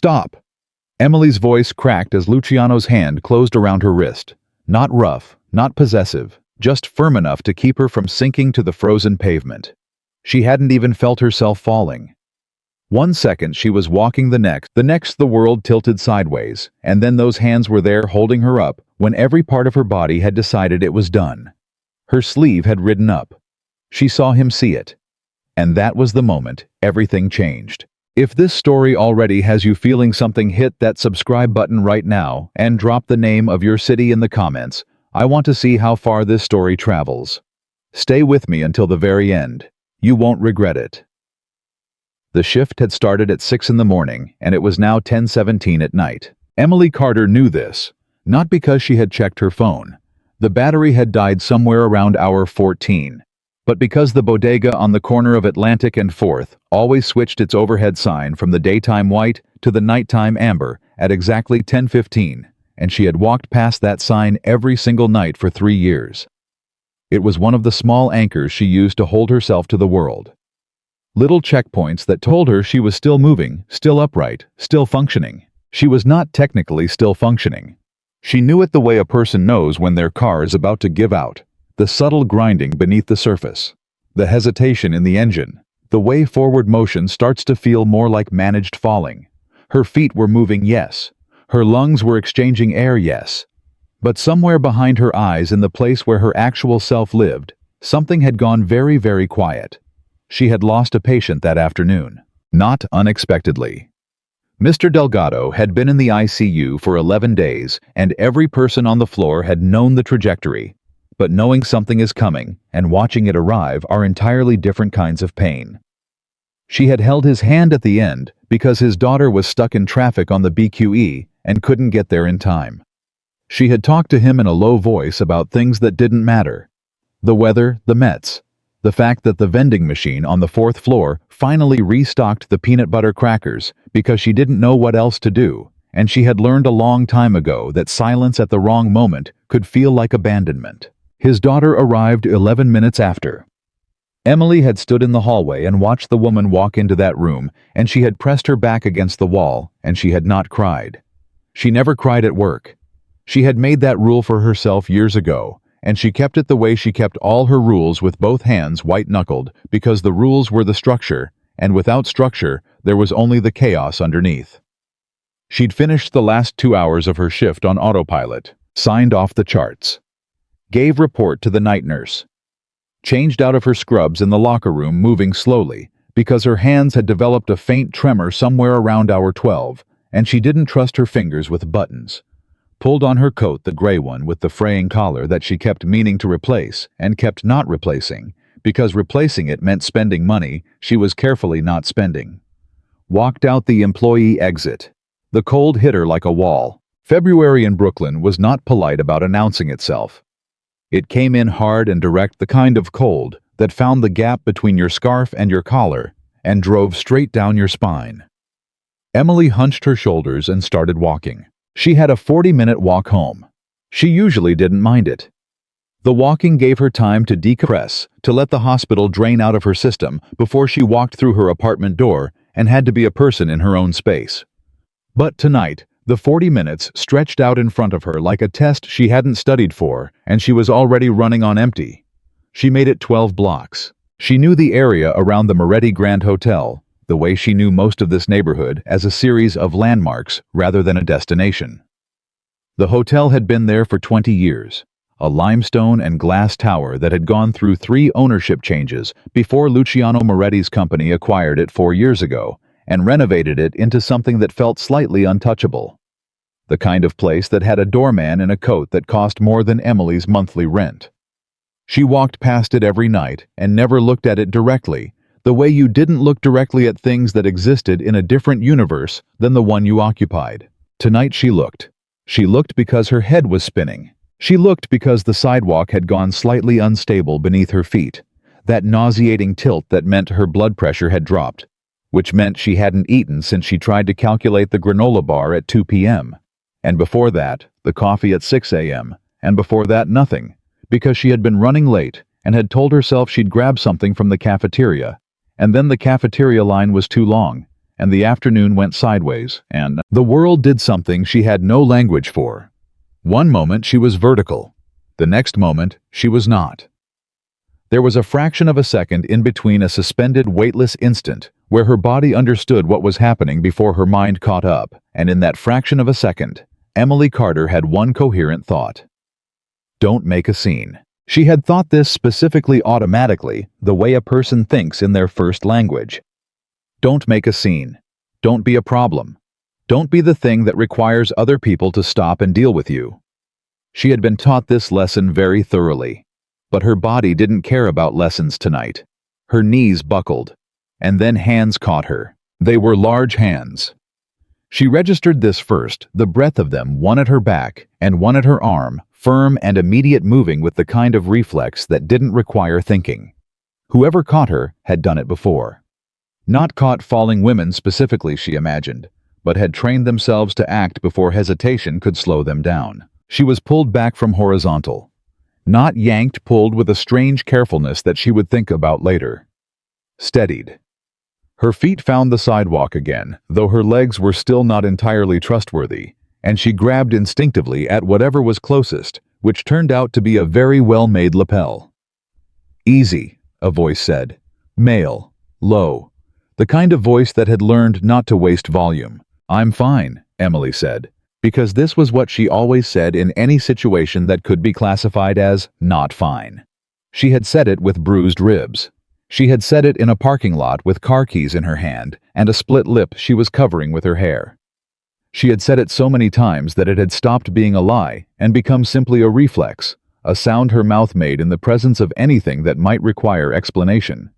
Stop! Emily's voice cracked as Luciano's hand closed around her wrist. Not rough, not possessive, just firm enough to keep her from sinking to the frozen pavement. She hadn't even felt herself falling. 1 second she was walking, the next the world tilted sideways, and then those hands were there holding her up when every part of her body had decided it was done. Her sleeve had ridden up. She saw him see it. And that was the moment everything changed. If this story already has you feeling something, hit that subscribe button right now and drop the name of your city in the comments. I want to see how far this story travels. Stay with me until the very end. You won't regret it. The shift had started at 6 in the morning, and it was now 10:17 at night. Emily Carter knew this, not because she had checked her phone. The battery had died somewhere around hour 14. But because the bodega on the corner of Atlantic and 4th always switched its overhead sign from the daytime white to the nighttime amber at exactly 10:15, and she had walked past that sign every single night for 3 years. It was one of the small anchors she used to hold herself to the world. Little checkpoints that told her she was still moving, still upright, still functioning. She was not technically still functioning. She knew it the way a person knows when their car is about to give out. The subtle grinding beneath the surface. The hesitation in the engine. The way forward motion starts to feel more like managed falling. Her feet were moving, yes. Her lungs were exchanging air, yes. But somewhere behind her eyes, in the place where her actual self lived, something had gone very, very quiet. She had lost a patient that afternoon. Not unexpectedly. Mr. Delgado had been in the ICU for 11 days, and every person on the floor had known the trajectory. But knowing something is coming and watching it arrive are entirely different kinds of pain. She had held his hand at the end because his daughter was stuck in traffic on the BQE and couldn't get there in time. She had talked to him in a low voice about things that didn't matter. The weather, the Mets. The fact that the vending machine on the 4th floor finally restocked the peanut butter crackers because she didn't know what else to do, and she had learned a long time ago that silence at the wrong moment could feel like abandonment. His daughter arrived 11 minutes after. Emily had stood in the hallway and watched the woman walk into that room, and she had pressed her back against the wall, and she had not cried. She never cried at work. She had made that rule for herself years ago, and she kept it the way she kept all her rules, with both hands white-knuckled, because the rules were the structure, and without structure, there was only the chaos underneath. She'd finished the last 2 hours of her shift on autopilot, signed off the charts, gave report to the night nurse, changed out of her scrubs in the locker room, moving slowly, because her hands had developed a faint tremor somewhere around hour 12, and she didn't trust her fingers with buttons. Pulled on her coat, the gray one with the fraying collar that she kept meaning to replace and kept not replacing, because replacing it meant spending money she was carefully not spending. Walked out the employee exit. The cold hit her like a wall. February in Brooklyn was not polite about announcing itself. It came in hard and direct, the kind of cold that found the gap between your scarf and your collar and drove straight down your spine. Emily hunched her shoulders and started walking. She had a 40-minute walk home. She usually didn't mind it. The walking gave her time to decompress, to let the hospital drain out of her system before she walked through her apartment door and had to be a person in her own space. But tonight, the 40 minutes stretched out in front of her like a test she hadn't studied for, and she was already running on empty. She made it 12 blocks. She knew the area around the Moretti Grand Hotel, the way she knew most of this neighborhood, as a series of landmarks rather than a destination. The hotel had been there for 20 years, a limestone and glass tower that had gone through 3 ownership changes before Luciano Moretti's company acquired it 4 years ago and renovated it into something that felt slightly untouchable. The kind of place that had a doorman in a coat that cost more than Emily's monthly rent. She walked past it every night and never looked at it directly, the way you didn't look directly at things that existed in a different universe than the one you occupied. Tonight she looked. She looked because her head was spinning. She looked because the sidewalk had gone slightly unstable beneath her feet, that nauseating tilt that meant her blood pressure had dropped, which meant she hadn't eaten since she tried to calculate the granola bar at 2 p.m., and before that, the coffee at 6 a.m., and before that, nothing, because she had been running late and had told herself she'd grab something from the cafeteria, and then the cafeteria line was too long, and the afternoon went sideways, and the world did something she had no language for. One moment she was vertical. The next moment she was not. There was a fraction of a second in between, a suspended, weightless instant where her body understood what was happening before her mind caught up, and in that fraction of a second, Emily Carter had one coherent thought. Don't make a scene. She had thought this specifically automatically, the way a person thinks in their first language. Don't make a scene. Don't be a problem. Don't be the thing that requires other people to stop and deal with you. She had been taught this lesson very thoroughly. But her body didn't care about lessons tonight. Her knees buckled, and then hands caught her. They were large hands. She registered this first, the breadth of them, one at her back and one at her arm, firm and immediate, moving with the kind of reflex that didn't require thinking. Whoever caught her had done it before. Not caught falling women specifically, she imagined, but had trained themselves to act before hesitation could slow them down. She was pulled back from horizontal. Not yanked, pulled with a strange carefulness that she would think about later. Steadied. Her feet found the sidewalk again, though her legs were still not entirely trustworthy, and she grabbed instinctively at whatever was closest, which turned out to be a very well-made lapel. Easy, a voice said. Male. Low. The kind of voice that had learned not to waste volume. I'm fine, Emily said. Because this was what she always said in any situation that could be classified as not fine. She had said it with bruised ribs. She had said it in a parking lot with car keys in her hand and a split lip she was covering with her hair. She had said it so many times that it had stopped being a lie and become simply a reflex, a sound her mouth made in the presence of anything that might require explanation.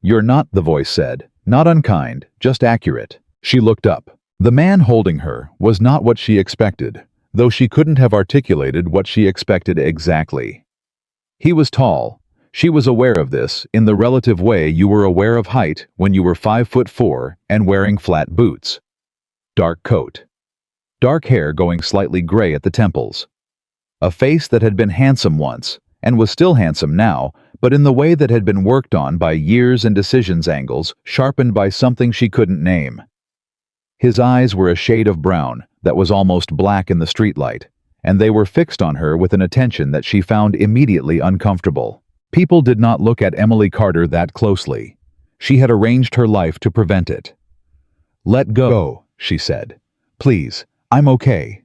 You're not, the voice said, not unkind, just accurate. She looked up. The man holding her was not what she expected, though she couldn't have articulated what she expected exactly. He was tall. She was aware of this in the relative way you were aware of height when you were 5'4" and wearing flat boots. Dark coat. Dark hair going slightly gray at the temples. A face that had been handsome once, and was still handsome now, but in the way that had been worked on by years and decisions, angles sharpened by something she couldn't name. His eyes were a shade of brown that was almost black in the streetlight, and they were fixed on her with an attention that she found immediately uncomfortable. People did not look at Emily Carter that closely. She had arranged her life to prevent it. Let go, she said. Please, I'm okay.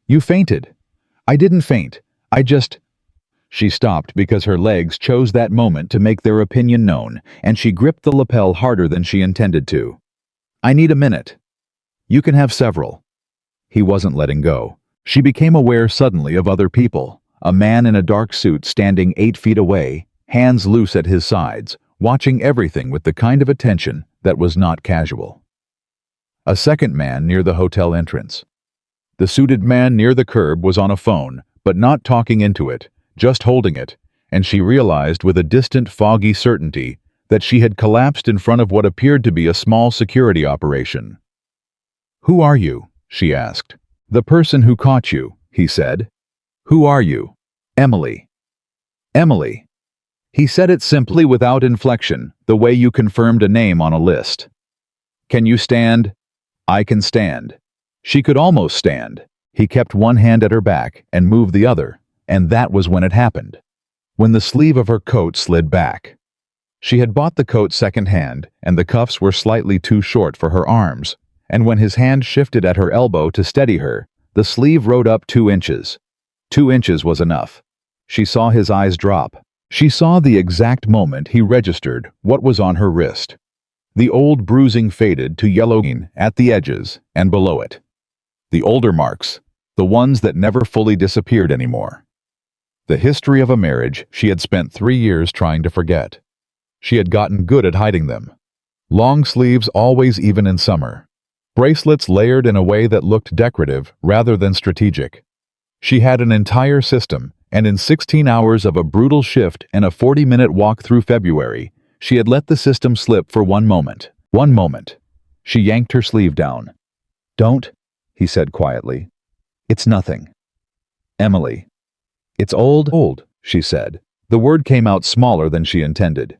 You fainted. I didn't faint. I just... She stopped because her legs chose that moment to make their opinion known, and she gripped the lapel harder than she intended to. I need a minute. You can have several. He wasn't letting go. She became aware suddenly of other people, a man in a dark suit standing 8 feet away, hands loose at his sides, watching everything with the kind of attention that was not casual. A second man near the hotel entrance. The suited man near the curb was on a phone, but not talking into it, just holding it, and she realized with a distant, foggy certainty that she had collapsed in front of what appeared to be a small security operation. Who are you? She asked. The person who caught you, he said. Who are you? Emily. Emily. He said it simply without inflection, the way you confirmed a name on a list. Can you stand? I can stand. She could almost stand. He kept one hand at her back and moved the other, and that was when it happened. When the sleeve of her coat slid back. She had bought the coat second-hand, and the cuffs were slightly too short for her arms, and when his hand shifted at her elbow to steady her, the sleeve rode up 2 inches. 2 inches was enough. She saw his eyes drop. She saw the exact moment he registered what was on her wrist. The old bruising faded to yellow at the edges and below it. The older marks, the ones that never fully disappeared anymore. The history of a marriage she had spent 3 years trying to forget. She had gotten good at hiding them. Long sleeves always even in summer. Bracelets layered in a way that looked decorative rather than strategic. She had an entire system, and in 16 hours of a brutal shift and a 40-minute walk through February, she had let the system slip for 1 moment. 1 moment. She yanked her sleeve down. Don't, he said quietly. It's nothing. Emily. It's old, she said. The word came out smaller than she intended.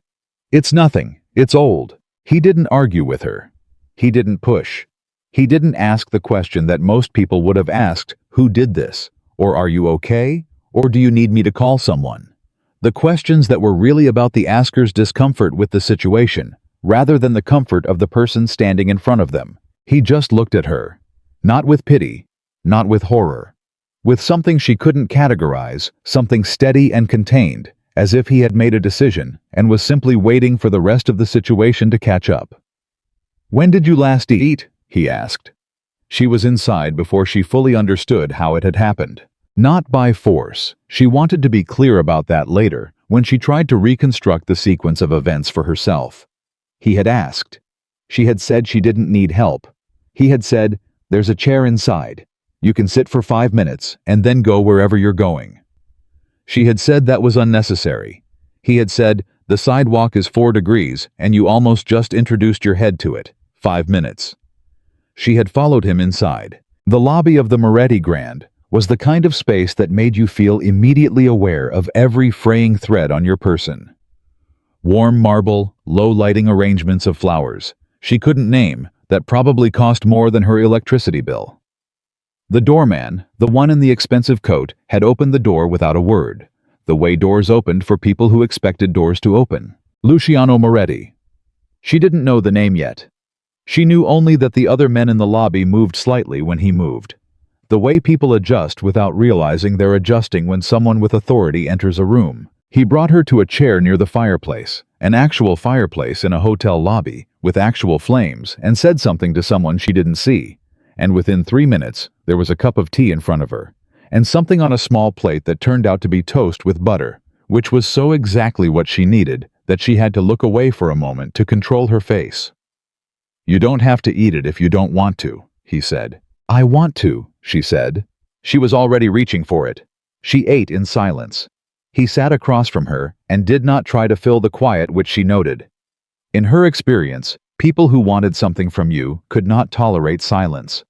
It's nothing. It's old. He didn't argue with her. He didn't push. He didn't ask the question that most people would have asked, "Who did this?" Or "Are you okay?" Or "Do you need me to call someone?" The questions that were really about the asker's discomfort with the situation, rather than the comfort of the person standing in front of them. He just looked at her. Not with pity, not with horror. With something she couldn't categorize, something steady and contained, as if he had made a decision and was simply waiting for the rest of the situation to catch up. "When did you last eat?" he asked. She was inside before she fully understood how it had happened. Not by force. She wanted to be clear about that later, when she tried to reconstruct the sequence of events for herself. He had asked. She had said she didn't need help. He had said, "There's a chair inside. You can sit for 5 minutes and then go wherever you're going." She had said that was unnecessary. He had said, "The sidewalk is 4 degrees and you almost just introduced your head to it. 5 minutes." She had followed him inside. The lobby of the Moretti Grand was the kind of space that made you feel immediately aware of every fraying thread on your person. Warm marble, low lighting arrangements of flowers she couldn't name that probably cost more than her electricity bill. The doorman, the one in the expensive coat, had opened the door without a word, the way doors opened for people who expected doors to open. Luciano Moretti. She didn't know the name yet. She knew only that the other men in the lobby moved slightly when he moved. The way people adjust without realizing they're adjusting when someone with authority enters a room. He brought her to a chair near the fireplace, an actual fireplace in a hotel lobby, with actual flames, and said something to someone she didn't see. And within 3 minutes, there was a cup of tea in front of her, and something on a small plate that turned out to be toast with butter, which was so exactly what she needed that she had to look away for a moment to control her face. "You don't have to eat it if you don't want to," he said. "I want to," she said. She was already reaching for it. She ate in silence. He sat across from her and did not try to fill the quiet which she noted. In her experience, people who wanted something from you could not tolerate silence.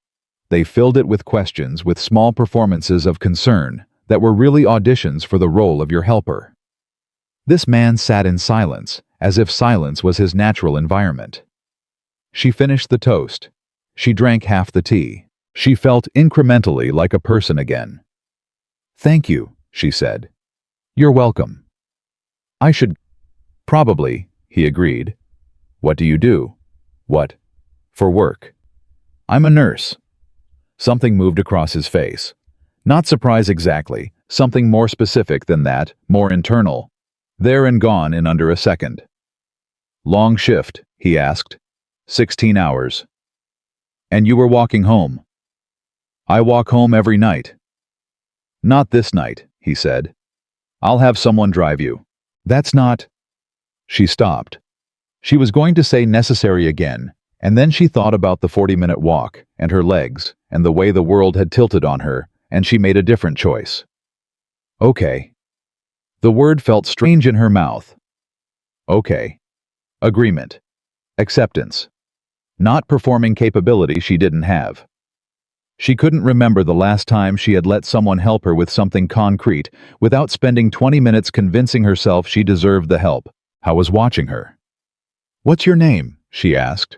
They filled it with questions, with small performances of concern that were really auditions for the role of your helper. This man sat in silence, as if silence was his natural environment. She finished the toast. She drank half the tea. She felt incrementally like a person again. "Thank you," she said. "You're welcome." "I should..." "Probably," he agreed. "What do you do?" "What?" "For work." "I'm a nurse." Something moved across his face. Not surprise exactly, something more specific than that, more internal. There and gone in under a second. "Long shift?" he asked. 16 hours. "And you were walking home?" "I walk home every night." "Not this night," he said. "I'll have someone drive you." "That's not..." She stopped. She was going to say necessary again, and then she thought about the 40-minute walk, and her legs, and the way the world had tilted on her, and she made a different choice. "Okay." The word felt strange in her mouth. "Okay." Agreement. Acceptance. Not performing capability she didn't have. She couldn't remember the last time she had let someone help her with something concrete without spending 20 minutes convincing herself she deserved the help. I was watching her. "What's your name?" she asked.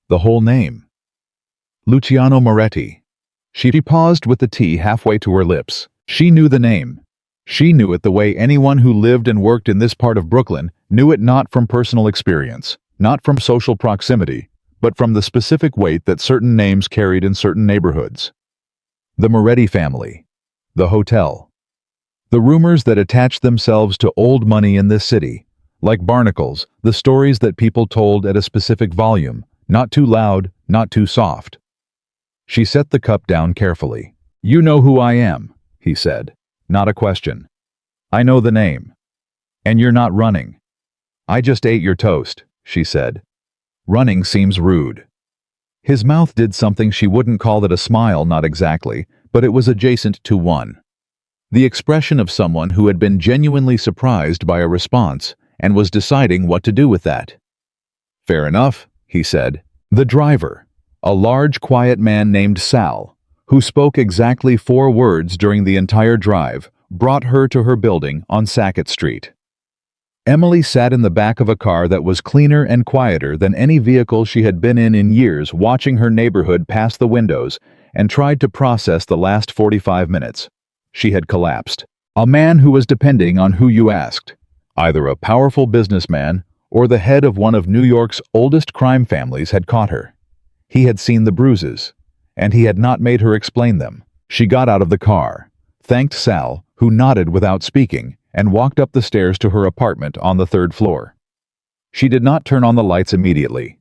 The whole name. "Luciano Moretti." She paused with the tea halfway to her lips. She knew the name. She knew it the way anyone who lived and worked in this part of Brooklyn knew it, not from personal experience, not from social proximity, but from the specific weight that certain names carried in certain neighborhoods. The Moretti family. The hotel. The rumors that attached themselves to old money in this city. Like barnacles, the stories that people told at a specific volume, not too loud, not too soft. She set the cup down carefully. "You know who I am," he said. Not a question. "I know the name. And you're not running." "I just ate your toast," she said. "Running seems rude." His mouth did something she wouldn't call it a smile, not exactly, but it was adjacent to one. The expression of someone who had been genuinely surprised by a response and was deciding what to do with that. "Fair enough," he said. The driver, a large, quiet man named Sal, who spoke exactly 4 words during the entire drive, brought her to her building on Sackett Street. Emily sat in the back of a car that was cleaner and quieter than any vehicle she had been in years, watching her neighborhood pass the windows, and tried to process the last 45 minutes. She had collapsed. A man who was depending on who you asked. Either a powerful businessman or the head of one of New York's oldest crime families had caught her. He had seen the bruises, and he had not made her explain them. She got out of the car, thanked Sal, who nodded without speaking, and walked up the stairs to her apartment on the 3rd floor. She did not turn on the lights immediately.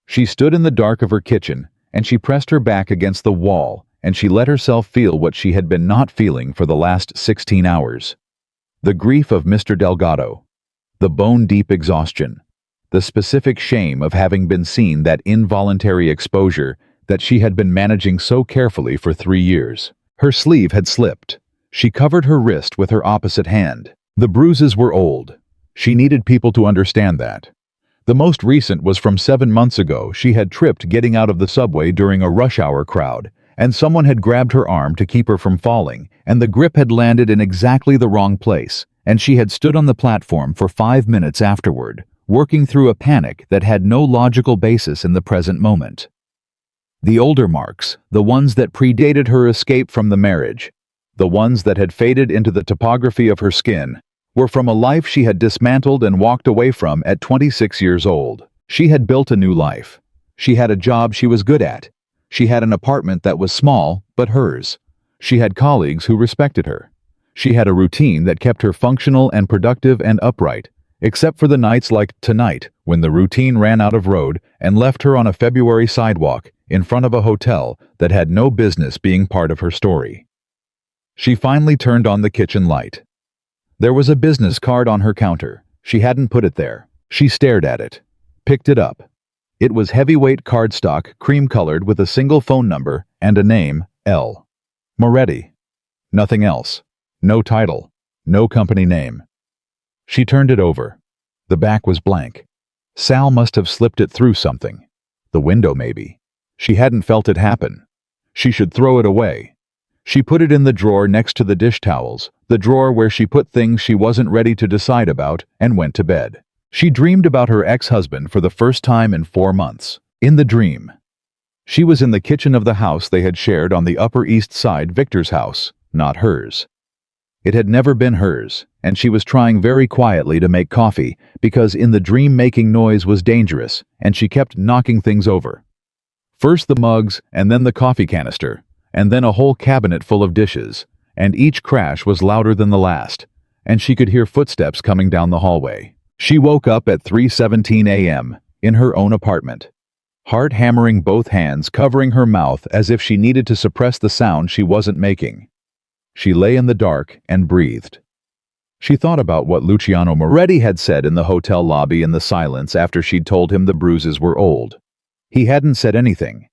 She stood in the dark of her kitchen, and she pressed her back against the wall, and she let herself feel what she had been not feeling for the last 16 hours. The grief of Mr. Delgado, the bone-deep exhaustion, the specific shame of having been seen that involuntary exposure that she had been managing so carefully for 3 years. Her sleeve had slipped. She covered her wrist with her opposite hand. The bruises were old. She needed people to understand that. The most recent was from 7 months ago. She had tripped getting out of the subway during a rush hour crowd, and someone had grabbed her arm to keep her from falling, and the grip had landed in exactly the wrong place, and she had stood on the platform for 5 minutes afterward, working through a panic that had no logical basis in the present moment. The older marks, the ones that predated her escape from the marriage, the ones that had faded into the topography of her skin, were from a life she had dismantled and walked away from at 26 years old. She had built a new life. She had a job she was good at. She had an apartment that was small, but hers. She had colleagues who respected her. She had a routine that kept her functional and productive and upright, except for the nights like tonight, when the routine ran out of road and left her on a February sidewalk in front of a hotel that had no business being part of her story. She finally turned on the kitchen light. There was a business card on her counter. She hadn't put it there. She stared at it, picked it up. It was heavyweight cardstock, cream-colored, with a single phone number and a name, L. Moretti. Nothing else. No title. No company name. She turned it over. The back was blank. Sal must have slipped it through something. The window, maybe. She hadn't felt it happen. She should throw it away. She put it in the drawer next to the dish towels, the drawer where she put things she wasn't ready to decide about, and went to bed. She dreamed about her ex-husband for the first time in 4 months. In the dream, she was in the kitchen of the house they had shared on the Upper East Side, Victor's house, not hers. It had never been hers, and she was trying very quietly to make coffee, because in the dream making noise was dangerous, and she kept knocking things over. First the mugs, and then the coffee canister, and then a whole cabinet full of dishes, and each crash was louder than the last, and she could hear footsteps coming down the hallway. She woke up at 3:17 a.m. in her own apartment, heart hammering, both hands covering her mouth as if she needed to suppress the sound she wasn't making. She lay in the dark and breathed. She thought about what Luciano Moretti had said in the hotel lobby in the silence after she'd told him the bruises were old. He hadn't said anything.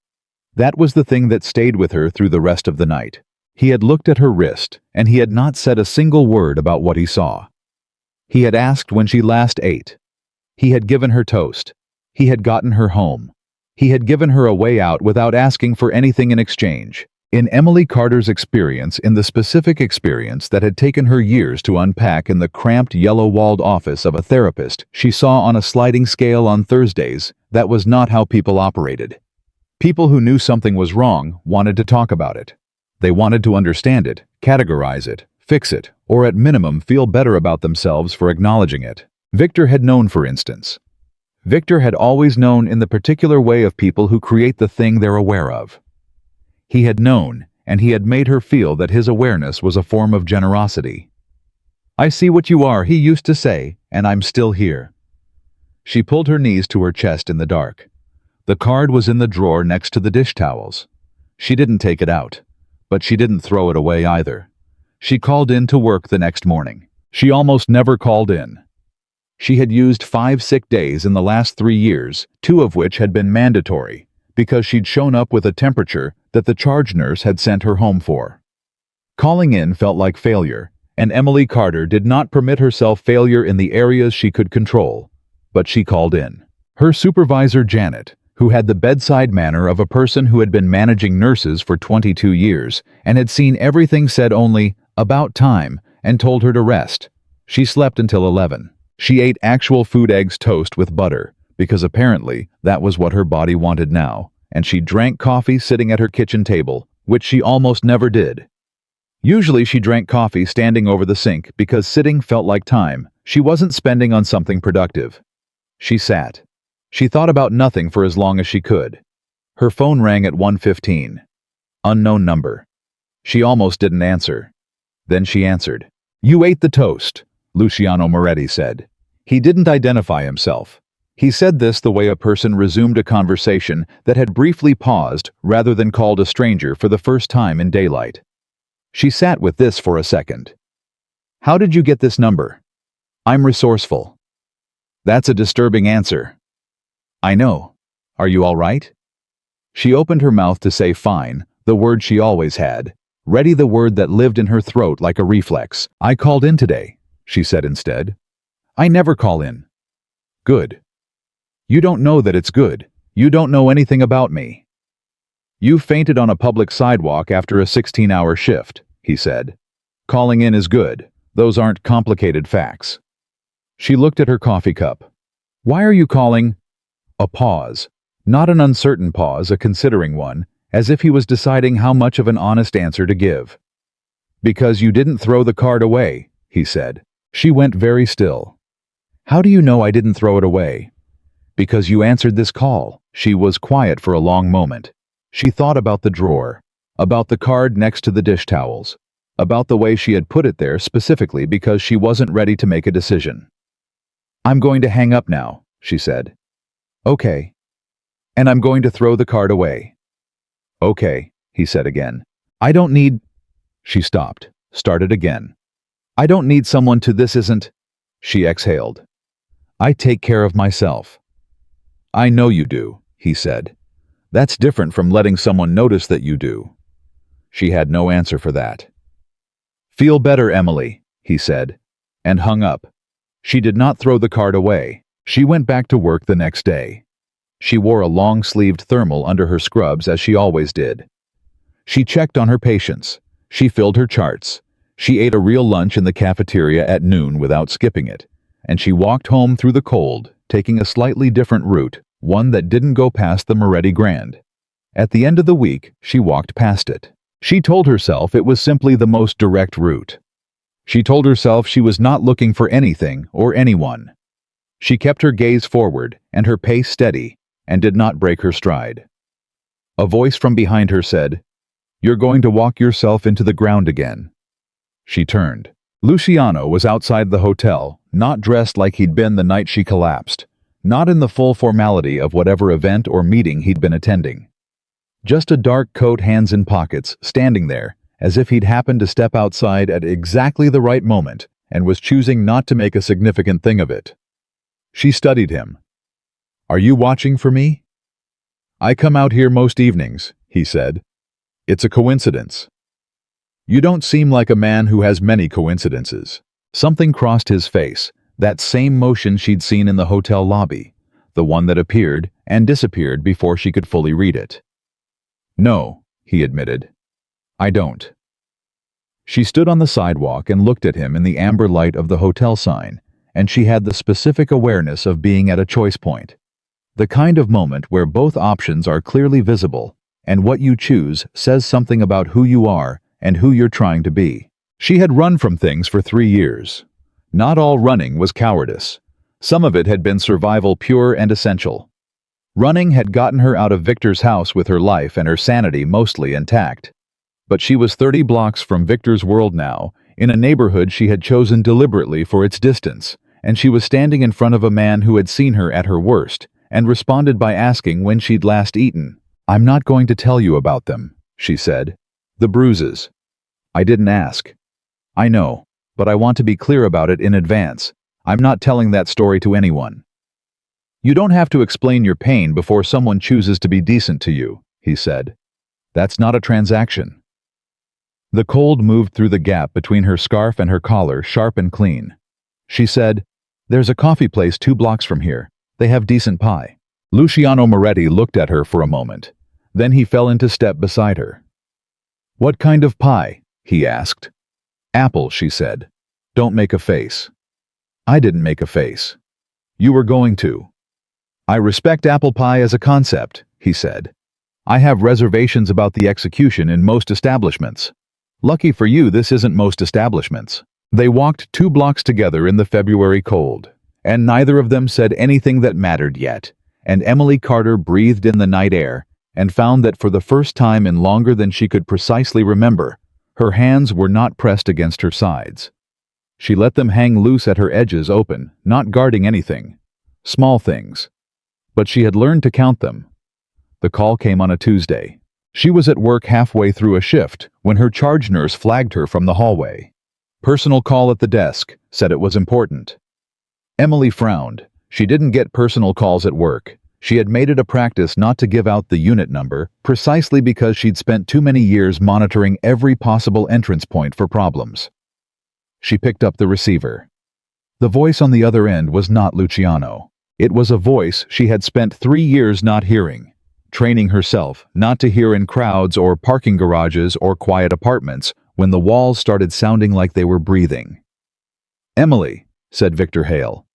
That was the thing that stayed with her through the rest of the night. He had looked at her wrist, and he had not said a single word about what he saw. He had asked when she last ate. He had given her toast. He had gotten her home. He had given her a way out without asking for anything in exchange. In Emily Carter's experience, in the specific experience that had taken her years to unpack in the cramped, yellow-walled office of a therapist she saw on a sliding scale on Thursdays, that was not how people operated. People who knew something was wrong wanted to talk about it. They wanted to understand it, categorize it, fix it, or at minimum feel better about themselves for acknowledging it. Victor had known, for instance. Victor had always known in the particular way of people who create the thing they're aware of. He had known, and he had made her feel that his awareness was a form of generosity. "I see what you are," he used to say, "and I'm still here." She pulled her knees to her chest in the dark. The card was in the drawer next to the dish towels. She didn't take it out, but she didn't throw it away either. She called in to work the next morning. She almost never called in. She had used 5 sick days in the last 3 years, 2 of which had been mandatory, because she'd shown up with a temperature that the charge nurse had sent her home for. Calling in felt like failure, and Emily Carter did not permit herself failure in the areas she could control. But she called in. Her supervisor, Janet, who had the bedside manner of a person who had been managing nurses for 22 years and had seen everything, said only, "About time," and told her to rest. She slept until 11. She ate actual food eggs toast with butter, because apparently that was what her body wanted now, and she drank coffee sitting at her kitchen table, which she almost never did. Usually she drank coffee standing over the sink because sitting felt like time she wasn't spending on something productive. She sat. She thought about nothing for as long as she could. Her phone rang at 1:15. Unknown number. She almost didn't answer. Then she answered. "You ate the toast," Luciano Moretti said. He didn't identify himself. He said this the way a person resumed a conversation that had briefly paused rather than called a stranger for the first time in daylight. She sat with this for a second. "How did you get this number?" "I'm resourceful." "That's a disturbing answer." "I know. Are you all right?" She opened her mouth to say fine, the word she always had, ready, the word that lived in her throat like a reflex. "I called in today," she said instead. "I never call in." "Good." "You don't know that it's good. You don't know anything about me." "You fainted on a public sidewalk after a 16-hour shift," he said. "Calling in is good. Those aren't complicated facts." She looked at her coffee cup. "Why are you calling?" A pause. Not an uncertain pause, a considering one, as if he was deciding how much of an honest answer to give. "Because you didn't throw the card away," he said. She went very still. "How do you know I didn't throw it away?" "Because you answered this call." She was quiet for a long moment. She thought about the drawer, about the card next to the dish towels, about the way she had put it there specifically because she wasn't ready to make a decision. "I'm going to hang up now," she said. "Okay." "And I'm going to throw the card away." "Okay," he said again. "I don't need—" She stopped, started again. "I don't need someone to— This isn't—" She exhaled. "I take care of myself." "I know you do," he said. "That's different from letting someone notice that you do." She had no answer for that. "Feel better, Emily," he said, and hung up. She did not throw the card away. She went back to work the next day. She wore a long-sleeved thermal under her scrubs as she always did. She checked on her patients. She filled her charts. She ate a real lunch in the cafeteria at noon without skipping it. And she walked home through the cold, taking a slightly different route, one that didn't go past the Moretti Grand. At the end of the week, she walked past it. She told herself it was simply the most direct route. She told herself she was not looking for anything or anyone. She kept her gaze forward and her pace steady, and did not break her stride. A voice from behind her said, "You're going to walk yourself into the ground again." She turned. Luciano was outside the hotel, not dressed like he'd been the night she collapsed, not in the full formality of whatever event or meeting he'd been attending. Just a dark coat, hands in pockets, standing there, as if he'd happened to step outside at exactly the right moment and was choosing not to make a significant thing of it. She studied him. "Are you watching for me?" "I come out here most evenings," he said. "It's a coincidence." "You don't seem like a man who has many coincidences." Something crossed his face, that same motion she'd seen in the hotel lobby, the one that appeared and disappeared before she could fully read it. "No," he admitted. "I don't." She stood on the sidewalk and looked at him in the amber light of the hotel sign, and she had the specific awareness of being at a choice point. The kind of moment where both options are clearly visible, and what you choose says something about who you are and who you're trying to be. She had run from things for 3 years. Not all running was cowardice. Some of it had been survival, pure and essential. Running had gotten her out of Victor's house with her life and her sanity mostly intact. But she was 30 blocks from Victor's world now, in a neighborhood she had chosen deliberately for its distance, and she was standing in front of a man who had seen her at her worst, and responded by asking when she'd last eaten. "I'm not going to tell you about them," she said. "The bruises." "I didn't ask." "I know, but I want to be clear about it in advance. I'm not telling that story to anyone." "You don't have to explain your pain before someone chooses to be decent to you," he said. "That's not a transaction." The cold moved through the gap between her scarf and her collar, sharp and clean. She said, "There's a coffee place 2 blocks from here. They have decent pie." Luciano Moretti looked at her for a moment. Then he fell into step beside her. "What kind of pie?" he asked. "Apple," she said. "Don't make a face." I didn't make a face. You were going to. I respect apple pie as a concept, he said. I have reservations about the execution in most establishments. Lucky for you, this isn't most establishments. They walked 2 blocks together in the February cold, and neither of them said anything that mattered yet, and Emily Carter breathed in the night air and found that for the first time in longer than she could precisely remember, her hands were not pressed against her sides. She let them hang loose at her edges open, not guarding anything. Small things. But she had learned to count them. The call came on a Tuesday. She was at work halfway through a shift when her charge nurse flagged her from the hallway. Personal call at the desk, said it was important. Emily frowned. She didn't get personal calls at work. She had made it a practice not to give out the unit number, precisely because she'd spent too many years monitoring every possible entrance point for problems. She picked up the receiver. The voice on the other end was not Luciano. It was a voice she had spent 3 years not hearing, training herself not to hear in crowds or parking garages or quiet apartments when the walls started sounding like they were breathing. "Emily," said Victor Hale.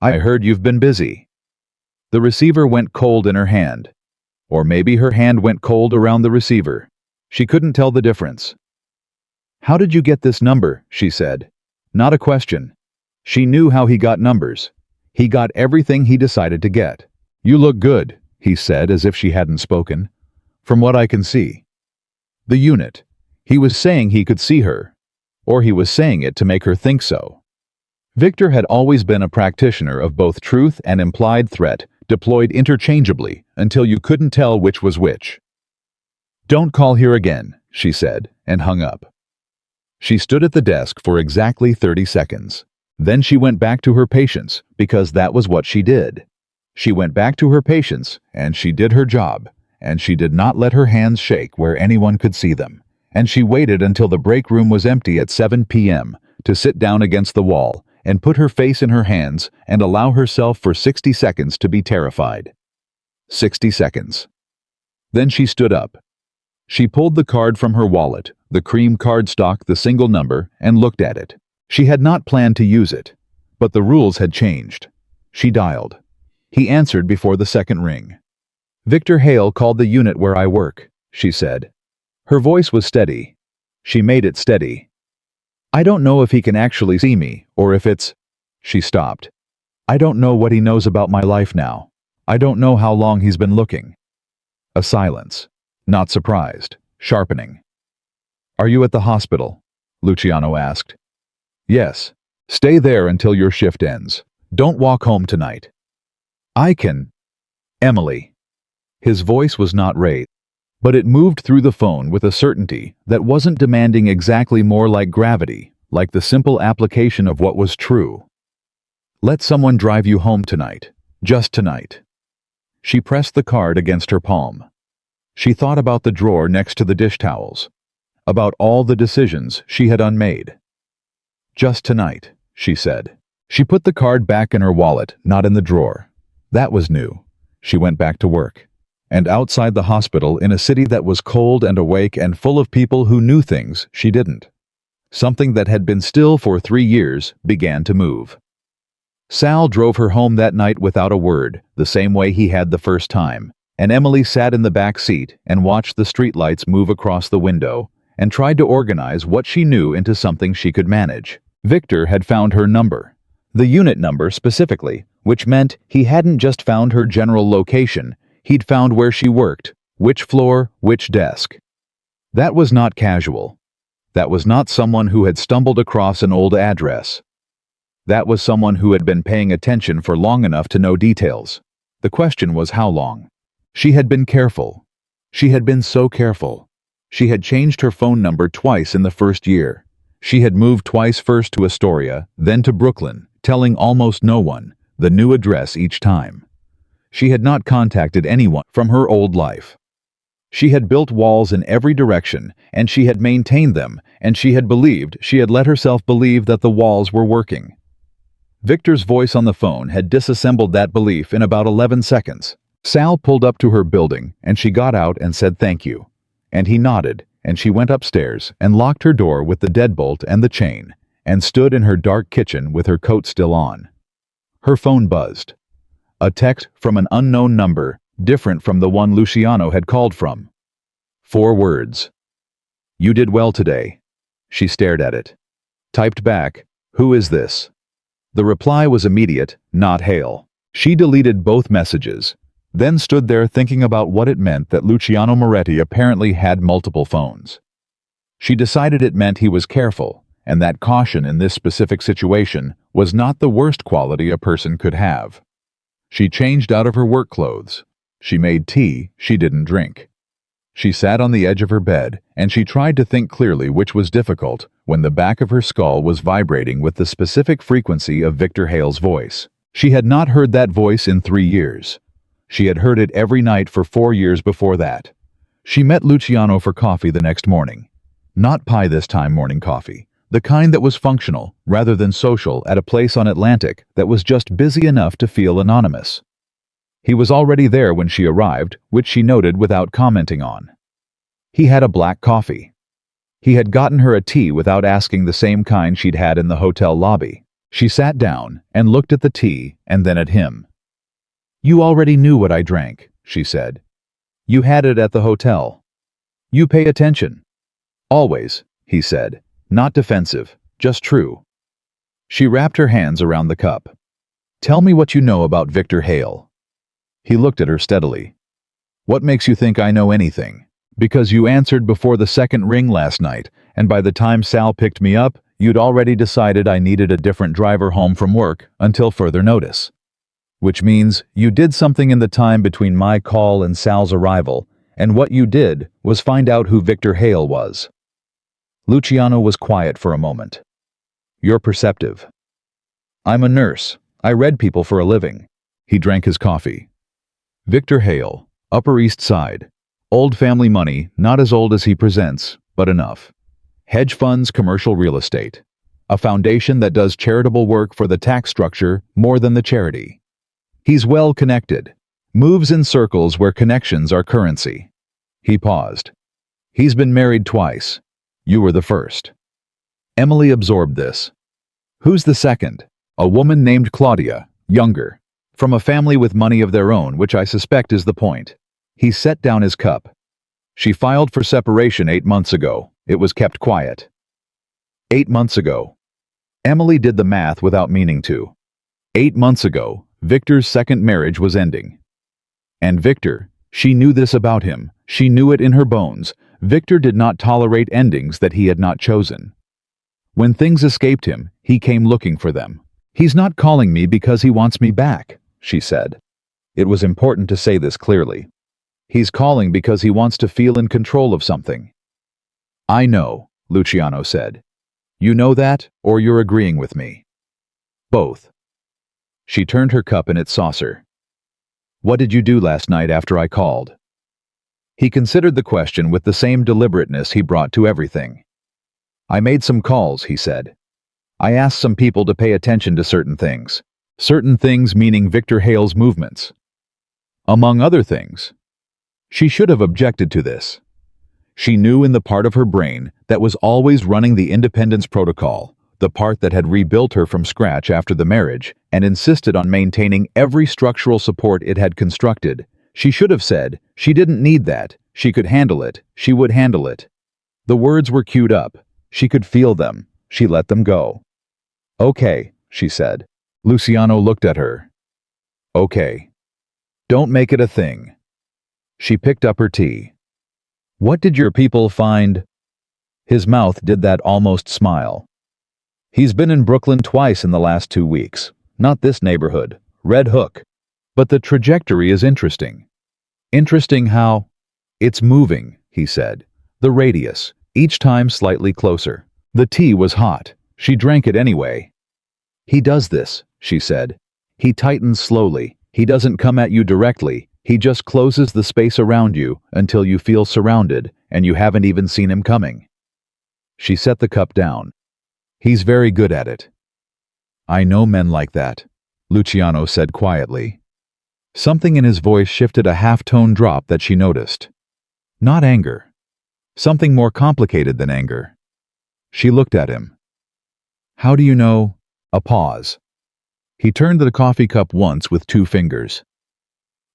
"I heard you've been busy." The receiver went cold in her hand. Or maybe her hand went cold around the receiver. She couldn't tell the difference. "How did you get this number?" she said. Not a question. She knew how he got numbers. He got everything he decided to get. "You look good," he said as if she hadn't spoken. "From what I can see." The unit. He was saying he could see her. Or he was saying it to make her think so. Victor had always been a practitioner of both truth and implied threat, deployed interchangeably until you couldn't tell which was which. "Don't call here again," she said, and hung up. She stood at the desk for exactly 30 seconds. Then she went back to her patients, because that was what she did. She went back to her patients, and she did her job, and she did not let her hands shake where anyone could see them, and she waited until the break room was empty at 7 p.m. to sit down against the wall and put her face in her hands and allow herself for 60 seconds to be terrified. 60 seconds. Then she stood up. She pulled the card from her wallet, the cream cardstock, the single number, and looked at it. She had not planned to use it, but the rules had changed. She dialed. He answered before the second ring. "Victor Hale called the unit where I work," she said. Her voice was steady. She made it steady. "I don't know if he can actually see me, or if it's—" She stopped. "I don't know what he knows about my life now. I don't know how long he's been looking." A silence. Not surprised. Sharpening. "Are you at the hospital?" Luciano asked. "Yes. Stay there until your shift ends. Don't walk home tonight." "I can—" "Emily." His voice was not raised, but it moved through the phone with a certainty that wasn't demanding exactly, more like gravity, like the simple application of what was true. "Let someone drive you home tonight. Just tonight." She pressed the card against her palm. She thought about the drawer next to the dish towels, about all the decisions she had unmade. "Just tonight," she said. She put the card back in her wallet, not in the drawer. That was new. She went back to work. And outside the hospital, in a city that was cold and awake and full of people who knew things she didn't, something that had been still for 3 years began to move. Sal drove her home that night without a word, the same way he had the first time, and Emily sat in the back seat and watched the streetlights move across the window and tried to organize what she knew into something she could manage. Victor had found her number, the unit number specifically, which meant he hadn't just found her general location, he'd found where she worked, which floor, which desk. That was not casual. That was not someone who had stumbled across an old address. That was someone who had been paying attention for long enough to know details. The question was how long. She had been careful. She had been so careful. She had changed her phone number twice in the first year. She had moved twice, first to Astoria, then to Brooklyn, telling almost no one the new address each time. She had not contacted anyone from her old life. She had built walls in every direction, and she had maintained them, and she had let herself believe that the walls were working. Victor's voice on the phone had disassembled that belief in about 11 seconds. Sal pulled up to her building, and she got out and said thank you. And he nodded, and she went upstairs and locked her door with the deadbolt and the chain, and stood in her dark kitchen with her coat still on. Her phone buzzed. A text from an unknown number, different from the one Luciano had called from. 4 words. "You did well today." She stared at it. Typed back, "Who is this?" The reply was immediate, not hail. She deleted both messages, then stood there thinking about what it meant that Luciano Moretti apparently had multiple phones. She decided it meant he was careful, and that caution in this specific situation was not the worst quality a person could have. She changed out of her work clothes. She made tea she didn't drink. She sat on the edge of her bed, and she tried to think clearly, which was difficult when the back of her skull was vibrating with the specific frequency of Victor Hale's voice. She had not heard that voice in 3 years. She had heard it every night for 4 years before that. She met Luciano for coffee the next morning. Not pie this time, morning coffee. The kind that was functional, rather than social, at a place on Atlantic that was just busy enough to feel anonymous. He was already there when she arrived, which she noted without commenting on. He had a black coffee. He had gotten her a tea without asking, the same kind she'd had in the hotel lobby. She sat down and looked at the tea and then at him. "You already knew what I drank," she said. "You had it at the hotel. You pay attention." "Always," he said, not defensive, just true. She wrapped her hands around the cup. "Tell me what you know about Victor Hale." He looked at her steadily. "What makes you think I know anything?" "Because you answered before the second ring last night, and by the time Sal picked me up, you'd already decided I needed a different driver home from work until further notice. Which means you did something in the time between my call and Sal's arrival, and what you did was find out who Victor Hale was." Luciano was quiet for a moment. "You're perceptive." "I'm a nurse. I read people for a living." He drank his coffee. "Victor Hale, Upper East Side. Old family money, not as old as he presents, but enough. Hedge funds, commercial real estate. A foundation that does charitable work for the tax structure more than the charity. He's well connected. Moves in circles where connections are currency." He paused. "He's been married twice. You were the first." Emily absorbed this. "Who's the second?" "A woman named Claudia, younger. From a family with money of their own, which I suspect is the point." He set down his cup. "She filed for separation 8 months ago. It was kept quiet." 8 months ago. Emily did the math without meaning to. 8 months ago, Victor's second marriage was ending. And Victor, she knew this about him. She knew it in her bones. Victor did not tolerate endings that he had not chosen. When things escaped him, he came looking for them. "He's not calling me because he wants me back," she said. It was important to say this clearly. "He's calling because he wants to feel in control of something." "I know," Luciano said. "You know that, or you're agreeing with me?" "Both." She turned her cup in its saucer. "What did you do last night after I called?" He considered the question with the same deliberateness he brought to everything. "I made some calls," he said. "I asked some people to pay attention to certain things. Certain things meaning Victor Hale's movements. Among other things." She should have objected to this. She knew in the part of her brain that was always running the independence protocol, the part that had rebuilt her from scratch after the marriage and insisted on maintaining every structural support it had constructed. She should have said she didn't need that, she could handle it, she would handle it. The words were queued up. She could feel them. She let them go. "Okay," she said. Luciano looked at her. "Okay. Don't make it a thing." She picked up her tea. "What did your people find?" His mouth did that almost smile. "He's been in Brooklyn twice in the last 2 weeks. Not this neighborhood. Red Hook. But the trajectory is interesting." "Interesting how?" "It's moving," he said. "The radius, each time slightly closer." The tea was hot. She drank it anyway. "He does this," she said. "He tightens slowly. He doesn't come at you directly. He just closes the space around you until you feel surrounded and you haven't even seen him coming." She set the cup down. "He's very good at it." "I know men like that," Luciano said quietly. Something in his voice shifted a half-tone drop that she noticed. Not anger. Something more complicated than anger. She looked at him. How do you know? A pause. He turned the coffee cup once with 2 fingers.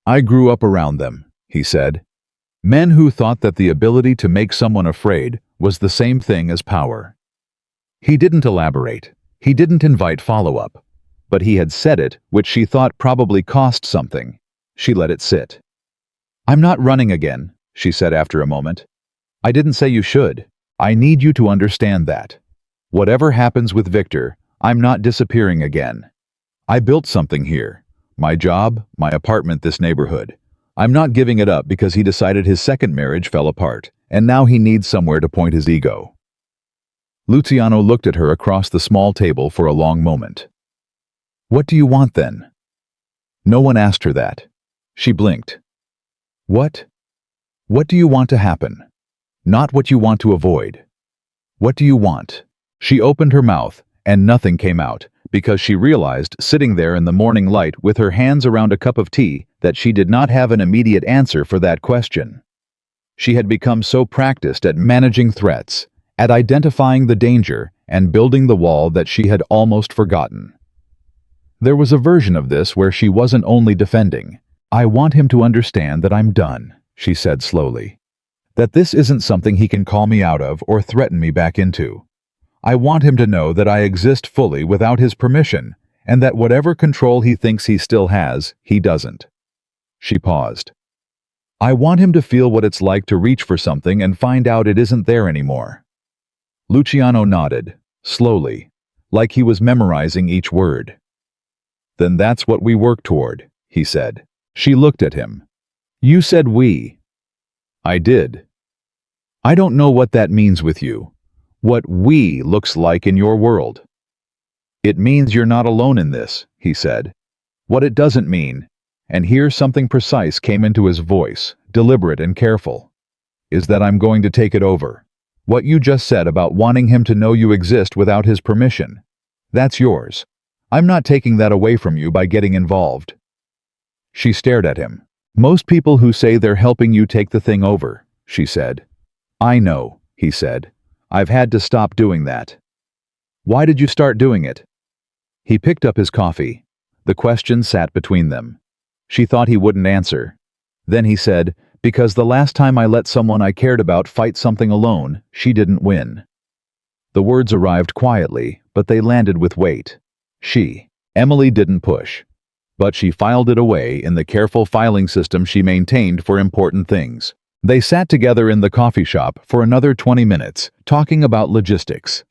I grew up around them, he said. Men who thought that the ability to make someone afraid was the same thing as power. He didn't elaborate. He didn't invite follow-up. But he had said it, which she thought probably cost something. She let it sit. I'm not running again, she said after a moment. I didn't say you should. I need you to understand that. Whatever happens with Victor, I'm not disappearing again. I built something here. My job, my apartment, this neighborhood. I'm not giving it up because he decided his second marriage fell apart, and now he needs somewhere to point his ego. Luciano looked at her across the small table for a long moment. What do you want then? No one asked her that. She blinked. What? What do you want to happen? Not what you want to avoid. What do you want? She opened her mouth, and nothing came out, because she realized, sitting there in the morning light with her hands around a cup of tea, that she did not have an immediate answer for that question. She had become so practiced at managing threats, at identifying the danger and building the wall that she had almost forgotten. There was a version of this where she wasn't only defending. I want him to understand that I'm done, she said slowly. That this isn't something he can call me out of or threaten me back into. I want him to know that I exist fully without his permission, and that whatever control he thinks he still has, he doesn't. She paused. I want him to feel what it's like to reach for something and find out it isn't there anymore. Luciano nodded, slowly, like he was memorizing each word. Then that's what we work toward, he said. She looked at him. You said we. I did. I don't know what that means with you. What we looks like in your world. It means you're not alone in this, he said. What it doesn't mean, and here something precise came into his voice, deliberate and careful, is that I'm going to take it over. What you just said about wanting him to know you exist without his permission. That's yours. I'm not taking that away from you by getting involved. She stared at him. Most people who say they're helping you take the thing over, she said. I know, he said. I've had to stop doing that. Why did you start doing it? He picked up his coffee. The question sat between them. She thought he wouldn't answer. Then he said, because the last time I let someone I cared about fight something alone, she didn't win. The words arrived quietly, but they landed with weight. Emily didn't push. But she filed it away in the careful filing system she maintained for important things. They sat together in the coffee shop for another 20 minutes, talking about logistics.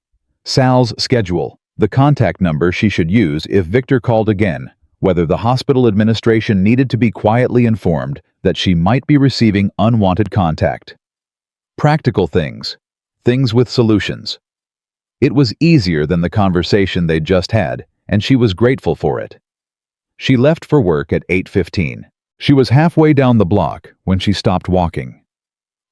Sal's schedule, the contact number she should use if Victor called again, whether the hospital administration needed to be quietly informed that she might be receiving unwanted contact. Practical things. Things with solutions. It was easier than the conversation they'd just had, and she was grateful for it. She left for work at 8:15. She was halfway down the block when she stopped walking.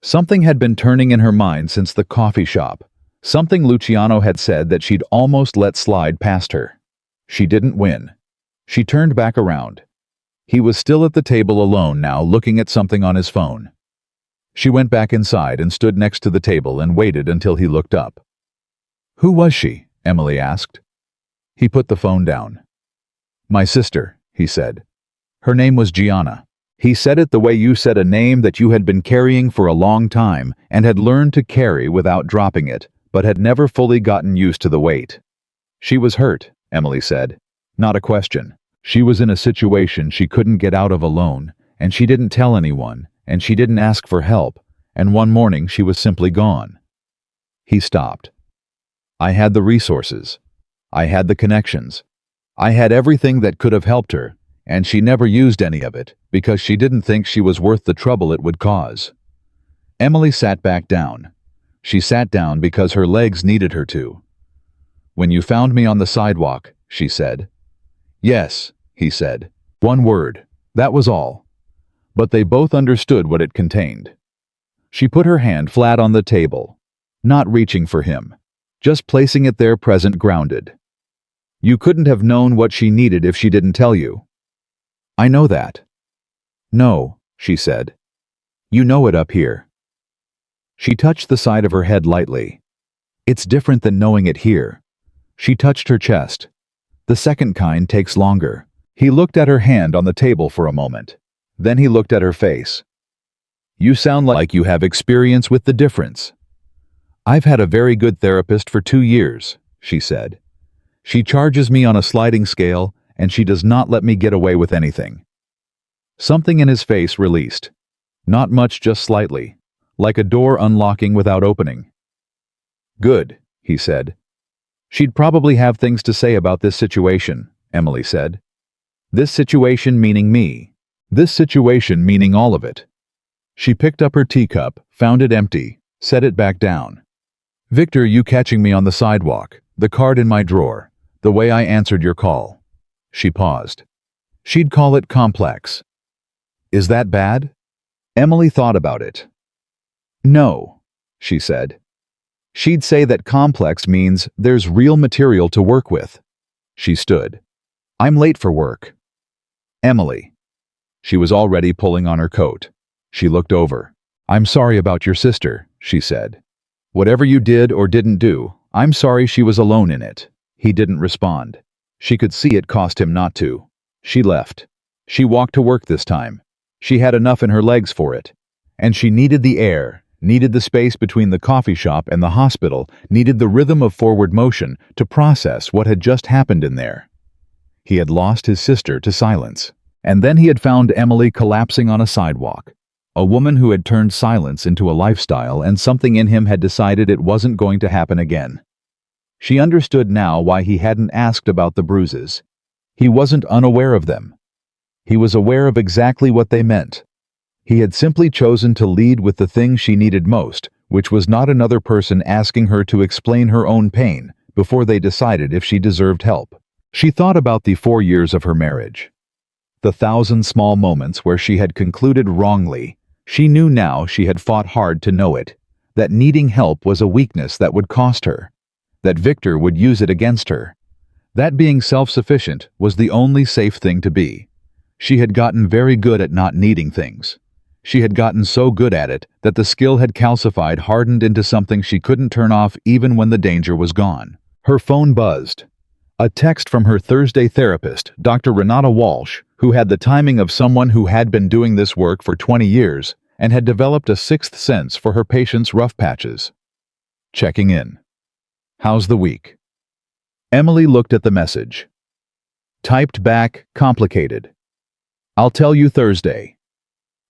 Something had been turning in her mind since the coffee shop. Something Luciano had said that she'd almost let slide past her. She didn't win. She turned back around. He was still at the table alone now, looking at something on his phone. She went back inside and stood next to the table and waited until he looked up. Who was she? Emily asked. He put the phone down. My sister, he said. Her name was Gianna. He said it the way you said a name that you had been carrying for a long time and had learned to carry without dropping it, but had never fully gotten used to the weight. She was hurt, Emily said. Not a question. She was in a situation she couldn't get out of alone, and she didn't tell anyone, and she didn't ask for help, and one morning she was simply gone. He stopped. I had the resources. I had the connections. I had everything that could have helped her, and she never used any of it because she didn't think she was worth the trouble it would cause. Emily sat back down. She sat down because her legs needed her to. When you found me on the sidewalk, she said. Yes, he said. One word. That was all. But they both understood what it contained. She put her hand flat on the table, not reaching for him, just placing it there present, grounded. You couldn't have known what she needed if she didn't tell you. I know that. No, she said. You know it up here. She touched the side of her head lightly. It's different than knowing it here. She touched her chest. The second kind takes longer. He looked at her hand on the table for a moment. Then he looked at her face. You sound like you have experience with the difference. I've had a very good therapist for 2 years, she said. She charges me on a sliding scale, and she does not let me get away with anything. Something in his face released. Not much, just slightly, like a door unlocking without opening. Good, he said. She'd probably have things to say about this situation, Emily said. This situation meaning me. This situation meaning all of it. She picked up her teacup, found it empty, set it back down. Victor, you catching me on the sidewalk, the card in my drawer, the way I answered your call. She paused. She'd call it complex. Is that bad? Emily thought about it. No, she said. She'd say that complex means there's real material to work with. She stood. I'm late for work. Emily. She was already pulling on her coat. She looked over. I'm sorry about your sister, she said. Whatever you did or didn't do, I'm sorry she was alone in it. He didn't respond. She could see it cost him not to. She left. She walked to work this time. She had enough in her legs for it. And she needed the air, needed the space between the coffee shop and the hospital, needed the rhythm of forward motion to process what had just happened in there. He had lost his sister to silence. And then he had found Emily collapsing on a sidewalk. A woman who had turned silence into a lifestyle, and something in him had decided it wasn't going to happen again. She understood now why he hadn't asked about the bruises. He wasn't unaware of them. He was aware of exactly what they meant. He had simply chosen to lead with the thing she needed most, which was not another person asking her to explain her own pain before they decided if she deserved help. She thought about the 4 years of her marriage. The 1,000 small moments where she had concluded wrongly. She knew now she had fought hard to know it, that needing help was a weakness that would cost her, that Victor would use it against her. That being self-sufficient was the only safe thing to be. She had gotten very good at not needing things. She had gotten so good at it that the skill had calcified, hardened into something she couldn't turn off even when the danger was gone. Her phone buzzed. A text from her Thursday therapist, Dr. Renata Walsh, who had the timing of someone who had been doing this work for 20 years and had developed a sixth sense for her patients' rough patches. Checking in. How's the week? Emily looked at the message. Typed back, complicated. I'll tell you Thursday.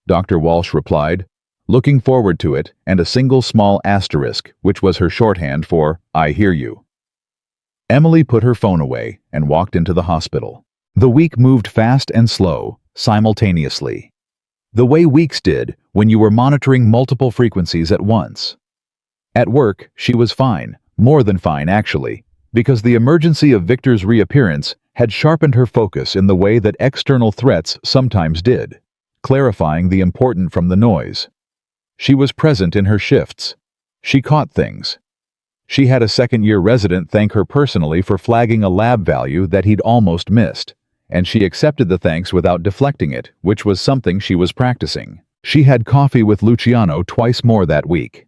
Dr. Walsh replied, looking forward to it, and a single small asterisk, which was her shorthand for, I hear you. Emily put her phone away and walked into the hospital. The week moved fast and slow, simultaneously. The way weeks did when you were monitoring multiple frequencies at once. At work, she was fine, more than fine actually, because the emergency of Victor's reappearance had sharpened her focus in the way that external threats sometimes did, clarifying the important from the noise. She was present in her shifts. She caught things. She had a second-year resident thank her personally for flagging a lab value that he'd almost missed, and she accepted the thanks without deflecting it, which was something she was practicing. She had coffee with Luciano twice more that week.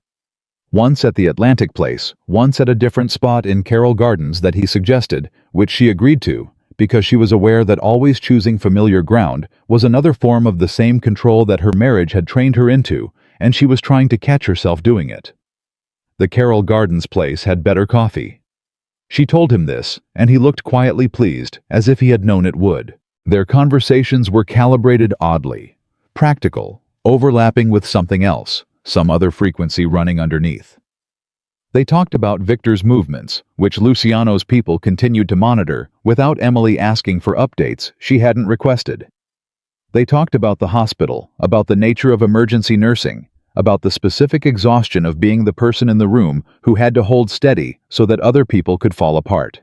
Once at the Atlantic Place, once at a different spot in Carroll Gardens that he suggested, which she agreed to, because she was aware that always choosing familiar ground was another form of the same control that her marriage had trained her into, and she was trying to catch herself doing it. The Carroll Gardens place had better coffee. She told him this, and he looked quietly pleased, as if he had known it would. Their conversations were calibrated oddly, practical, overlapping with something else, some other frequency running underneath. They talked about Victor's movements, which Luciano's people continued to monitor, without Emily asking for updates she hadn't requested. They talked about the hospital, about the nature of emergency nursing, about the specific exhaustion of being the person in the room who had to hold steady so that other people could fall apart.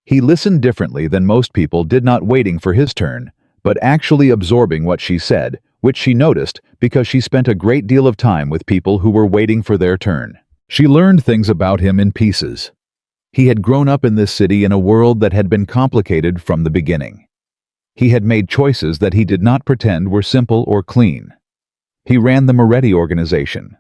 He listened differently than most people did, not waiting for his turn, but actually absorbing what she said, which she noticed because she spent a great deal of time with people who were waiting for their turn. She learned things about him in pieces. He had grown up in this city in a world that had been complicated from the beginning. He had made choices that he did not pretend were simple or clean. He ran the Moretti organization.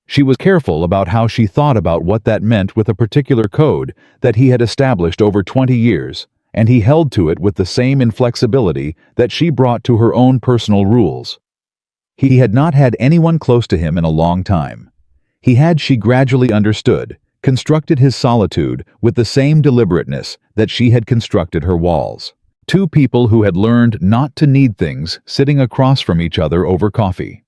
She was careful about how she thought about what that meant with a particular code that he had established over 20 years, and he held to it with the same inflexibility that she brought to her own personal rules. He had not had anyone close to him in a long time. He had, she gradually understood, constructed his solitude with the same deliberateness that she had constructed her walls. Two people who had learned not to need things sitting across from each other over coffee.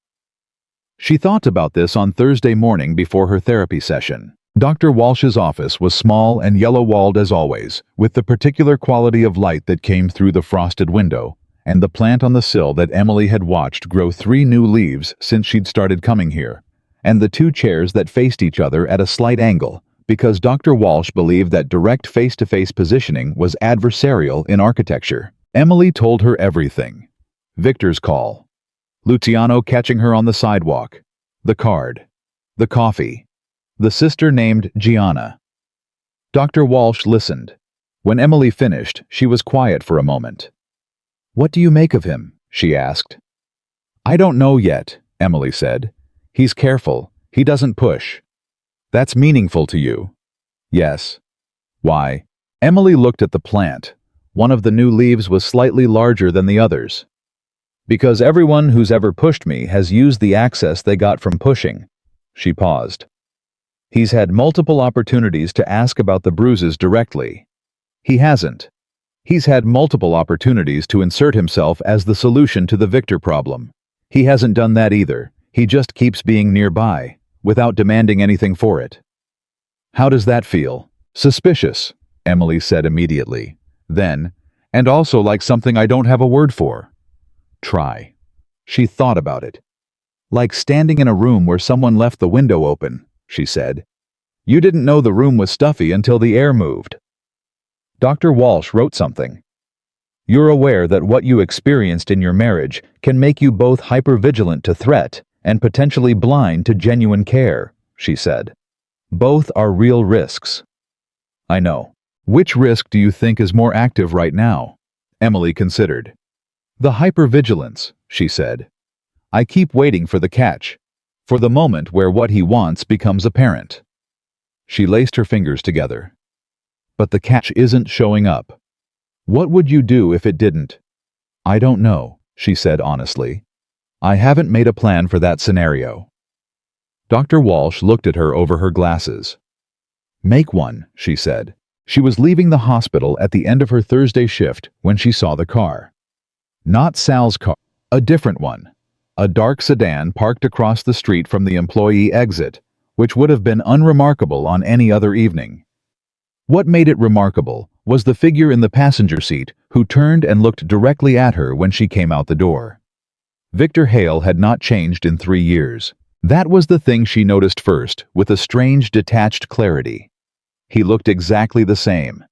She thought about this on Thursday morning before her therapy session. Dr. Walsh's office was small and yellow-walled as always, with the particular quality of light that came through the frosted window, and the plant on the sill that Emily had watched grow 3 new leaves since she'd started coming here, and the 2 chairs that faced each other at a slight angle, because Dr. Walsh believed that direct face-to-face positioning was adversarial in architecture. Emily told her everything. Victor's call. Luciano catching her on the sidewalk. The card. The coffee. The sister named Gianna. Dr. Walsh listened. When Emily finished, she was quiet for a moment. "What do you make of him?" she asked. "I don't know yet," Emily said. "He's careful. He doesn't push." "That's meaningful to you." "Yes." "Why?" Emily looked at the plant. One of the new leaves was slightly larger than the others. "Because everyone who's ever pushed me has used the access they got from pushing." She paused. "He's had multiple opportunities to ask about the bruises directly. He hasn't. He's had multiple opportunities to insert himself as the solution to the Victor problem. He hasn't done that either. He just keeps being nearby, without demanding anything for it." "How does that feel?" "Suspicious," Emily said immediately. Then, "and also like something I don't have a word for." "Try." She thought about it. "Like standing in a room where someone left the window open," she said. "You didn't know the room was stuffy until the air moved." Dr. Walsh wrote something. "You're aware that what you experienced in your marriage can make you both hypervigilant to threat and potentially blind to genuine care," she said. "Both are real risks." "I know. Which risk do you think is more active right now?" Emily considered. "The hypervigilance," she said. "I keep waiting for the catch, for the moment where what he wants becomes apparent." She laced her fingers together. "But the catch isn't showing up. What would you do if it didn't?" "I don't know," she said honestly. "I haven't made a plan for that scenario." Dr. Walsh looked at her over her glasses. "Make one," she said. She was leaving the hospital at the end of her Thursday shift when she saw the car. Not Sal's car, a different one. A dark sedan parked across the street from the employee exit, which would have been unremarkable on any other evening. What made it remarkable was the figure in the passenger seat who turned and looked directly at her when she came out the door. Victor Hale had not changed in 3 years. That was the thing she noticed first, with a strange detached clarity. He looked exactly the same.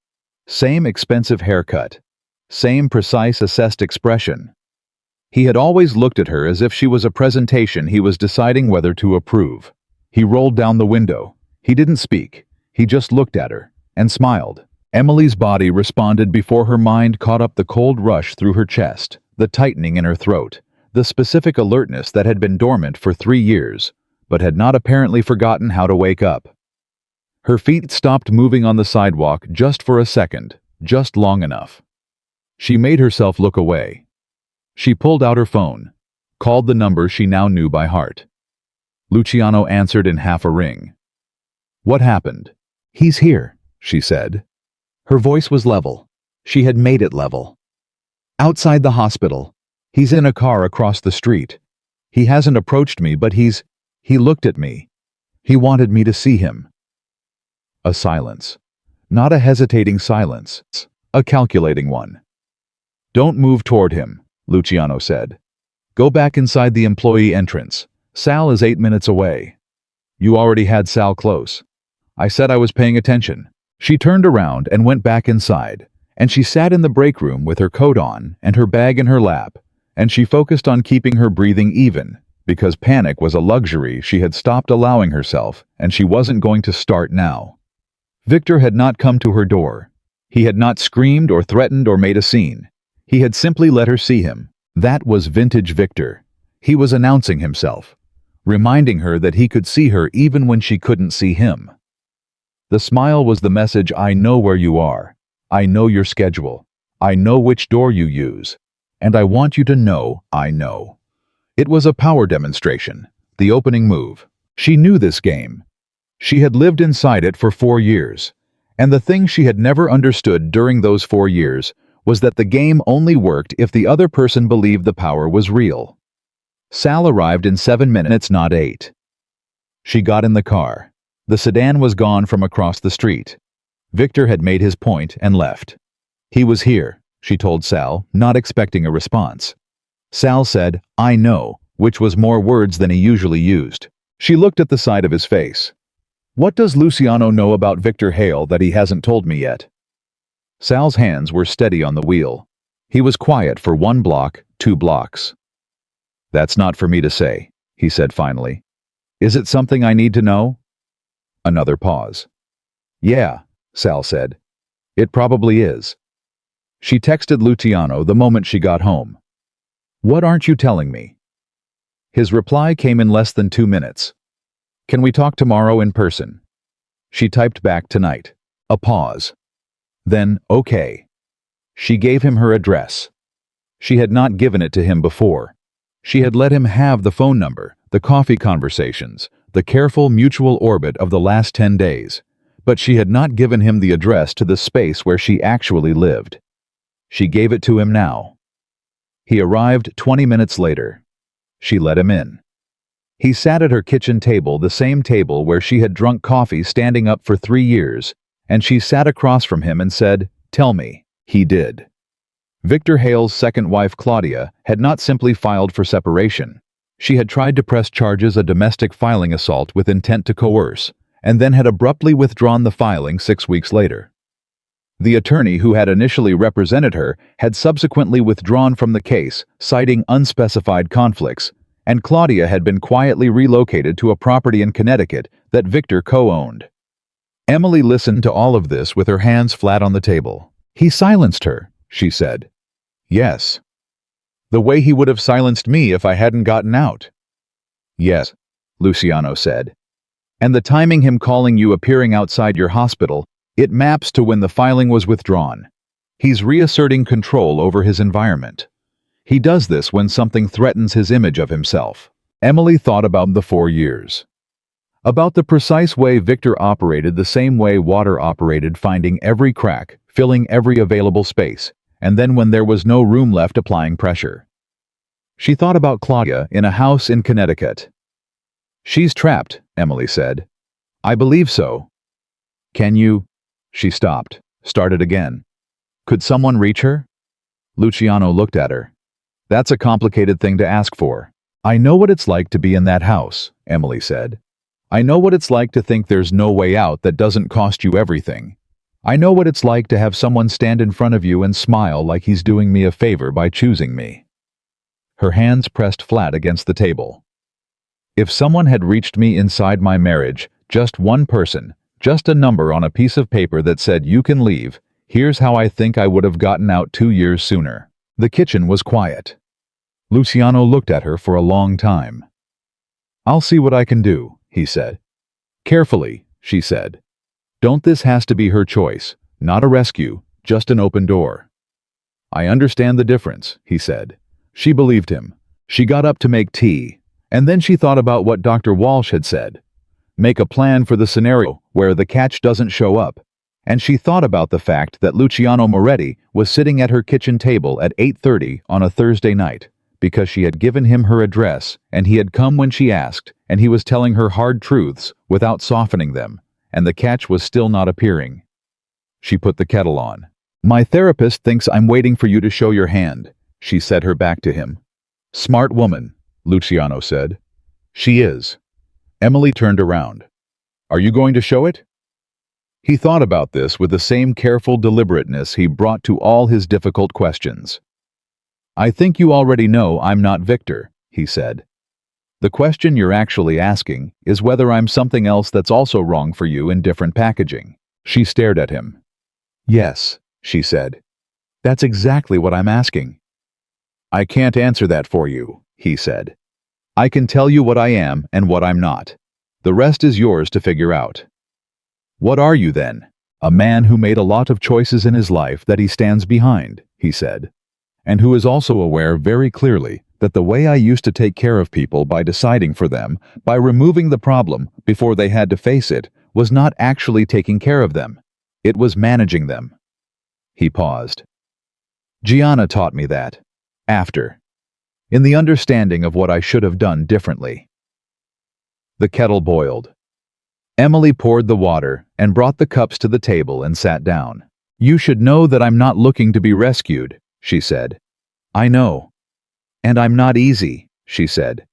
Same expensive haircut. Same precise assessed expression. He had always looked at her as if she was a presentation he was deciding whether to approve. He rolled down the window. He didn't speak. He just looked at her and smiled. Emily's body responded before her mind caught up the cold rush through her chest, the tightening in her throat, the specific alertness that had been dormant for 3 years, but had not apparently forgotten how to wake up. Her feet stopped moving on the sidewalk just for a second, just long enough. She made herself look away. She pulled out her phone, called the number she now knew by heart. Luciano answered in half a ring. "What happened?" "He's here," she said. Her voice was level. She had made it level. "Outside the hospital. He's in a car across the street. He hasn't approached me, but he looked at me. He wanted me to see him." A silence. Not a hesitating silence, a calculating one. "Don't move toward him," Luciano said. "Go back inside the employee entrance. Sal is 8 minutes away." "You already had Sal close." "I said I was paying attention." She turned around and went back inside, and she sat in the break room with her coat on and her bag in her lap, and she focused on keeping her breathing even, because panic was a luxury she had stopped allowing herself, and she wasn't going to start now. Victor had not come to her door. He had not screamed or threatened or made a scene. He had simply let her see him. That was vintage Victor. He was announcing himself. reminding her that he could see her even when she couldn't see him. The smile was the message: I know where you are. I know your schedule. I know which door you use. And I want you to know I know. It was a power demonstration, the opening move. She knew this game. She had lived inside it for 4 years. And the thing she had never understood during those 4 years was that the game only worked if the other person believed the power was real. Sal arrived in 7 minutes, not 8. She got in the car. The sedan was gone from across the street. Victor had made his point and left. He was here, she told Sal, not expecting a response. Sal said, I know, which was more words than he usually used. She looked at the side of his face. What does Luciano know about Victor Hale that he hasn't told me yet? Sal's hands were steady on the wheel. He was quiet for 1 block, 2 blocks. That's not for me to say, he said finally. Is it something I need to know? Another pause. Yeah, Sal said. It probably is. She texted Luciano the moment she got home. What aren't you telling me? His reply came in less than 2 minutes. Can we talk tomorrow in person? She typed back tonight. A pause. Then, okay. She gave him her address. She had not given it to him before. She had let him have the phone number, the coffee conversations, the careful mutual orbit of the last 10 days, but she had not given him the address to the space where she actually lived. She gave it to him now. He arrived 20 minutes later. She let him in. He sat at her kitchen table, the same table where she had drunk coffee standing up for 3 years, and she sat across from him and said, Tell me. He did. Victor Hale's second wife, Claudia, had not simply filed for separation. She had tried to press charges of domestic filing assault with intent to coerce, and then had abruptly withdrawn the filing 6 weeks later. The attorney who had initially represented her had subsequently withdrawn from the case, citing unspecified conflicts, and Claudia had been quietly relocated to a property in Connecticut that Victor co-owned. Emily listened to all of this with her hands flat on the table. He silenced her, she said. Yes. The way he would have silenced me if I hadn't gotten out. Yes, Luciano said. And the timing, him calling you appearing outside your hospital, it maps to when the filing was withdrawn. He's reasserting control over his environment. He does this when something threatens his image of himself. Emily thought about the 4 years. About the precise way Victor operated, the same way water operated, finding every crack, filling every available space, and then when there was no room left, applying pressure. She thought about Claudia in a house in Connecticut. She's trapped, Emily said. I believe so. Can you? She stopped, started again. Could someone reach her? Luciano looked at her. That's a complicated thing to ask for. I know what it's like to be in that house, Emily said. I know what it's like to think there's no way out that doesn't cost you everything. I know what it's like to have someone stand in front of you and smile like he's doing me a favor by choosing me. Her hands pressed flat against the table. If someone had reached me inside my marriage, just one person, just a number on a piece of paper that said you can leave, here's how I think I would have gotten out 2 years sooner. The kitchen was quiet. Luciano looked at her for a long time. I'll see what I can do, he said. Carefully, she said. Don't, this has to be her choice, not a rescue, just an open door. I understand the difference, he said. She believed him. She got up to make tea, and then she thought about what Dr. Walsh had said. Make a plan for the scenario where the catch doesn't show up. And she thought about the fact that Luciano Moretti was sitting at her kitchen table at 8:30 on a Thursday night, because she had given him her address and he had come when she asked, and he was telling her hard truths without softening them, and the catch was still not appearing. She put the kettle on. My therapist thinks I'm waiting for you to show your hand, she said her back to him. Smart woman, Luciano said. She is. Emily turned around. Are you going to show it? He thought about this with the same careful deliberateness he brought to all his difficult questions. I think you already know I'm not Victor, he said. The question you're actually asking is whether I'm something else that's also wrong for you in different packaging. She stared at him. Yes, she said. That's exactly what I'm asking. I can't answer that for you, he said. I can tell you what I am and what I'm not. The rest is yours to figure out. What are you then? A man who made a lot of choices in his life that he stands behind, he said, and who is also aware very clearly that the way I used to take care of people by deciding for them, by removing the problem before they had to face it, was not actually taking care of them. It was managing them. He paused. Gianna taught me that. After. In the understanding of what I should have done differently. The kettle boiled. Emily poured the water and brought the cups to the table and sat down. You should know that I'm not looking to be rescued, she said. I know. And I'm not easy, she said.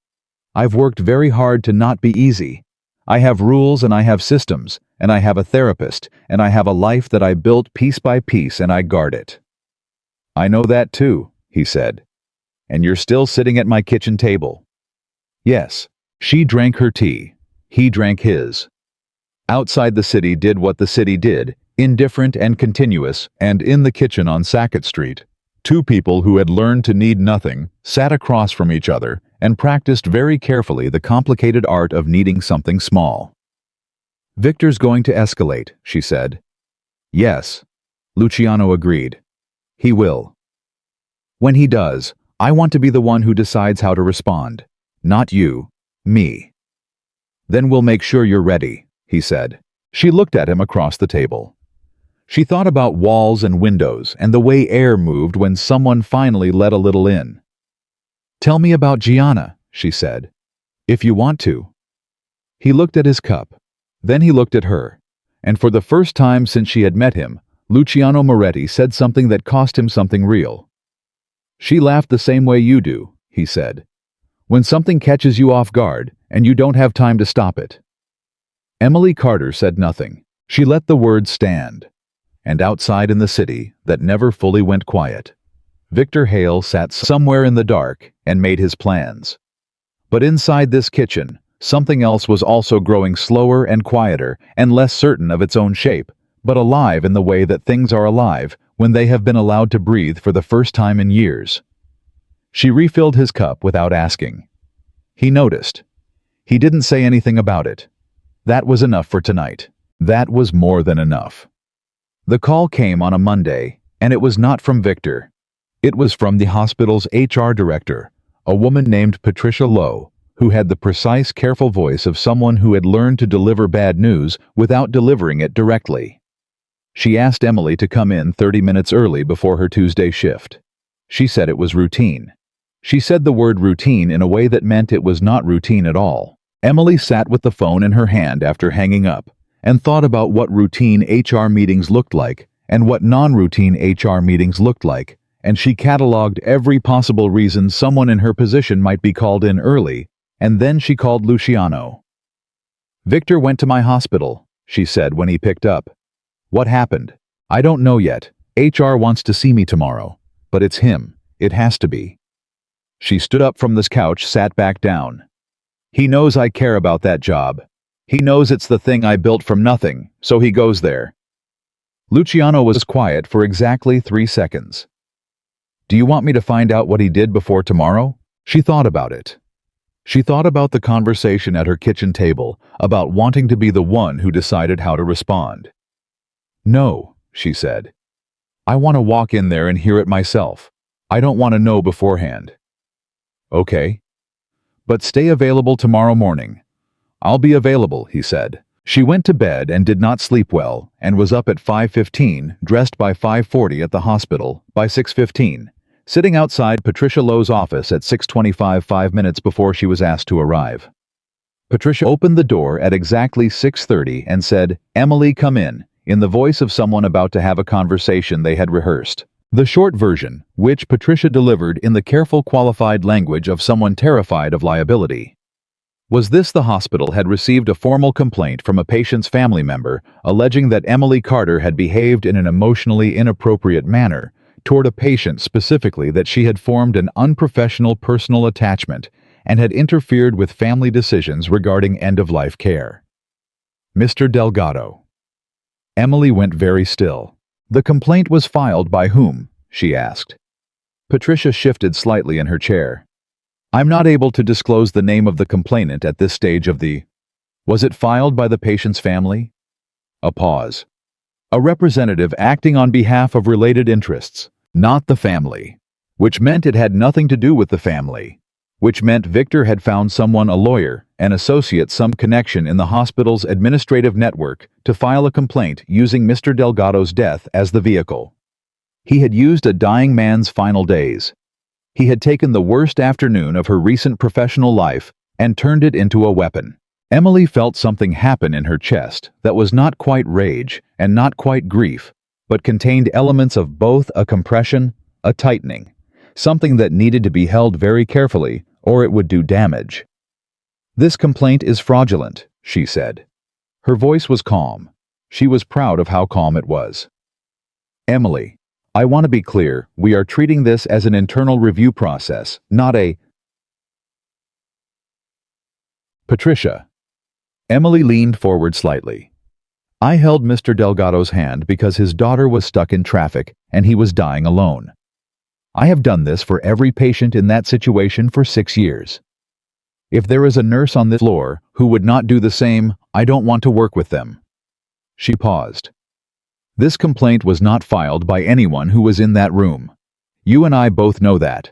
I've worked very hard to not be easy. I have rules and I have systems, and I have a therapist, and I have a life that I built piece by piece and I guard it. I know that too, he said. And you're still sitting at my kitchen table. Yes. She drank her tea. He drank his. Outside the city did what the city did, indifferent and continuous, and in the kitchen on Sackett Street, two people who had learned to need nothing sat across from each other and practiced very carefully the complicated art of needing something small. Victor's going to escalate, she said. Yes. Luciano agreed. He will. When he does, I want to be the one who decides how to respond. Not you, me. Then we'll make sure you're ready, he said. She looked at him across the table. She thought about walls and windows and the way air moved when someone finally let a little in. Tell me about Gianna, she said. If you want to. He looked at his cup. Then he looked at her. And for the first time since she had met him, Luciano Moretti said something that cost him something real. She laughed the same way you do, he said. When something catches you off guard, and you don't have time to stop it. Emily Carter said nothing. She let the words stand. And outside in the city, that never fully went quiet, Victor Hale sat somewhere in the dark and made his plans. But inside this kitchen, something else was also growing slower and quieter and less certain of its own shape, but alive in the way that things are alive when they have been allowed to breathe for the first time in years. She refilled his cup without asking. He noticed. He didn't say anything about it. That was enough for tonight. That was more than enough. The call came on a Monday, and it was not from Victor. It was from the hospital's HR director, a woman named Patricia Lowe, who had the precise, careful voice of someone who had learned to deliver bad news without delivering it directly. She asked Emily to come in 30 minutes early before her Tuesday shift. She said it was routine. She said the word routine in a way that meant it was not routine at all. Emily sat with the phone in her hand after hanging up and thought about what routine HR meetings looked like and what non-routine HR meetings looked like, and she cataloged every possible reason someone in her position might be called in early, and then she called Luciano. Victor went to my hospital, she said when he picked up. What happened? I don't know yet. HR wants to see me tomorrow. But it's him. It has to be. She stood up from this couch, sat back down. He knows I care about that job. He knows it's the thing I built from nothing, so he goes there. Luciano was quiet for exactly 3 seconds. Do you want me to find out what he did before tomorrow? She thought about it. She thought about the conversation at her kitchen table, about wanting to be the one who decided how to respond. No, she said. I want to walk in there and hear it myself. I don't want to know beforehand. Okay. But stay available tomorrow morning. I'll be available, he said. She went to bed and did not sleep well, and was up at 5:15, dressed by 5:40 at the hospital, by 6:15, sitting outside Patricia Lowe's office at 6:25, 5 minutes before she was asked to arrive. Patricia opened the door at exactly 6:30 and said, Emily, come in the voice of someone about to have a conversation they had rehearsed. The short version, which Patricia delivered in the careful, qualified language of someone terrified of liability. Was this: the hospital had received a formal complaint from a patient's family member alleging that Emily Carter had behaved in an emotionally inappropriate manner toward a patient, specifically that she had formed an unprofessional personal attachment and had interfered with family decisions regarding end-of-life care. Mr. Delgado. Emily went very still. The complaint was filed by whom? She asked. Patricia shifted slightly in her chair. I'm not able to disclose the name of the complainant at this stage of the... Was it filed by the patient's family? A pause. A representative acting on behalf of related interests, not the family. Which meant it had nothing to do with the family. Which meant Victor had found someone, a lawyer, an associate, some connection in the hospital's administrative network to file a complaint using Mr. Delgado's death as the vehicle. He had used a dying man's final days. He had taken the worst afternoon of her recent professional life and turned it into a weapon. Emily felt something happen in her chest that was not quite rage and not quite grief, but contained elements of both: a compression, a tightening, something that needed to be held very carefully or it would do damage. "This complaint is fraudulent," she said. Her voice was calm. She was proud of how calm it was. "Emily, I want to be clear, we are treating this as an internal review process, not a..." Patricia. Emily leaned forward slightly. "I held Mr. Delgado's hand because his daughter was stuck in traffic and he was dying alone. I have done this for every patient in that situation for 6 years. If there is a nurse on this floor who would not do the same, I don't want to work with them." She paused. "This complaint was not filed by anyone who was in that room. You and I both know that.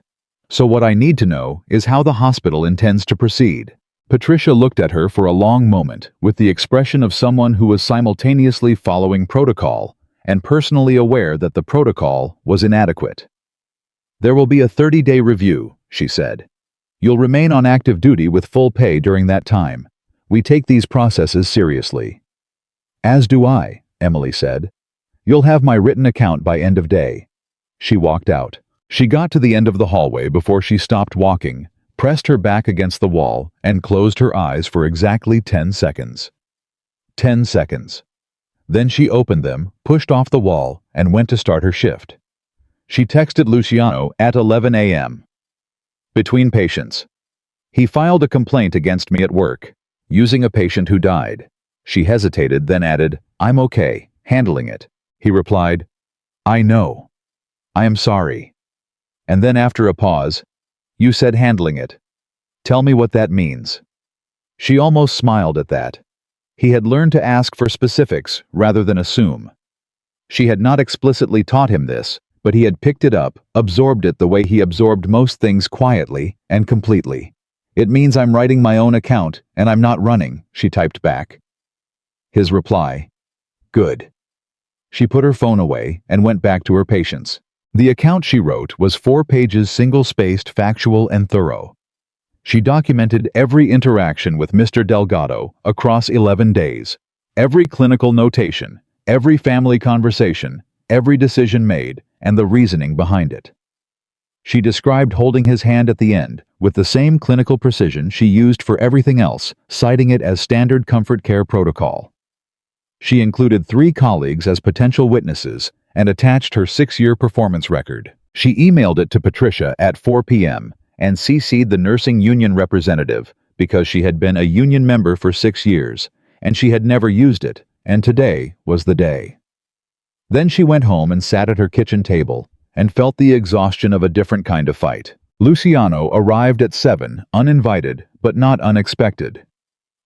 So what I need to know is how the hospital intends to proceed." Patricia looked at her for a long moment with the expression of someone who was simultaneously following protocol and personally aware that the protocol was inadequate. "There will be a 30-day review," she said. "You'll remain on active duty with full pay during that time. We take these processes seriously." "As do I," Emily said. "You'll have my written account by end of day." She walked out. She got to the end of the hallway before she stopped walking, pressed her back against the wall, and closed her eyes for exactly 10 seconds. 10 seconds. Then she opened them, pushed off the wall, and went to start her shift. She texted Luciano at 11 a.m. "Between patients. He filed a complaint against me at work, using a patient who died." She hesitated, then added, "I'm okay, handling it." He replied, "I know. I am sorry." And then after a pause, "You said handling it. Tell me what that means." She almost smiled at that. He had learned to ask for specifics rather than assume. She had not explicitly taught him this, but he had picked it up, absorbed it the way he absorbed most things, quietly and completely. "It means I'm writing my own account, and I'm not running," she typed back. His reply, "Good." She put her phone away and went back to her patients. The account she wrote was 4 pages, single-spaced, factual, and thorough. She documented every interaction with Mr. Delgado across 11 days, every clinical notation, every family conversation, every decision made, and the reasoning behind it. She described holding his hand at the end with the same clinical precision she used for everything else, citing it as standard comfort care protocol. She included 3 colleagues as potential witnesses and attached her 6-year performance record. She emailed it to Patricia at 4 p.m. and CC'd the nursing union representative because she had been a union member for 6 years, and she had never used it, and today was the day. Then she went home and sat at her kitchen table and felt the exhaustion of a different kind of fight. Luciano arrived at 7, uninvited but not unexpected.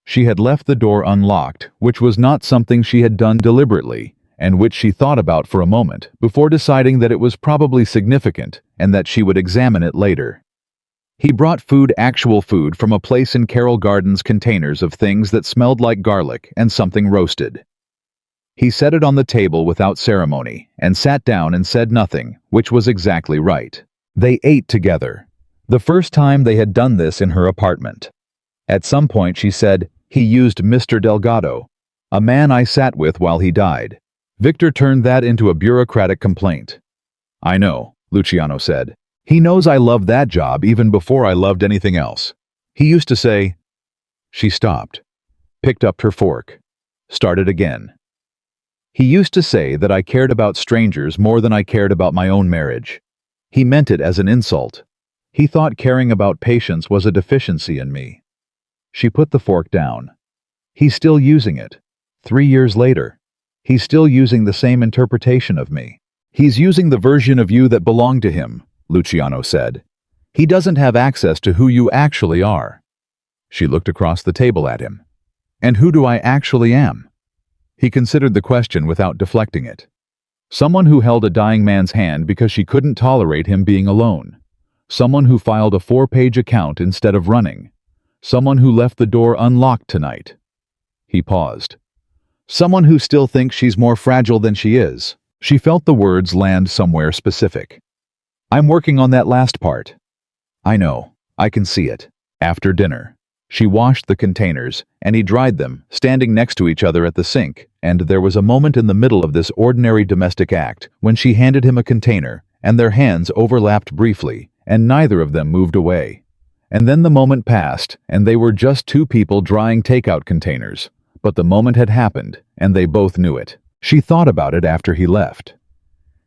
She had left the door unlocked, which was not something she had done deliberately, and which she thought about for a moment before deciding that it was probably significant and that she would examine it later. He brought food, actual food, from a place in Carroll Gardens, containers of things that smelled like garlic and something roasted. He set it on the table without ceremony and sat down and said nothing, which was exactly right. They ate together. The first time they had done this in her apartment. At some point she said, "He used Mr. Delgado, a man I sat with while he died." Victor turned that into a bureaucratic complaint. "I know," Luciano said. "He knows I love that job even before I loved anything else. He used to say..." She stopped, picked up her fork, started again. "He used to say that I cared about strangers more than I cared about my own marriage. He meant it as an insult. He thought caring about patients was a deficiency in me." She put the fork down. "He's still using it. 3 years later. He's still using the same interpretation of me. He's using the version of you that belonged to him," Luciano said. He doesn't have access to who you actually are. She looked across the table at him. And who do I actually am? He considered the question without deflecting it. Someone who held a dying man's hand because she couldn't tolerate him being alone. Someone who filed a 4-page account instead of running. Someone who left the door unlocked tonight. He paused. Someone who still thinks she's more fragile than she is. She felt the words land somewhere specific. I'm working on that last part. I know. I can see it. After dinner, she washed the containers, and he dried them, standing next to each other at the sink, and there was a moment in the middle of this ordinary domestic act when she handed him a container, and their hands overlapped briefly, and neither of them moved away. And then the moment passed, and they were just two people drying takeout containers. But the moment had happened, and they both knew it. She thought about it after he left.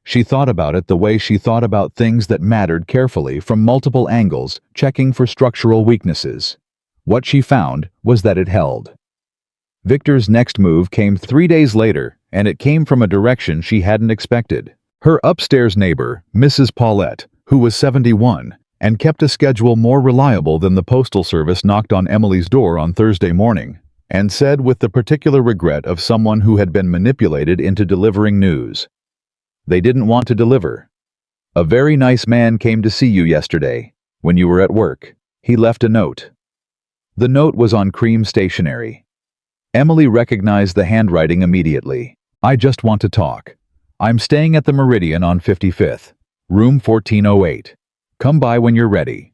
She thought about it the way she thought about things that mattered carefully from multiple angles, checking for structural weaknesses. What she found was that it held. Victor's next move came 3 days later, and it came from a direction she hadn't expected. Her upstairs neighbor, Mrs. Paulette, who was 71, and kept a schedule more reliable than the postal service, knocked on Emily's door on Thursday morning, and said with the particular regret of someone who had been manipulated into delivering news. They didn't want to deliver. A very nice man came to see you yesterday, when you were at work. He left a note. The note was on cream stationery. Emily recognized the handwriting immediately. I just want to talk. I'm staying at the Meridian on 55th, room 1408. Come by when you're ready.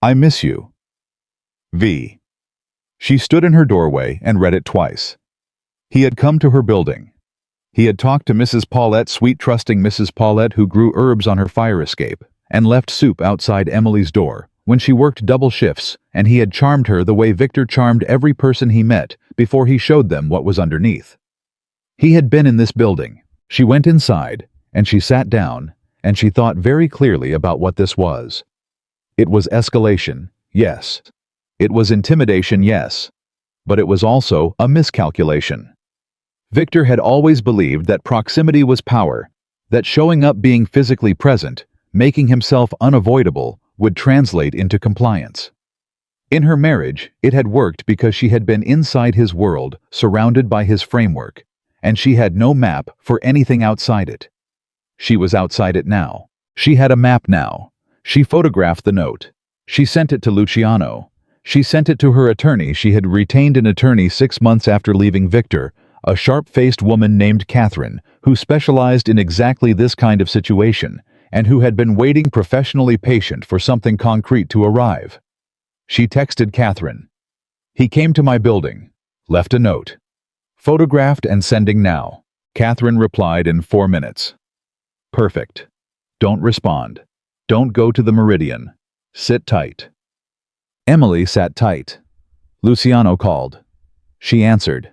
I miss you. V. She stood in her doorway and read it twice. He had come to her building. He had talked to Mrs. Paulette, sweet trusting Mrs. Paulette who grew herbs on her fire escape, and left soup outside Emily's door when she worked double shifts, and he had charmed her the way Victor charmed every person he met before he showed them what was underneath. He had been in this building. She went inside, and she sat down, and she thought very clearly about what this was. It was escalation, yes. It was intimidation, yes. But it was also a miscalculation. Victor had always believed that proximity was power, that showing up, being physically present, making himself unavoidable, would translate into compliance. In her marriage, it had worked because she had been inside his world, surrounded by his framework, and she had no map for anything outside it. She was outside it now. She had a map now. She photographed the note. She sent it to Luciano. She sent it to her attorney. She had retained an attorney 6 months after leaving Victor, a sharp-faced woman named Catherine, who specialized in exactly this kind of situation, and who had been waiting professionally patient for something concrete to arrive. She texted Catherine. He came to my building. Left a note. Photographed and sending now. Catherine replied in 4 minutes. Perfect. Don't respond. Don't go to the Meridian. Sit tight. Emily sat tight. Luciano called. She answered.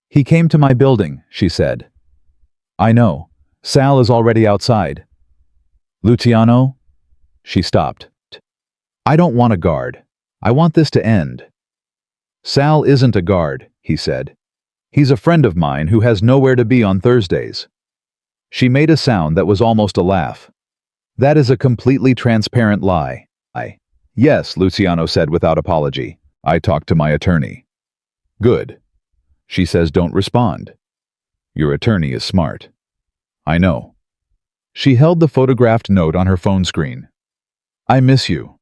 He came to my building, she said. I know. Sal is already outside. Luciano? She stopped. I don't want a guard. I want this to end. Sal isn't a guard, he said. He's a friend of mine who has nowhere to be on Thursdays. She made a sound that was almost a laugh. That is a completely transparent lie. Yes, Luciano said without apology. I talked to my attorney. Good. She says don't respond. Your attorney is smart. I know. She held the photographed note on her phone screen. I miss you.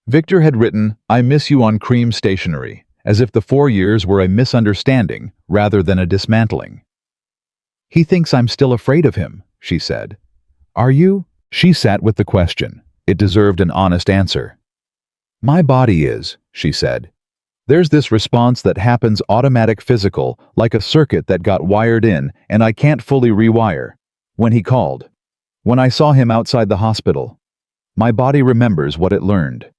Victor had written, I miss you on cream stationery, as if the 4 years were a misunderstanding rather than a dismantling. He thinks I'm still afraid of him, she said. Are you? She sat with the question. It deserved an honest answer. My body is, she said. There's this response that happens, automatic, physical, like a circuit that got wired in and I can't fully rewire. When he called. When I saw him outside the hospital. My body remembers what it learned.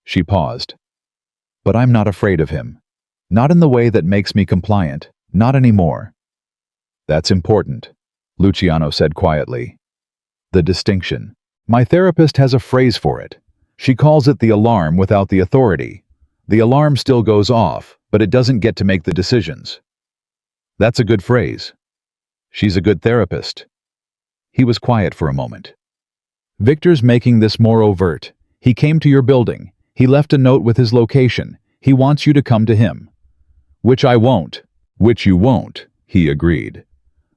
She paused. But I'm not afraid of him. Not in the way that makes me compliant. Not anymore. That's important, Luciano said quietly. The distinction. My therapist has a phrase for it. She calls it the alarm without the authority. The alarm still goes off, but it doesn't get to make the decisions. That's a good phrase. She's a good therapist. He was quiet for a moment. Victor's making this more overt. He came to your building. He left a note with his location. He wants you to come to him. Which I won't. Which you won't, he agreed.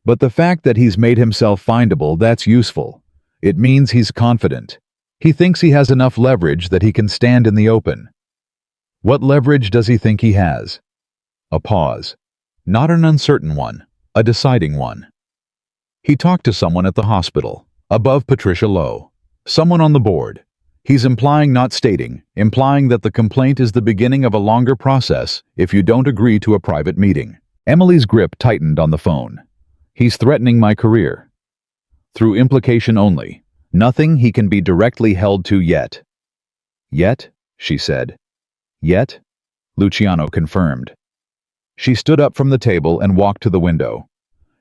But the fact that he's made himself findable, that's useful. It means he's confident. He thinks he has enough leverage that he can stand in the open. What leverage does he think he has? A pause. Not an uncertain one, a deciding one. He talked to someone at the hospital, above Patricia Lowe. Someone on the board. He's implying, not stating, implying that the complaint is the beginning of a longer process if you don't agree to a private meeting. Emily's grip tightened on the phone. He's threatening my career. Through implication only. Nothing he can be directly held to yet. Yet, she said. Yet? Luciano confirmed. She stood up from the table and walked to the window.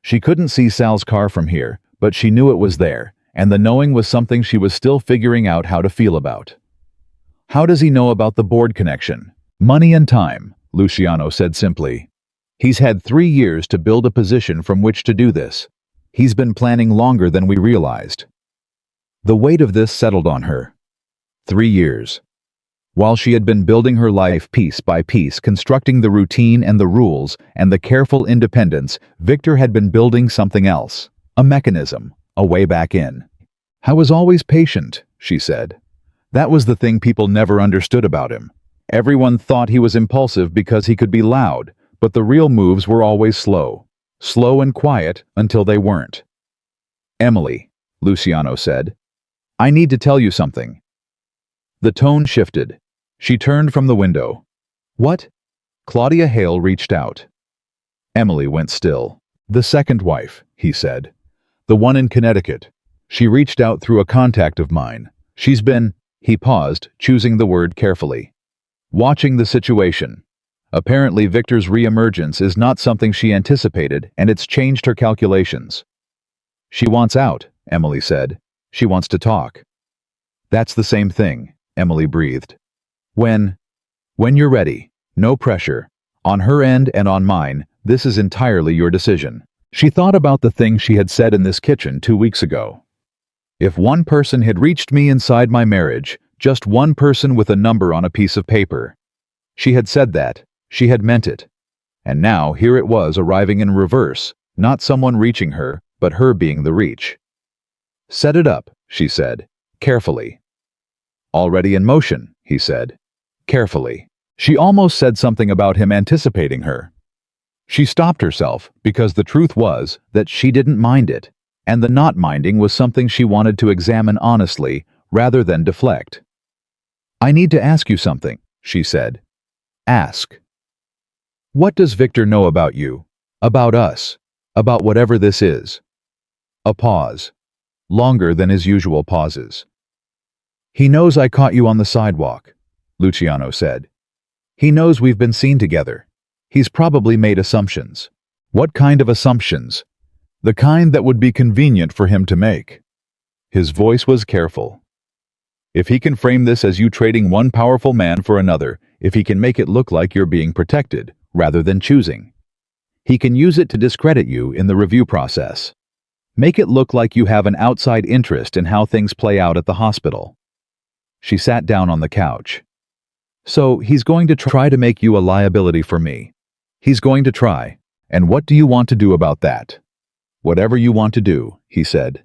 She couldn't see Sal's car from here, but she knew it was there, and the knowing was something she was still figuring out how to feel about. How does he know about the board connection? Money and time, Luciano said simply. He's had 3 years to build a position from which to do this. He's been planning longer than we realized. The weight of this settled on her. 3 years. While she had been building her life piece by piece, constructing the routine and the rules and the careful independence, Victor had been building something else. A mechanism, a way back in. I was always patient, she said. That was the thing people never understood about him. Everyone thought he was impulsive because he could be loud, but the real moves were always slow. Slow and quiet until they weren't. Emily, Luciano said. I need to tell you something. The tone shifted. She turned from the window. What? Claudia Hale reached out. Emily went still. The second wife, he said. The one in Connecticut. She reached out through a contact of mine. She's been, he paused, choosing the word carefully. Watching the situation. Apparently Victor's re-emergence is not something she anticipated, and it's changed her calculations. She wants out, Emily said. She wants to talk. That's the same thing, Emily breathed. When you're ready. No pressure. On her end and on mine, this is entirely your decision. She thought about the thing she had said in this kitchen 2 weeks ago. If one person had reached me inside my marriage, just one person with a number on a piece of paper. She had said that. She had meant it. And now here it was arriving in reverse, not someone reaching her, but her being the reach. Set it up, she said, carefully. Already in motion, he said. Carefully. She almost said something about him anticipating her. She stopped herself because the truth was that she didn't mind it, and the not minding was something she wanted to examine honestly rather than deflect. I need to ask you something, she said. Ask. What does Victor know about you? About us? About whatever this is? A pause. Longer than his usual pauses. He knows I caught you on the sidewalk, Luciano said. He knows we've been seen together. He's probably made assumptions. What kind of assumptions? The kind that would be convenient for him to make. His voice was careful. If he can frame this as you trading one powerful man for another, if he can make it look like you're being protected, rather than choosing. He can use it to discredit you in the review process. Make it look like you have an outside interest in how things play out at the hospital. She sat down on the couch. So he's going to try to make you a liability for me. He's going to try. And what do you want to do about that? Whatever you want to do, he said.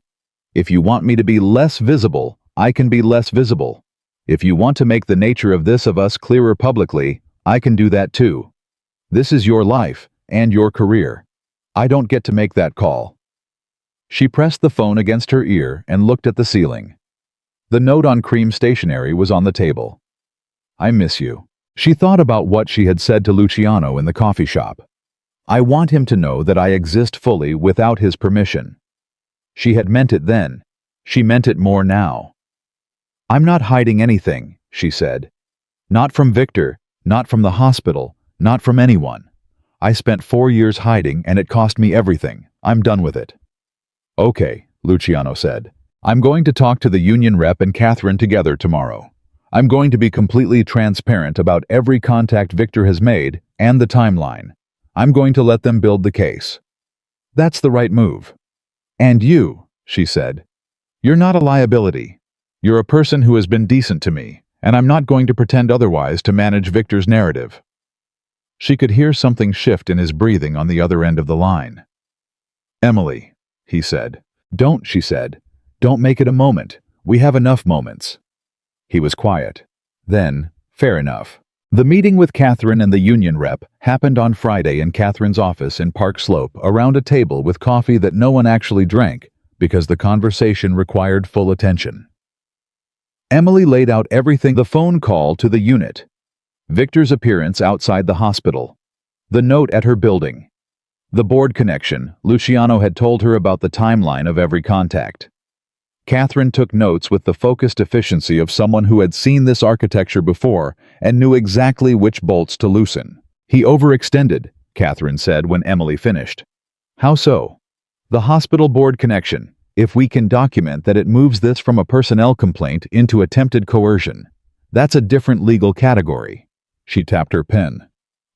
If you want me to be less visible, I can be less visible. If you want to make the nature of this of us clearer publicly, I can do that too. This is your life, and your career. I don't get to make that call. She pressed the phone against her ear and looked at the ceiling. The note on cream stationery was on the table. I miss you. She thought about what she had said to Luciano in the coffee shop. I want him to know that I exist fully without his permission. She had meant it then. She meant it more now. I'm not hiding anything, she said. Not from Victor, not from the hospital, not from anyone. I spent 4 years hiding and it cost me everything. I'm done with it. Okay, Luciano said. I'm going to talk to the union rep and Catherine together tomorrow. I'm going to be completely transparent about every contact Victor has made and the timeline. I'm going to let them build the case. That's the right move. And you, she said. You're not a liability. You're a person who has been decent to me, and I'm not going to pretend otherwise to manage Victor's narrative." She could hear something shift in his breathing on the other end of the line. "Emily," he said. "Don't," she said. "Don't make it a moment. We have enough moments." He was quiet. Then, "Fair enough." The meeting with Catherine and the union rep happened on Friday in Catherine's office in Park Slope around a table with coffee that no one actually drank because the conversation required full attention. Emily laid out everything: the phone call to the unit, Victor's appearance outside the hospital, the note at her building, the board connection. Luciano had told her about the timeline of every contact. Catherine took notes with the focused efficiency of someone who had seen this architecture before and knew exactly which bolts to loosen. "He overextended," Catherine said when Emily finished. "How so?" "The hospital board connection. If we can document that it moves this from a personnel complaint into attempted coercion, that's a different legal category." She tapped her pen.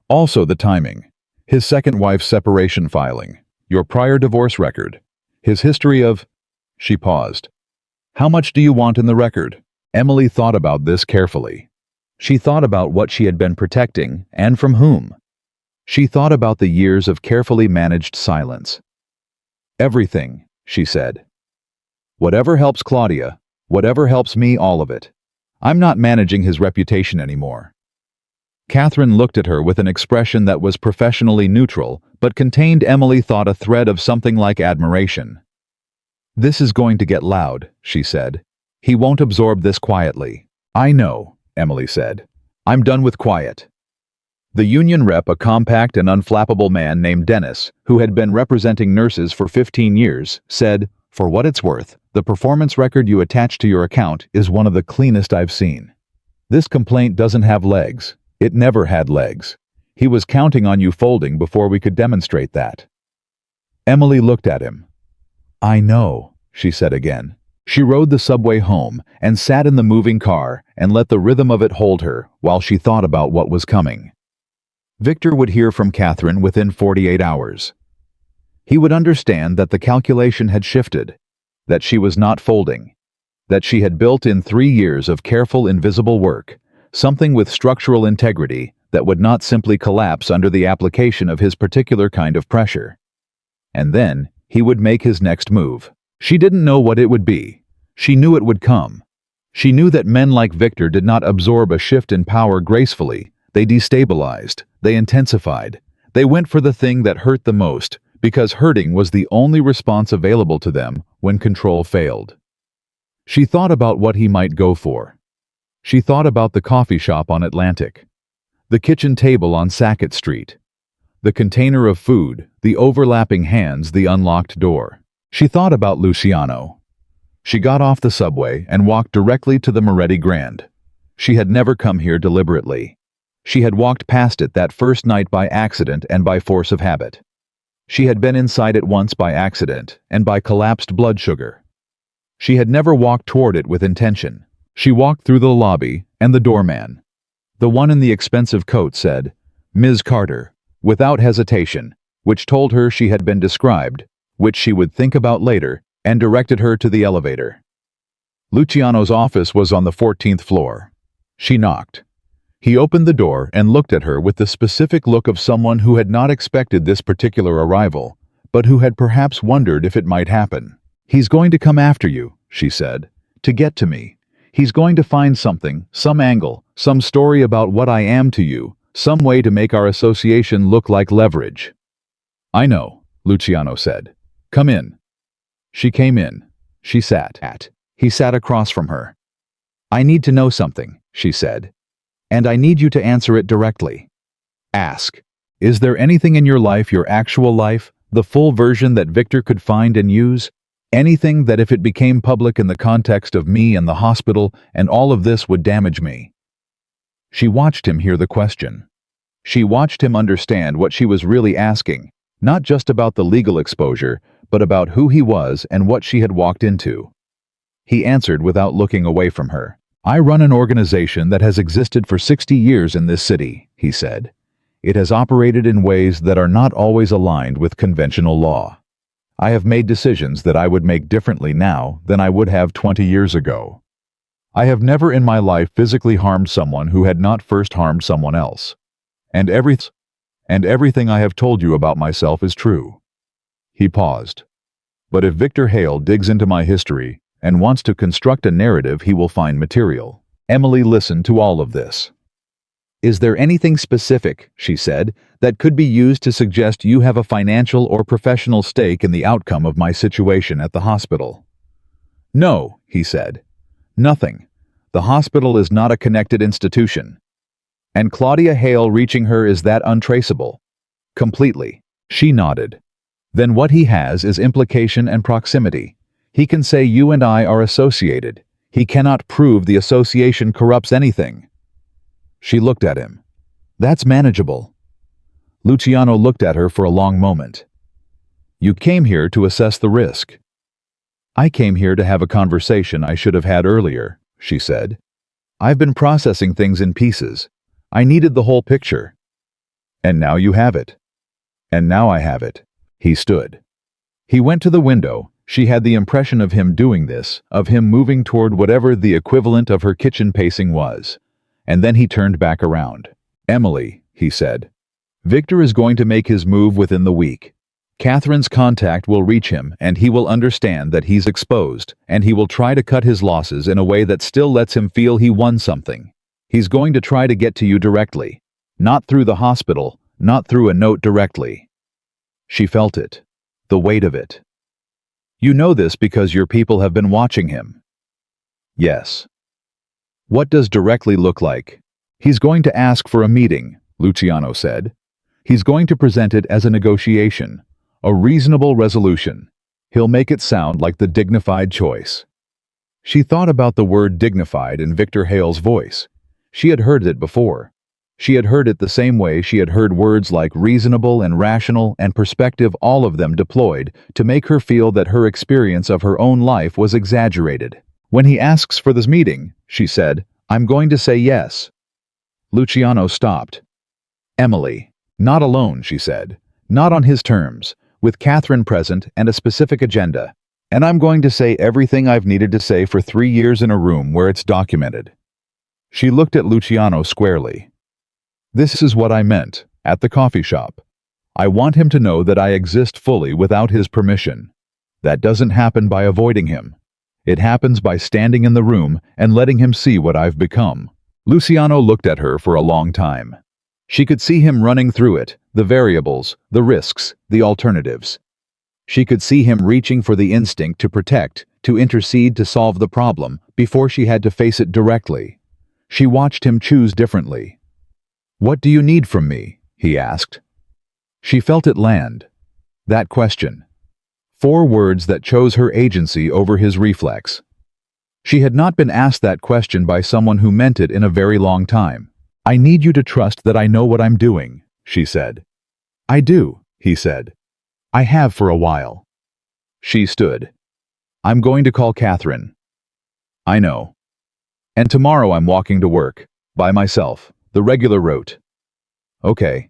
"Also the timing. His second wife's separation filing, your prior divorce record, his history of—" She paused. "How much do you want in the record?" Emily thought about this carefully. She thought about what she had been protecting and from whom. She thought about the years of carefully managed silence. "Everything," she said. "Whatever helps Claudia, whatever helps me, all of it. I'm not managing his reputation anymore." Catherine looked at her with an expression that was professionally neutral, but contained, Emily thought, a thread of something like admiration. "This is going to get loud," she said. "He won't absorb this quietly." "I know," Emily said. "I'm done with quiet." The union rep, a compact and unflappable man named Dennis, who had been representing nurses for 15 years, said, "For what it's worth, the performance record you attach to your account is one of the cleanest I've seen. This complaint doesn't have legs. It never had legs. He was counting on you folding before we could demonstrate that." Emily looked at him. "I know," she said again. She rode the subway home and sat in the moving car and let the rhythm of it hold her while she thought about what was coming. Victor would hear from Catherine within 48 hours. He would understand that the calculation had shifted, that she was not folding, that she had built in 3 years of careful, invisible work, something with structural integrity that would not simply collapse under the application of his particular kind of pressure. And then he would make his next move. She didn't know what it would be. She knew it would come. She knew that men like Victor did not absorb a shift in power gracefully. They destabilized. They intensified. They went for the thing that hurt the most, because hurting was the only response available to them when control failed. She thought about what he might go for. She thought about the coffee shop on Atlantic, the kitchen table on Sackett Street, the container of food, the overlapping hands, the unlocked door. She thought about Luciano. She got off the subway and walked directly to the Moretti Grand. She had never come here deliberately. She had walked past it that first night by accident and by force of habit. She had been inside it once by accident and by collapsed blood sugar. She had never walked toward it with intention. She walked through the lobby, and the doorman, the one in the expensive coat, said, "Ms. Carter," without hesitation, which told her she had been described, which she would think about later, and directed her to the elevator. Luciano's office was on the 14th floor. She knocked. He opened the door and looked at her with the specific look of someone who had not expected this particular arrival, but who had perhaps wondered if it might happen. "He's going to come after you," she said, "to get to me. He's going to find something, some angle, some story about what I am to you, some way to make our association look like leverage." "I know," Luciano said. "Come in." She came in. She sat. He sat across from her. "I need to know something," she said. "And I need you to answer it directly. Ask, is there anything in your life, your actual life, the full version that Victor could find and use? Anything that if it became public in the context of me and the hospital and all of this would damage me?" She watched him hear the question. She watched him understand what she was really asking, not just about the legal exposure, but about who he was and what she had walked into. He answered without looking away from her. "I run an organization that has existed for 60 years in this city," he said. "It has operated in ways that are not always aligned with conventional law. I have made decisions that I would make differently now than I would have 20 years ago. I have never in my life physically harmed someone who had not first harmed someone else. And everything I have told you about myself is true." He paused. "But if Victor Hale digs into my history and wants to construct a narrative, he will find material." Emily listened to all of this. "Is there anything specific," she said, "that could be used to suggest you have a financial or professional stake in the outcome of my situation at the hospital?" "No," he said. "Nothing. The hospital is not a connected institution." "And Claudia Hale reaching her, is that untraceable?" "Completely." She nodded. "Then what he has is implication and proximity. He can say you and I are associated. He cannot prove the association corrupts anything." She looked at him. "That's manageable." Luciano looked at her for a long moment. "You came here to assess the risk." "I came here to have a conversation I should have had earlier," she said. "I've been processing things in pieces. I needed the whole picture." "And now you have it." "And now I have it." He stood. He went to the window. She had the impression of him doing this, of him moving toward whatever the equivalent of her kitchen pacing was. And then he turned back around. "Emily," he said, "Victor is going to make his move within the week. Catherine's contact will reach him, and he will understand that he's exposed, and he will try to cut his losses in a way that still lets him feel he won something. He's going to try to get to you directly. Not through the hospital, not through a note directly." She felt it. The weight of it. "You know this because your people have been watching him." "Yes." "What does directly look like?" "He's going to ask for a meeting," Luciano said. "He's going to present it as a negotiation, a reasonable resolution. He'll make it sound like the dignified choice." She thought about the word dignified in Victor Hale's voice. She had heard it before. She had heard it the same way she had heard words like reasonable and rational and perspective, all of them deployed to make her feel that her experience of her own life was exaggerated. "When he asks for this meeting," she said, "I'm going to say yes." Luciano stopped. "Emily, not alone," she said. "Not on his terms, with Catherine present and a specific agenda. And I'm going to say everything I've needed to say for 3 years in a room where it's documented." She looked at Luciano squarely. "This is what I meant, at the coffee shop. I want him to know that I exist fully without his permission. That doesn't happen by avoiding him. It happens by standing in the room and letting him see what I've become." Luciano looked at her for a long time. She could see him running through it, the variables, the risks, the alternatives. She could see him reaching for the instinct to protect, to intercede, to solve the problem, before she had to face it directly. She watched him choose differently. "What do you need from me?" he asked. She felt it land. That question. 4 words that chose her agency over his reflex. She had not been asked that question by someone who meant it in a very long time. "I need you to trust that I know what I'm doing," she said. "I do," he said. "I have for a while." She stood. "I'm going to call Catherine." "I know. And tomorrow I'm walking to work, by myself, the regular route." "Okay.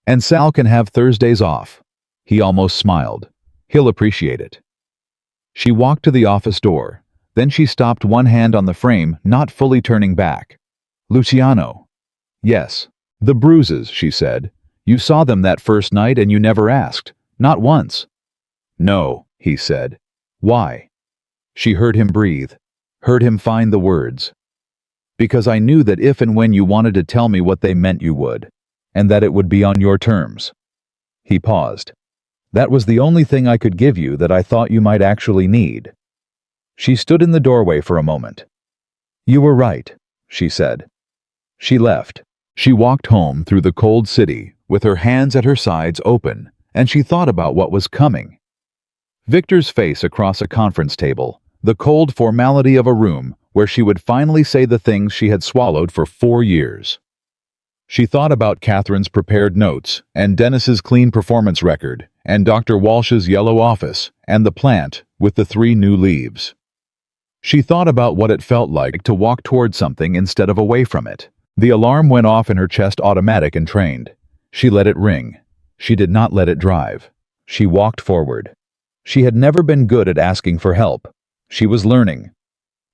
And Sal can have Thursdays off." He almost smiled. "He'll appreciate it." She walked to the office door. Then she stopped, one hand on the frame, not fully turning back. "Luciano." "Yes. The Bruises," she said. "You saw them that first night and you never asked. Not once." "No," he said. "Why?" She heard him breathe. Heard him find the words. "Because I knew that if and when you wanted to tell me what they meant, you would. And that it would be on your terms." He paused. "That was the only thing I could give you that I thought you might actually need." She stood in the doorway for a moment. "You were right," she said. She left. She walked home through the cold city, with her hands at her sides open, and she thought about what was coming. Victor's face across a conference table, the cold formality of a room where she would finally say the things she had swallowed for 4 years. She thought about Catherine's prepared notes, and Dennis's clean performance record, and Dr. Walsh's yellow office, and the plant with the 3 new leaves. She thought about what it felt like to walk toward something instead of away from it. The alarm went off in her chest, automatic and trained. She let it ring. She did not let it drive. She walked forward. She had never been good at asking for help. She was learning.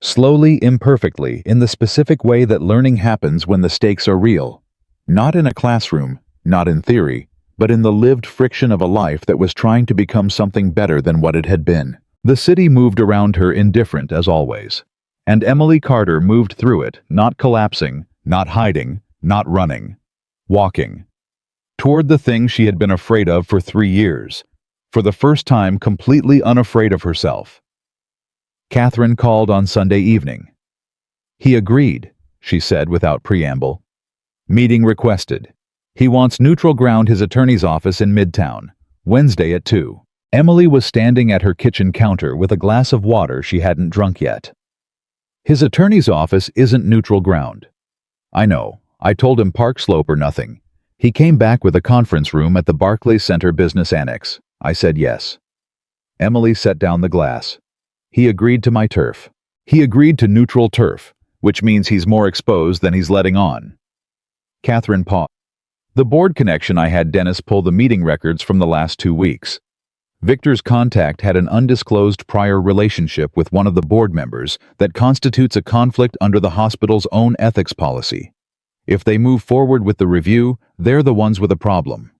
Slowly, imperfectly, in the specific way that learning happens when the stakes are real. Not in a classroom, not in theory, but in the lived friction of a life that was trying to become something better than what it had been. The city moved around her indifferent as always. And Emily Carter moved through it, not collapsing, not hiding, not running. Walking. Toward the thing she had been afraid of for 3 years. For the first time completely unafraid of herself. Catherine called on Sunday evening. He agreed, she said without preamble. Meeting requested. He wants neutral ground his attorney's office in Midtown, Wednesday at 2. Emily was standing at her kitchen counter with a glass of water she hadn't drunk yet. His attorney's office isn't neutral ground. I know, I told him Park Slope or nothing. He came back with a conference room at the Barclays Center Business Annex. I said yes. Emily set down the glass. He agreed to my turf. He agreed to neutral turf, which means he's more exposed than he's letting on. Catherine paused. The board connection I had Dennis pull the meeting records from the last 2 weeks. Victor's contact had an undisclosed prior relationship with one of the board members that constitutes a conflict under the hospital's own ethics policy. If they move forward with the review, they're the ones with a problem.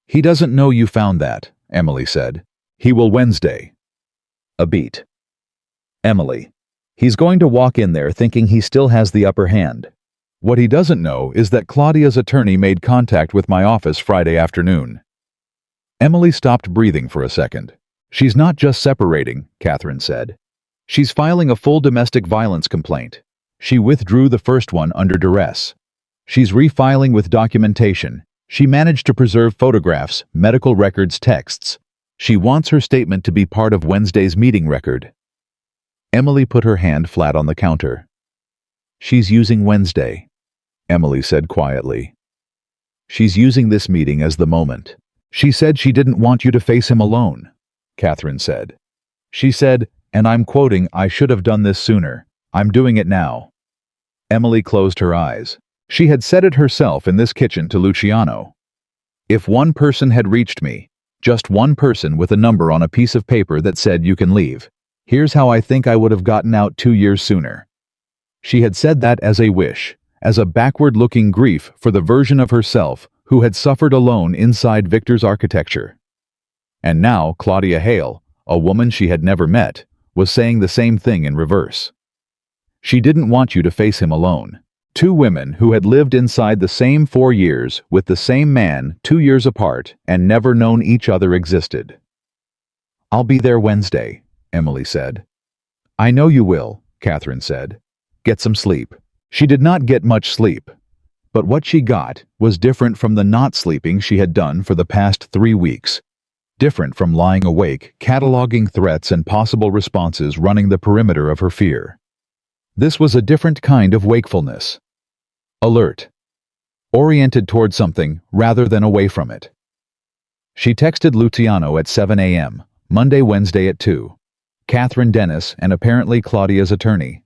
He doesn't know you found that, Emily said. He will Wednesday. A beat. Emily. He's going to walk in there thinking he still has the upper hand. What he doesn't know is that Claudia's attorney made contact with my office Friday afternoon. Emily stopped breathing for a second. She's not just separating, Catherine said. She's filing a full domestic violence complaint. She withdrew the first one under duress. She's refiling with documentation. She managed to preserve photographs, medical records, texts. She wants her statement to be part of Wednesday's meeting record. Emily put her hand flat on the counter. She's using Wednesday, Emily said quietly. She's using this meeting as the moment. She said she didn't want you to face him alone, Catherine said. She said, and I'm quoting, I should have done this sooner. I'm doing it now. Emily closed her eyes. She had said it herself in this kitchen to Luciano. If one person had reached me, just one person with a number on a piece of paper that said you can leave, here's how I think I would have gotten out 2 years sooner. She had said that as a wish, as a backward-looking grief for the version of herself who had suffered alone inside Victor's architecture. And now Claudia Hale, a woman she had never met, was saying the same thing in reverse. She didn't want you to face him alone. 2 women who had lived inside the same 4 years with the same man 2 years apart and never known each other existed. I'll be there Wednesday, Emily said. I know you will, Catherine said. Get some sleep. She did not get much sleep. But what she got was different from the not sleeping she had done for the past 3 weeks. Different from lying awake, cataloging threats and possible responses running the perimeter of her fear. This was a different kind of wakefulness. Alert. Oriented toward something rather than away from it. She texted Luciano at 7 a.m., Monday, Wednesday at 2. Catherine Dennis and apparently Claudia's attorney.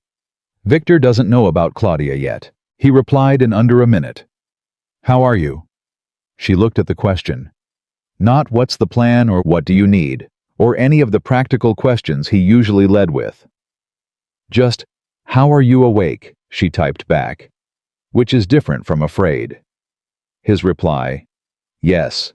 Victor doesn't know about Claudia yet. He replied in under a minute. How are you? She looked at the question. Not what's the plan or what do you need, or any of the practical questions he usually led with. Just, how are you awake? She typed back, which is different from afraid. His reply, yes,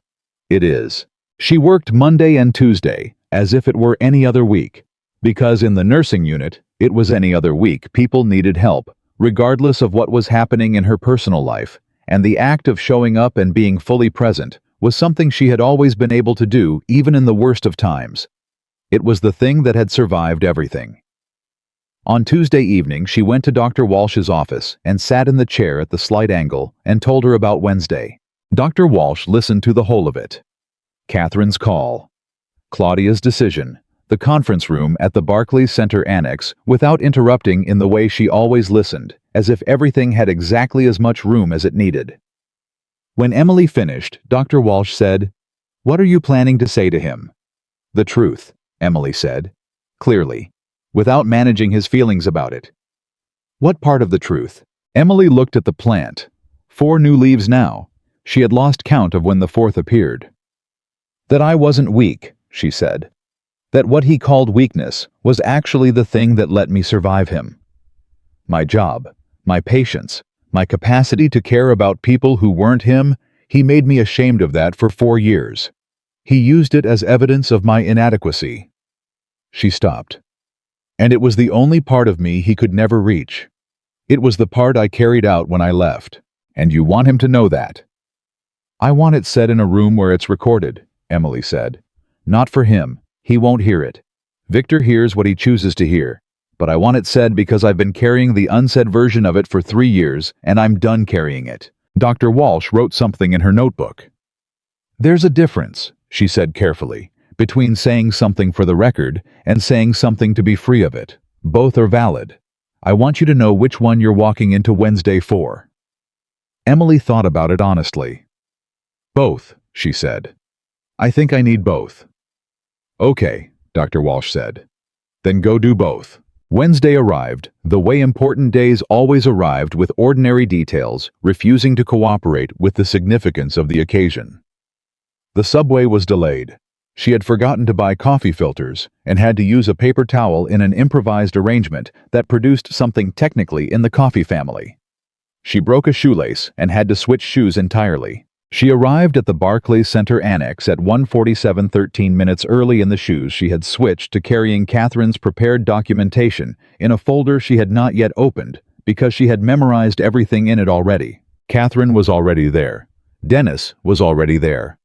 it is. She worked Monday and Tuesday, as if it were any other week, because in the nursing unit, it was any other week people needed help, regardless of what was happening in her personal life, and the act of showing up and being fully present was something she had always been able to do even in the worst of times. It was the thing that had survived everything. On Tuesday evening, she went to Dr. Walsh's office and sat in the chair at the slight angle and told her about Wednesday. Dr. Walsh listened to the whole of it. Catherine's call. Claudia's decision. The conference room at the Barclays Center Annex without interrupting in the way she always listened, as if everything had exactly as much room as it needed. When Emily finished, Dr. Walsh said, "What are you planning to say to him?" "The truth," Emily said, clearly, without managing his feelings about it. "What part of the truth?" Emily looked at the plant. 4 new leaves now. She had lost count of when the 4th appeared. "That I wasn't weak," she said. That what he called weakness was actually the thing that let me survive him. My job, my patience, my capacity to care about people who weren't him, he made me ashamed of that for 4 years. He used it as evidence of my inadequacy. She stopped. And it was the only part of me he could never reach. It was the part I carried out when I left. And you want him to know that. I want it said in a room where it's recorded, Emily said. Not for him. He won't hear it. Victor hears what he chooses to hear. But I want it said because I've been carrying the unsaid version of it for 3 years, and I'm done carrying it. Dr. Walsh wrote something in her notebook. There's a difference, she said carefully, between saying something for the record and saying something to be free of it. Both are valid. I want you to know which one you're walking into Wednesday for. Emily thought about it honestly. Both, she said. I think I need both. Okay, Dr. Walsh said. Then go do both. Wednesday arrived, the way important days always arrived, with ordinary details, refusing to cooperate with the significance of the occasion. The subway was delayed. She had forgotten to buy coffee filters and had to use a paper towel in an improvised arrangement that produced something technically in the coffee family. She broke a shoelace and had to switch shoes entirely. She arrived at the Barclays Center Annex at 1:47, 13 minutes early in the shoes she had switched to carrying Catherine's prepared documentation in a folder she had not yet opened because she had memorized everything in it already. Catherine was already there. Dennis was already there.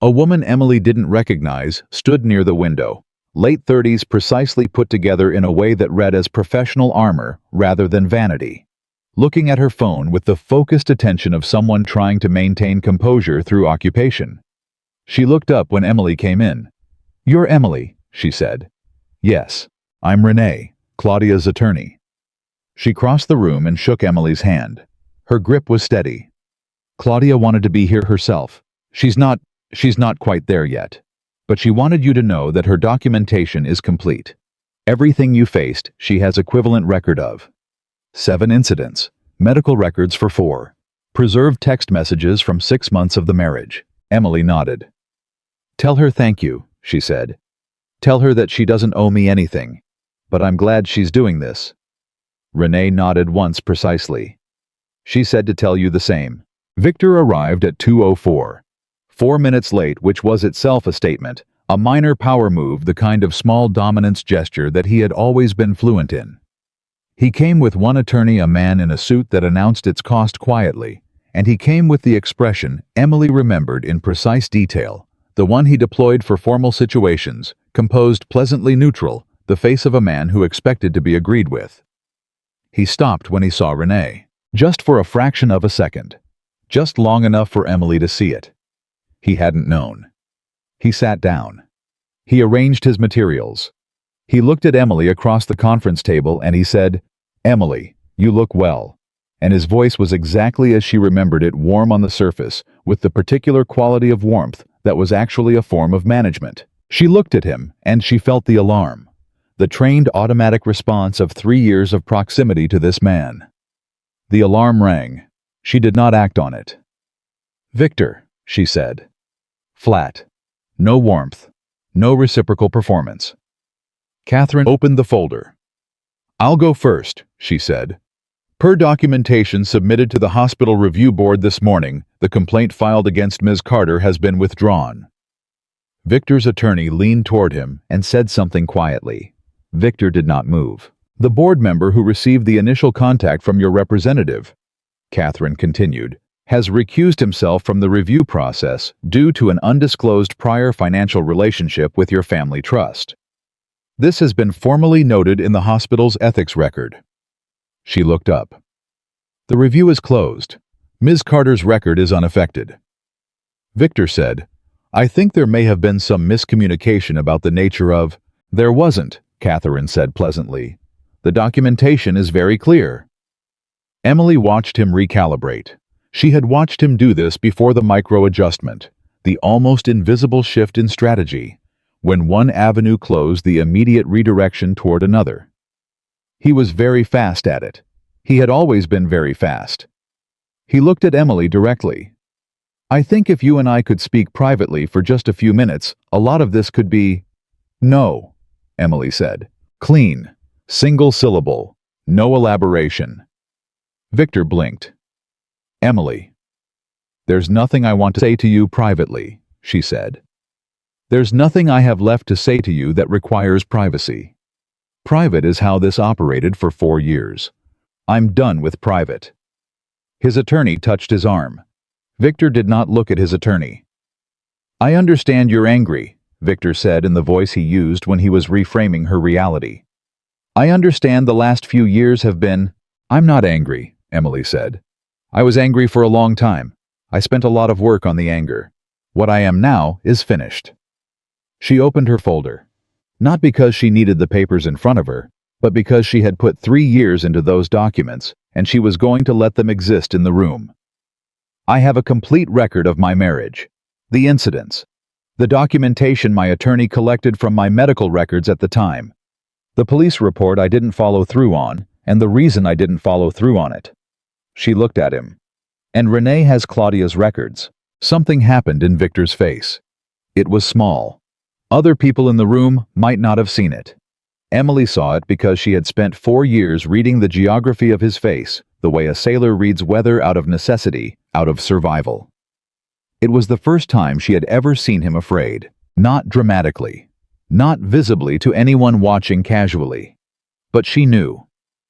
A woman Emily didn't recognize stood near the window, late 30s, precisely put together in a way that read as professional armor rather than vanity. Looking at her phone with the focused attention of someone trying to maintain composure through occupation. She looked up when Emily came in. "You're Emily," she said. "Yes, I'm Renee, Claudia's attorney." She crossed the room and shook Emily's hand. Her grip was steady. "Claudia wanted to be here herself. She's not quite there yet. But she wanted you to know that her documentation is complete. Everything you faced, she has equivalent record of. 7 incidents, medical records for 4, preserved text messages from 6 months of the marriage." Emily nodded. "Tell her thank you," she said. "Tell her that she doesn't owe me anything. But I'm glad she's doing this." Renee nodded once precisely. "She said to tell you the same." Victor arrived at 2:04. 4 minutes late, which was itself a statement, a minor power move, the kind of small dominance gesture that he had always been fluent in. He came with one attorney, a man in a suit that announced its cost quietly, and he came with the expression Emily remembered in precise detail, the one he deployed for formal situations, composed, pleasantly neutral, the face of a man who expected to be agreed with. He stopped when he saw Renee, just for a fraction of a second, just long enough for Emily to see it. He hadn't known. He sat down. He arranged his materials. He looked at Emily across the conference table and he said, "Emily, you look well." And his voice was exactly as she remembered it, warm on the surface, with the particular quality of warmth that was actually a form of management. She looked at him and she felt the alarm, the trained automatic response of 3 years of proximity to this man. The alarm rang. She did not act on it. "Victor," she said. Flat. No warmth. No reciprocal performance. Catherine opened the folder. "I'll go first," she said. "Per documentation submitted to the hospital review board this morning, the complaint filed against Ms. Carter has been withdrawn." Victor's attorney leaned toward him and said something quietly. Victor did not move. "The board member who received the initial contact from your representative," Catherine continued, "has recused himself from the review process due to an undisclosed prior financial relationship with your family trust. This has been formally noted in the hospital's ethics record." She looked up. "The review is closed. Ms. Carter's record is unaffected." Victor said, "I think there may have been some miscommunication about the nature of—" "There wasn't," Catherine said pleasantly. "The documentation is very clear." Emily watched him recalibrate. She had watched him do this before the micro-adjustment, the almost invisible shift in strategy. When one avenue closed, the immediate redirection toward another. He was very fast at it. He had always been very fast. He looked at Emily directly. "I think if you and I could speak privately for just a few minutes, a lot of this could be—" No, Emily said. Clean. Single syllable. No elaboration. Victor blinked. Emily. There's nothing I want to say to you privately, she said. There's nothing I have left to say to you that requires privacy. Private is how this operated for 4 years. I'm done with private. His attorney touched his arm. Victor did not look at his attorney. I understand you're angry, Victor said in the voice he used when he was reframing her reality. I understand the last few years have been— I'm not angry, Emily said. I was angry for a long time. I spent a lot of work on the anger. What I am now is finished. She opened her folder. Not because she needed the papers in front of her, but because she had put 3 years into those documents, and she was going to let them exist in the room. I have a complete record of my marriage. The incidents. The documentation my attorney collected from my medical records at the time. The police report I didn't follow through on, and the reason I didn't follow through on it. She looked at him. And Renee has Claudia's records. Something happened in Victor's face. It was small. Other people in the room might not have seen it. Emily saw it because she had spent 4 years reading the geography of his face, the way a sailor reads weather out of necessity, out of survival. It was the first time she had ever seen him afraid, not dramatically, not visibly to anyone watching casually. But she knew.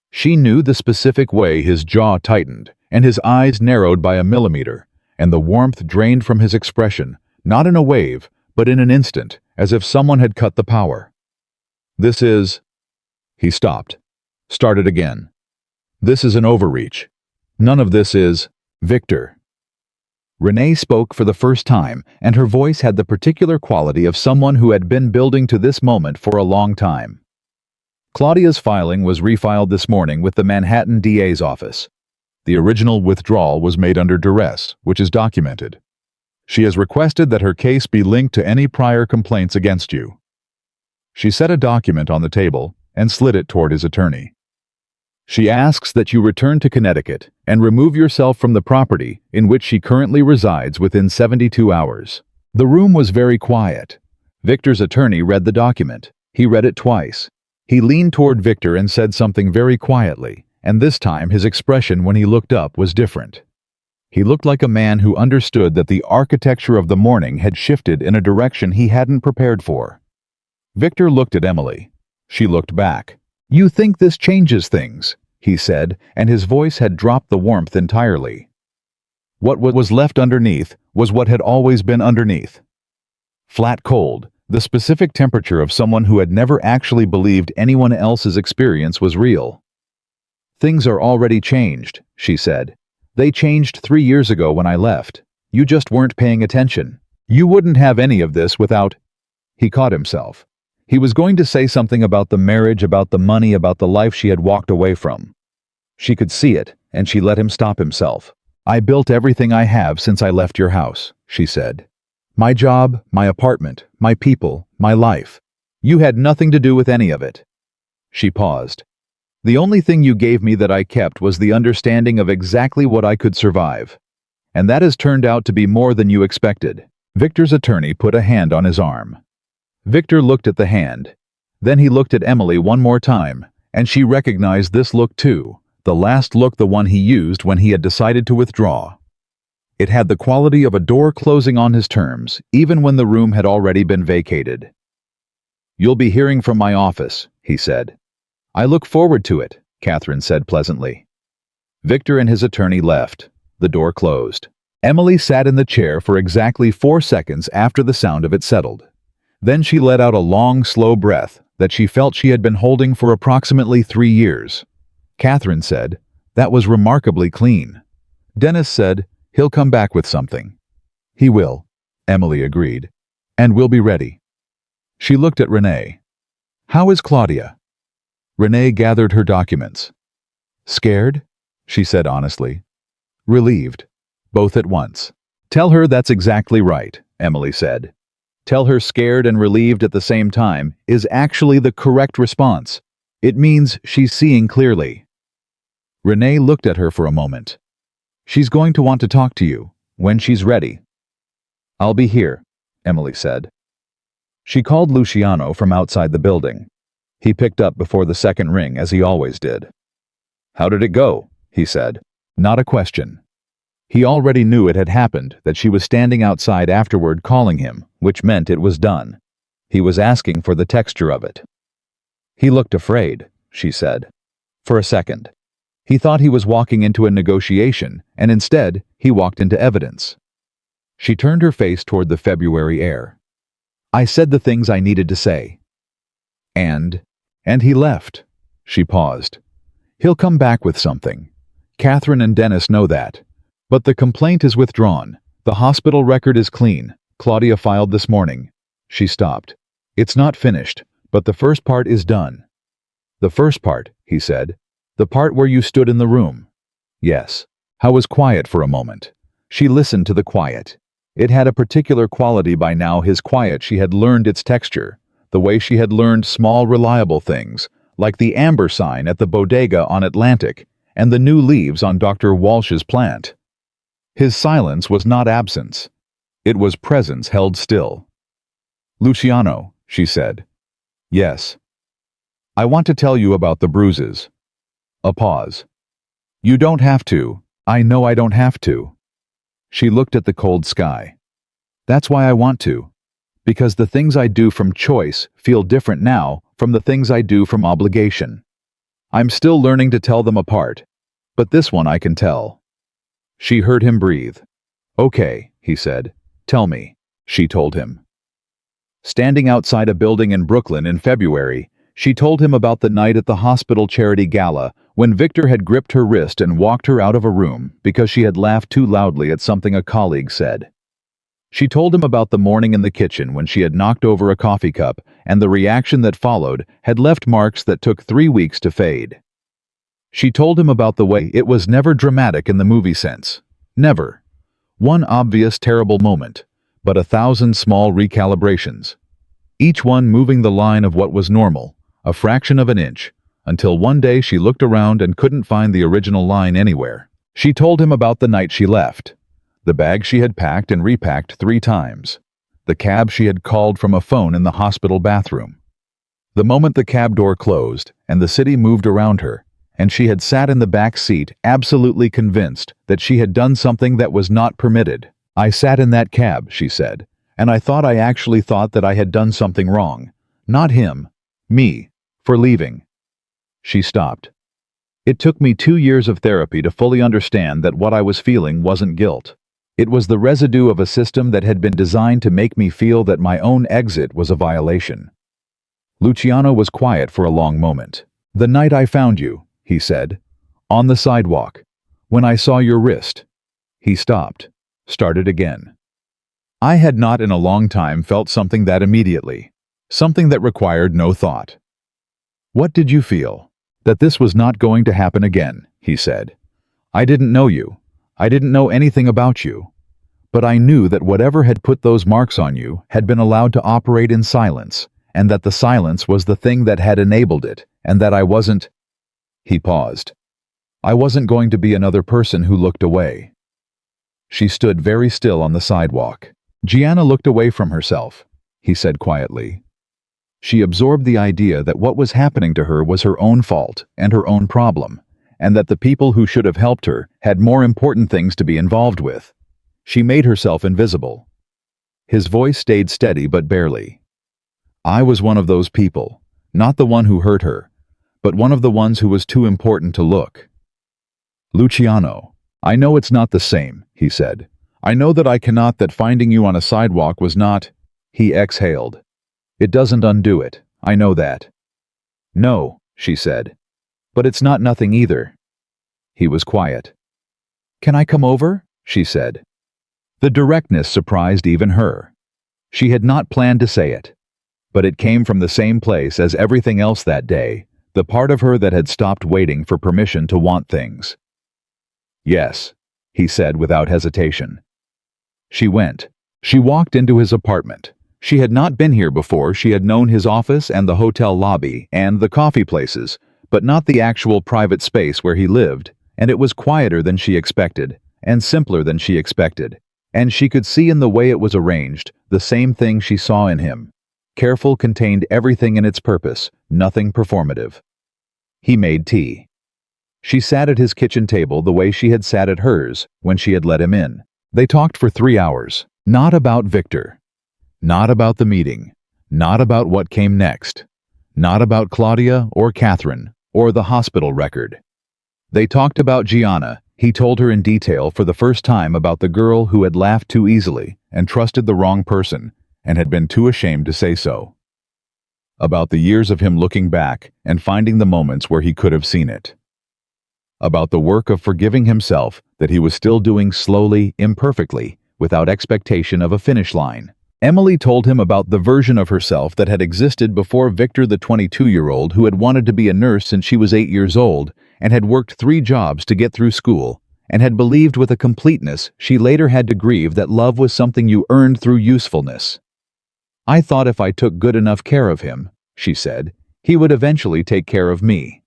She knew the specific way his jaw tightened, and his eyes narrowed by a millimeter, and the warmth drained from his expression, not in a wave, but in an instant, as if someone had cut the power. This is— He stopped. Started again. This is an overreach. None of this is— Victor. Renee spoke for the first time, and her voice had the particular quality of someone who had been building to this moment for a long time. Claudia's filing was refiled this morning with the Manhattan DA's office. The original withdrawal was made under duress, which is documented. She has requested that her case be linked to any prior complaints against you. She set a document on the table and slid it toward his attorney. She asks that you return to Connecticut and remove yourself from the property in which she currently resides within 72 hours. The room was very quiet. Victor's attorney read the document. He read it twice. He leaned toward Victor and said something very quietly, and this time his expression when he looked up was different. He looked like a man who understood that the architecture of the morning had shifted in a direction he hadn't prepared for. Victor looked at Emily. She looked back. You think this changes things, he said, and his voice had dropped the warmth entirely. What was left underneath was what had always been underneath. Flat cold, the specific temperature of someone who had never actually believed anyone else's experience was real. Things are already changed, she said. They changed 3 years ago when I left. You just weren't paying attention. You wouldn't have any of this without— He caught himself. He was going to say something about the marriage, about the money, about the life she had walked away from. She could see it, and she let him stop himself. I built everything I have since I left your house, she said. My job, my apartment, my people, my life. You had nothing to do with any of it. She paused. The only thing you gave me that I kept was the understanding of exactly what I could survive. And that has turned out to be more than you expected. Victor's attorney put a hand on his arm. Victor looked at the hand. Then he looked at Emily one more time, and she recognized this look too, the last look, the one he used when he had decided to withdraw. It had the quality of a door closing on his terms, even when the room had already been vacated. You'll be hearing from my office, he said. I look forward to it, Catherine said pleasantly. Victor and his attorney left. The door closed. Emily sat in the chair for exactly 4 seconds after the sound of it settled. Then she let out a long, slow breath that she felt she had been holding for approximately 3 years. Catherine said, that was remarkably clean. Dennis said, he'll come back with something. He will, Emily agreed, and we'll be ready. She looked at Renee. How is Claudia? Renee gathered her documents. Scared? She said honestly. Relieved. Both at once. Tell her that's exactly right, Emily said. Tell her scared and relieved at the same time is actually the correct response. It means she's seeing clearly. Renee looked at her for a moment. She's going to want to talk to you when she's ready. I'll be here, Emily said. She called Luciano from outside the building. He picked up before the second ring, as he always did. "How did it go?" he said. Not a question. He already knew it had happened, that she was standing outside afterward calling him, which meant it was done. He was asking for the texture of it. "He looked afraid," she said. "For a second. He thought he was walking into a negotiation, and instead, he walked into evidence." She turned her face toward the February air. "I said the things I needed to say." And he left." She paused. "He'll come back with something. Catherine and Dennis know that. But the complaint is withdrawn. The hospital record is clean. Claudia filed this morning." She stopped. "It's not finished, but the first part is done." "The first part," he said. "The part where you stood in the room." "Yes." Howe was quiet for a moment. She listened to the quiet. It had a particular quality by now, his quiet. She had learned its texture, the way she had learned small, reliable things, like the amber sign at the bodega on Atlantic and the new leaves on Dr. Walsh's plant. His silence was not absence. It was presence held still. "Luciano," she said. "Yes." "I want to tell you about the Bruises." A pause. "You don't have to. I know I don't have to." She looked at the cold sky. "That's why I want to. Because the things I do from choice feel different now from the things I do from obligation. I'm still learning to tell them apart, but this one I can tell." She heard him breathe. "Okay," he said. "Tell me," she told him. Standing outside a building in Brooklyn in February, she told him about the night at the hospital charity gala when Victor had gripped her wrist and walked her out of a room because she had laughed too loudly at something a colleague said. She told him about the morning in the kitchen when she had knocked over a coffee cup, and the reaction that followed had left marks that took 3 weeks to fade. She told him about the way it was never dramatic in the movie sense. Never. One obvious terrible moment, but 1,000 small recalibrations. Each one moving the line of what was normal, a fraction of an inch, until one day she looked around and couldn't find the original line anywhere. She told him about the night she left. The bag she had packed and repacked 3 times. The cab she had called from a phone in the hospital bathroom. The moment the cab door closed and the city moved around her, and she had sat in the back seat absolutely convinced that she had done something that was not permitted. "I sat in that cab," she said, "and I actually thought that I had done something wrong. Not him. Me. For leaving." She stopped. "It took me 2 years of therapy to fully understand that what I was feeling wasn't guilt. It was the residue of a system that had been designed to make me feel that my own exit was a violation." Luciano was quiet for a long moment. "The night I found you," he said, "on the sidewalk, when I saw your wrist." He stopped, started again. "I had not in a long time felt something that immediately, something that required no thought." "What did you feel?" "That this was not going to happen again," he said. "I didn't know you. I didn't know anything about you. But I knew that whatever had put those marks on you had been allowed to operate in silence, and that the silence was the thing that had enabled it, and that I wasn't—" He paused. "I wasn't going to be another person who looked away." She stood very still on the sidewalk. "Gianna looked away from herself," he said quietly. She absorbed the idea that what was happening to her was her own fault and her own problem, and that the people who should have helped her had more important things to be involved with. She made herself invisible. His voice stayed steady but barely. "I was one of those people, not the one who hurt her, but one of the ones who was too important to look." "Luciano, I know it's not the same," he said. "I know that that finding you on a sidewalk was not—" He exhaled. "It doesn't undo it. I know that." "No," she said. "But it's not nothing either." He was quiet. "Can I come over?" she said. The directness surprised even her. She had not planned to say it, but it came from the same place as everything else that day, the part of her that had stopped waiting for permission to want things. "Yes," he said without hesitation. She went. She walked into his apartment. She had not been here before. She had known his office and the hotel lobby and the coffee places, but not the actual private space where he lived, and it was quieter than she expected, and simpler than she expected, and she could see in the way it was arranged the same thing she saw in him. Careful contained everything in its purpose, nothing performative. He made tea. She sat at his kitchen table the way she had sat at hers when she had let him in. They talked for 3 hours. Not about Victor. Not about the meeting. Not about what came next. Not about Claudia or Catherine or the hospital record. They talked about Gianna. He told her in detail for the first time about the girl who had laughed too easily and trusted the wrong person and had been too ashamed to say so. About the years of him looking back and finding the moments where he could have seen it. About the work of forgiving himself that he was still doing slowly, imperfectly, without expectation of a finish line. Emily told him about the version of herself that had existed before Victor, the 22-year-old who had wanted to be a nurse since she was 8 years old and had worked 3 jobs to get through school and had believed with a completeness she later had to grieve that love was something you earned through usefulness. "I thought if I took good enough care of him," she said, "he would eventually take care of me."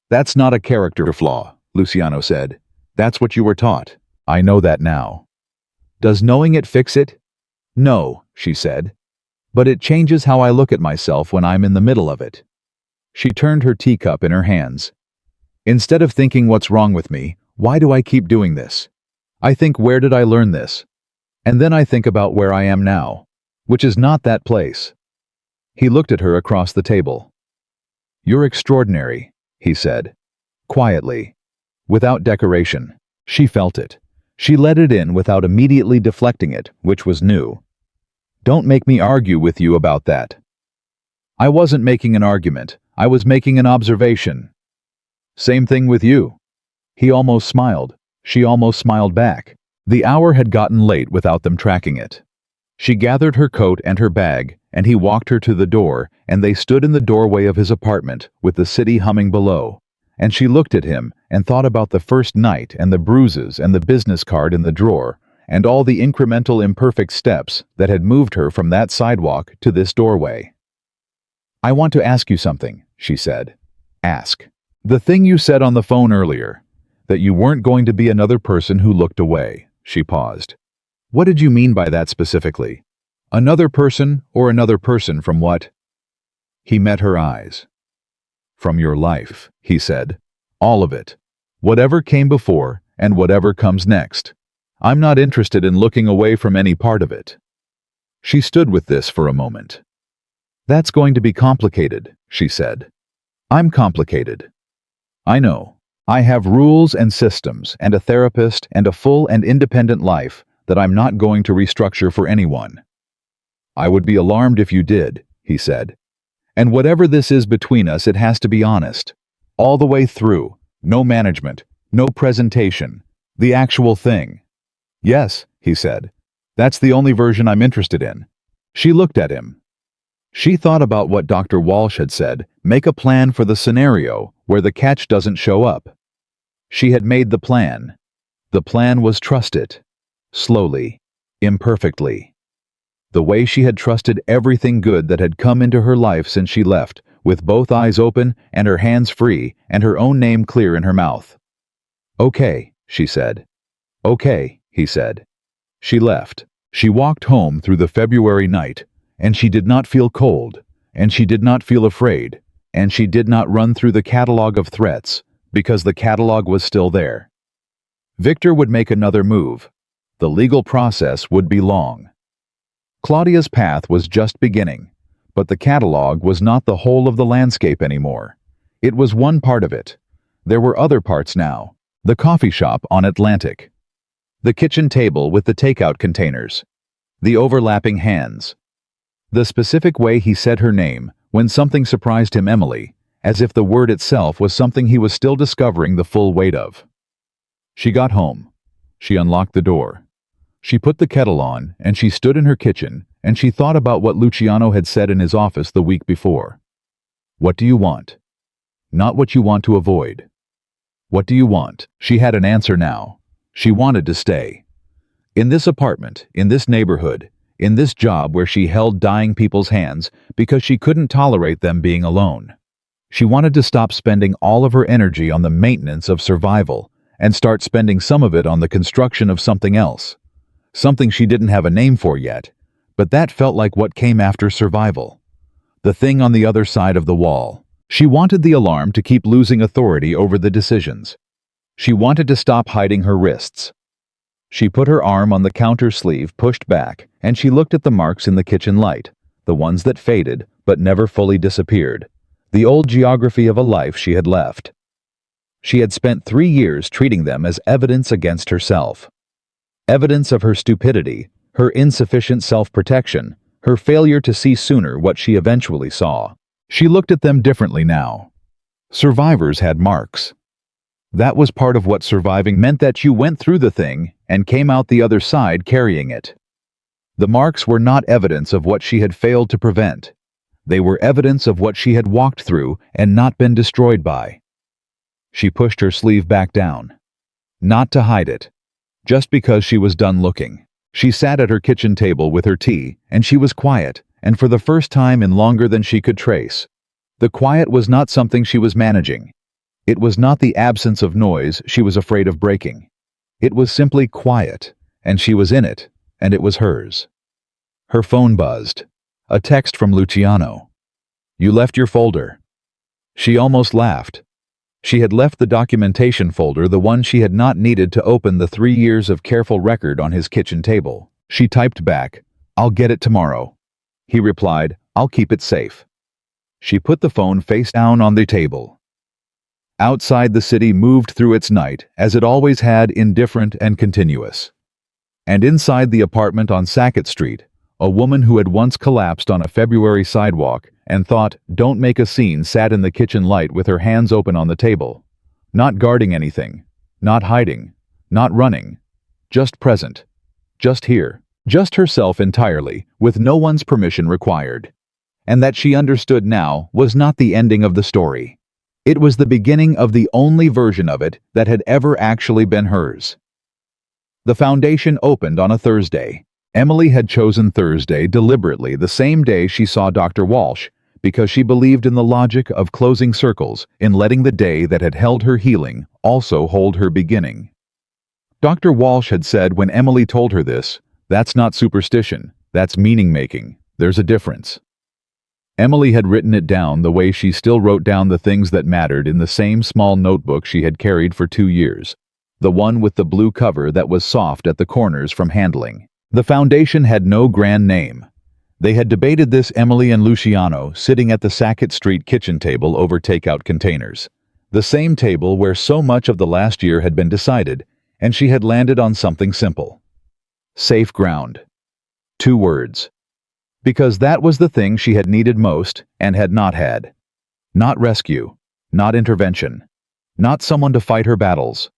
"That's not a character flaw," Luciano said. "That's what you were taught. I know that now." "Does knowing it fix it?" "No," she said. "But it changes how I look at myself when I'm in the middle of it." She turned her teacup in her hands. "Instead of thinking what's wrong with me, why do I keep doing this? I think, where did I learn this? And then I think about where I am now, which is not that place." He looked at her across the table. "You're extraordinary," he said, quietly, without decoration. She felt it. She let it in without immediately deflecting it, which was new. "Don't make me argue with you about that." "I wasn't making an argument. I was making an observation." "Same thing with you." He almost smiled. She almost smiled back. The hour had gotten late without them tracking it. She gathered her coat and her bag, and he walked her to the door, and they stood in the doorway of his apartment, with the city humming below. And she looked at him and thought about the first night and the bruises and the business card in the drawer, and all the incremental imperfect steps that had moved her from that sidewalk to this doorway. "I want to ask you something," she said. "Ask. The thing you said on the phone earlier, that you weren't going to be another person who looked away." She paused. "What did you mean by that specifically? Another person or another person from what?" He met her eyes. "From your life," he said. "All of it. Whatever came before and whatever comes next. I'm not interested in looking away from any part of it." She stood with this for a moment. "That's going to be complicated," she said. "I'm complicated. I know. I have rules and systems and a therapist and a full and independent life that I'm not going to restructure for anyone." "I would be alarmed if you did," he said. "And whatever this is between us, it has to be honest. All the way through. No management. No presentation. The actual thing." "Yes," he said. "That's the only version I'm interested in." She looked at him. She thought about what Dr. Walsh had said, make a plan for the scenario where the catch doesn't show up. She had made the plan. The plan was trust it. Slowly. Imperfectly. The way she had trusted everything good that had come into her life since she left, with both eyes open and her hands free and her own name clear in her mouth. "Okay," she said. "Okay," he said. She left. She walked home through the February night, and she did not feel cold, and she did not feel afraid, and she did not run through the catalog of threats, because the catalog was still there. Victor would make another move. The legal process would be long. Claudia's path was just beginning, but the catalog was not the whole of the landscape anymore. It was one part of it. There were other parts now. The coffee shop on Atlantic. The kitchen table with the takeout containers. The overlapping hands. The specific way he said her name when something surprised him, Emily, as if the word itself was something he was still discovering the full weight of. She got home. She unlocked the door. She put the kettle on, and she stood in her kitchen, and she thought about what Luciano had said in his office the week before. "What do you want?" Not what you want to avoid. What do you want? She had an answer now. She wanted to stay. In this apartment, in this neighborhood, in this job where she held dying people's hands because she couldn't tolerate them being alone. She wanted to stop spending all of her energy on the maintenance of survival and start spending some of it on the construction of something else. Something she didn't have a name for yet, But that felt like what came after survival. The thing on the other side of the wall. She wanted the alarm to keep losing authority over the decisions. She wanted to stop hiding her wrists. She put her arm on the counter sleeve pushed back, and she looked at the marks in the kitchen light, the ones that faded but never fully disappeared, the old geography of a life she had left. She had spent 3 years treating them as evidence against herself. Evidence of her stupidity, her insufficient self-protection, her failure to see sooner what she eventually saw. She looked at them differently now. Survivors had marks. That was part of what surviving meant, that you went through the thing and came out the other side carrying it. The marks were not evidence of what she had failed to prevent. They were evidence of what she had walked through and not been destroyed by. She pushed her sleeve back down. Not to hide it. Just because she was done looking. She sat at her kitchen table with her tea, and she was quiet, and for the first time in longer than she could trace. The quiet was not something she was managing. It was not the absence of noise she was afraid of breaking. It was simply quiet, and she was in it, and it was hers. Her phone buzzed. A text from Luciano. "You left your folder." She almost laughed. She had left the documentation folder, the one she had not needed to open the 3 years of careful record on his kitchen table. She typed back, "I'll get it tomorrow." He replied, "I'll keep it safe." She put the phone face down on the table. Outside, the city moved through its night, as it always had, indifferent and continuous. And inside the apartment on Sackett Street, a woman who had once collapsed on a February sidewalk and thought, "Don't make a scene," sat in the kitchen light with her hands open on the table. Not guarding anything, not hiding, not running. Just present. Just here. Just herself entirely, with no one's permission required. And that, she understood now, was not the ending of the story. It was the beginning of the only version of it that had ever actually been hers. The foundation opened on a Thursday. Emily had chosen Thursday deliberately, the same day she saw Dr. Walsh, because she believed in the logic of closing circles, in letting the day that had held her healing also hold her beginning. Dr. Walsh had said when Emily told her this, "That's not superstition, that's meaning-making. There's a difference." Emily had written it down the way she still wrote down the things that mattered in the same small notebook she had carried for 2 years. The one with the blue cover that was soft at the corners from handling. The foundation had no grand name. They had debated this, Emily and Luciano, sitting at the Sackett Street kitchen table over takeout containers. The same table where so much of the last year had been decided, and she had landed on something simple. Safe ground. 2 words. Because that was the thing she had needed most and had not had. Not rescue. Not intervention. Not someone to fight her battles.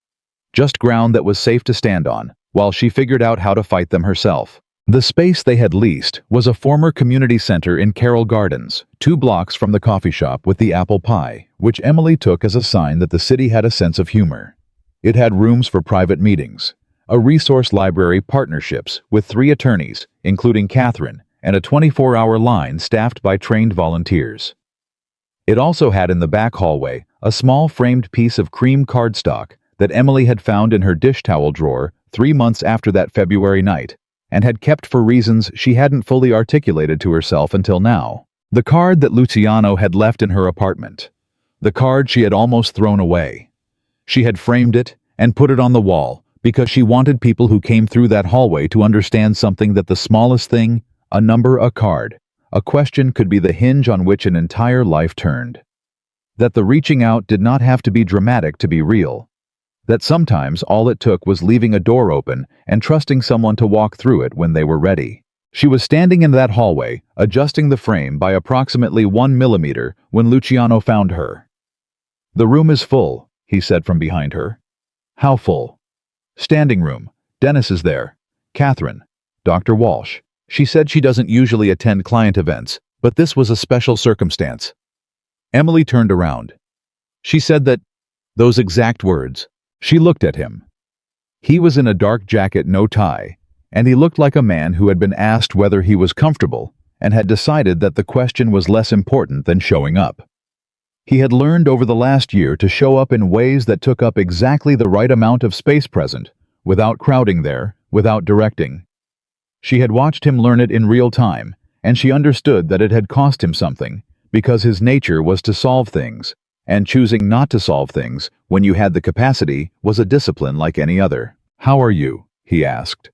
Just ground that was safe to stand on, while she figured out how to fight them herself. The space they had leased was a former community center in Carroll Gardens, 2 blocks from the coffee shop with the apple pie, which Emily took as a sign that the city had a sense of humor. It had rooms for private meetings, a resource library, partnerships with 3 attorneys, including Catherine, and a 24-hour line staffed by trained volunteers. It also had in the back hallway a small framed piece of cream cardstock that Emily had found in her dish towel drawer 3 months after that February night, and had kept for reasons she hadn't fully articulated to herself until now. The card that Luciano had left in her apartment. The card she had almost thrown away. She had framed it and put it on the wall because she wanted people who came through that hallway to understand something, that the smallest thing, a number, a card, a question, could be the hinge on which an entire life turned. That the reaching out did not have to be dramatic to be real. That sometimes all it took was leaving a door open and trusting someone to walk through it when they were ready. She was standing in that hallway, adjusting the frame by approximately 1 millimeter, when Luciano found her. "The room is full," he said from behind her. "How full?" "Standing room. Dennis is there. Catherine. Dr. Walsh. She said she doesn't usually attend client events, but this was a special circumstance." Emily turned around. She said that, those exact words. She looked at him. He was in a dark jacket, no tie, and he looked like a man who had been asked whether he was comfortable and had decided that the question was less important than showing up. He had learned over the last year to show up in ways that took up exactly the right amount of space present, without crowding there, without directing. She had watched him learn it in real time, and she understood that it had cost him something, because his nature was to solve things, and choosing not to solve things when you had the capacity was a discipline like any other. "How are you?" he asked.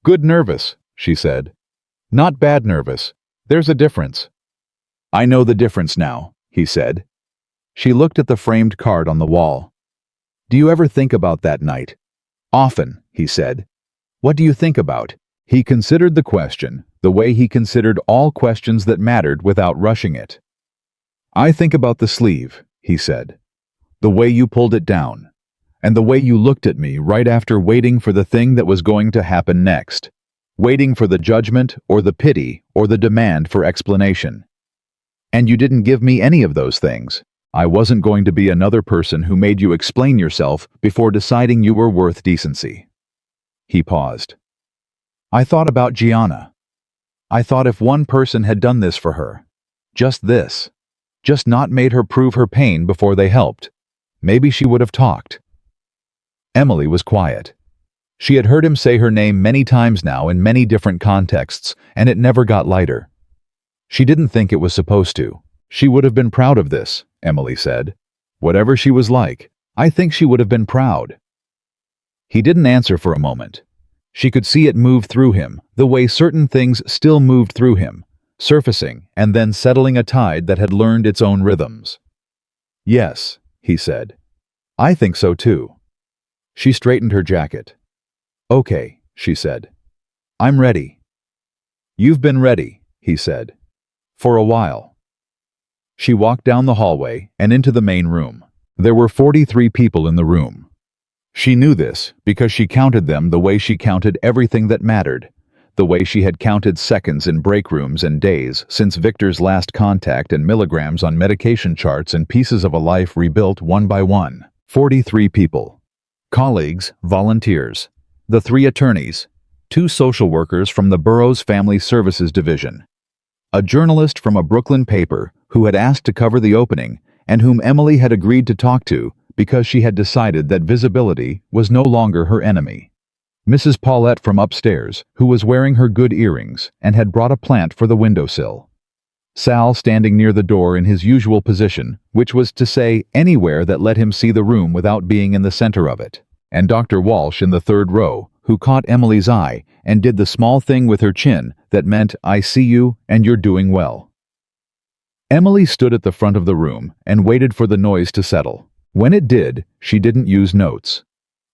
"Good nervous," she said. "Not bad nervous. There's a difference." "I know the difference now," he said. She looked at the framed card on the wall. "Do you ever think about that night?" "Often," he said. "What do you think about?" He considered the question, the way he considered all questions that mattered without rushing it. "I think about the sleeve," he said. "The way you pulled it down. And the way you looked at me right after waiting for the thing that was going to happen next. Waiting for the judgment or the pity or the demand for explanation. And you didn't give me any of those things. I wasn't going to be another person who made you explain yourself before deciding you were worth decency." He paused. "I thought about Gianna. I thought if one person had done this for her, just this, just not made her prove her pain before they helped, maybe she would have talked." Emily was quiet. She had heard him say her name many times now in many different contexts, and it never got lighter. She didn't think it was supposed to. She would have been proud of this, Emily said. Whatever she was like, I think she would have been proud. He didn't answer for a moment. She could see it move through him, the way certain things still moved through him, surfacing and then settling a tide that had learned its own rhythms. "Yes," he said. "I think so too." She straightened her jacket. "Okay," she said. "I'm ready." "You've been ready," he said. "For a while." She walked down the hallway and into the main room. There were 43 people in the room. She knew this because she counted them the way she counted everything that mattered, the way she had counted seconds in break rooms and days since Victor's last contact and milligrams on medication charts and pieces of a life rebuilt one by one. 43 people. Colleagues, volunteers, the 3 attorneys, 2 social workers from the borough's Family Services Division, a journalist from a Brooklyn paper who had asked to cover the opening and whom Emily had agreed to talk to because she had decided that visibility was no longer her enemy. Mrs. Paulette from upstairs, who was wearing her good earrings and had brought a plant for the windowsill. Sal standing near the door in his usual position, which was to say anywhere that let him see the room without being in the center of it, and Dr. Walsh in the 3rd row, who caught Emily's eye and did the small thing with her chin that meant, "I see you and you're doing well." Emily stood at the front of the room and waited for the noise to settle. When it did, she didn't use notes.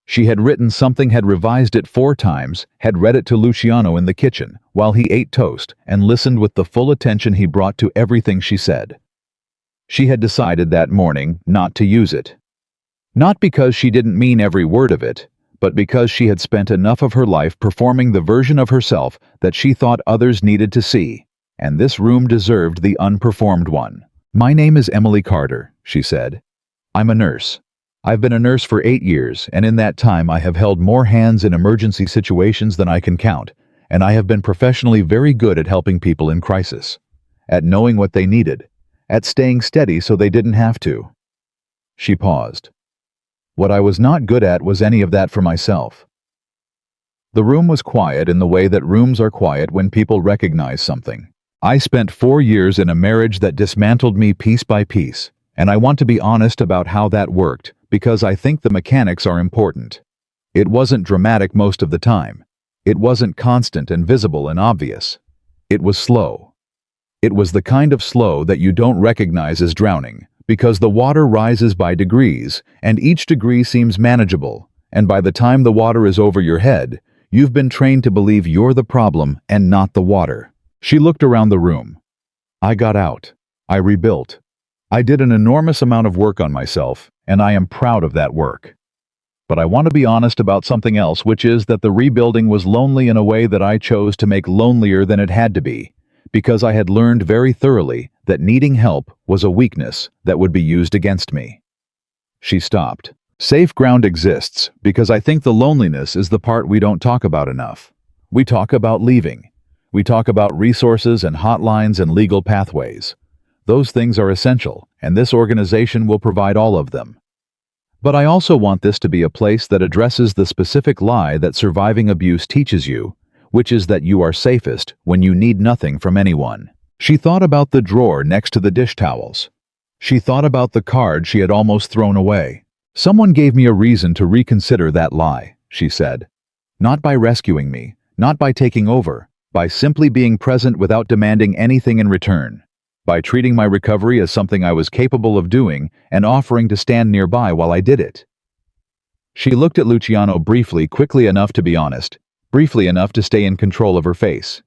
She had written something, had revised it 4 times, had read it to Luciano in the kitchen while he ate toast and listened with the full attention he brought to everything she said. She had decided that morning not to use it. Not because she didn't mean every word of it, but because she had spent enough of her life performing the version of herself that she thought others needed to see, and this room deserved the unperformed one. "My name is Emily Carter," she said. "I'm a nurse. I've been a nurse for 8 years, and in that time I have held more hands in emergency situations than I can count, and I have been professionally very good at helping people in crisis, at knowing what they needed, at staying steady so they didn't have to." She paused. "What I was not good at was any of that for myself." The room was quiet in the way that rooms are quiet when people recognize something. "I spent 4 years in a marriage that dismantled me piece by piece, and I want to be honest about how that worked because I think the mechanics are important. It wasn't dramatic most of the time. It wasn't constant and visible and obvious. It was slow. It was the kind of slow that you don't recognize as drowning, because the water rises by degrees, and each degree seems manageable, and by the time the water is over your head, you've been trained to believe you're the problem and not the water." She looked around the room. "I got out. I rebuilt. I did an enormous amount of work on myself, and I am proud of that work. But I want to be honest about something else, which is that the rebuilding was lonely in a way that I chose to make lonelier than it had to be, because I had learned very thoroughly that needing help was a weakness that would be used against me." She stopped. "Safe ground exists because I think the loneliness is the part we don't talk about enough. We talk about leaving. We talk about resources and hotlines and legal pathways. Those things are essential, and this organization will provide all of them. But I also want this to be a place that addresses the specific lie that surviving abuse teaches you, which is that you are safest when you need nothing from anyone. She thought about the drawer next to the dish towels. She thought about the card she had almost thrown away. Someone gave me a reason to reconsider that lie, she said. Not by rescuing me, not by taking over, by simply being present without demanding anything in return. By treating my recovery as something I was capable of doing and offering to stand nearby while I did it. She looked at Luciano briefly, quickly enough to be honest, briefly enough to stay in control of her face.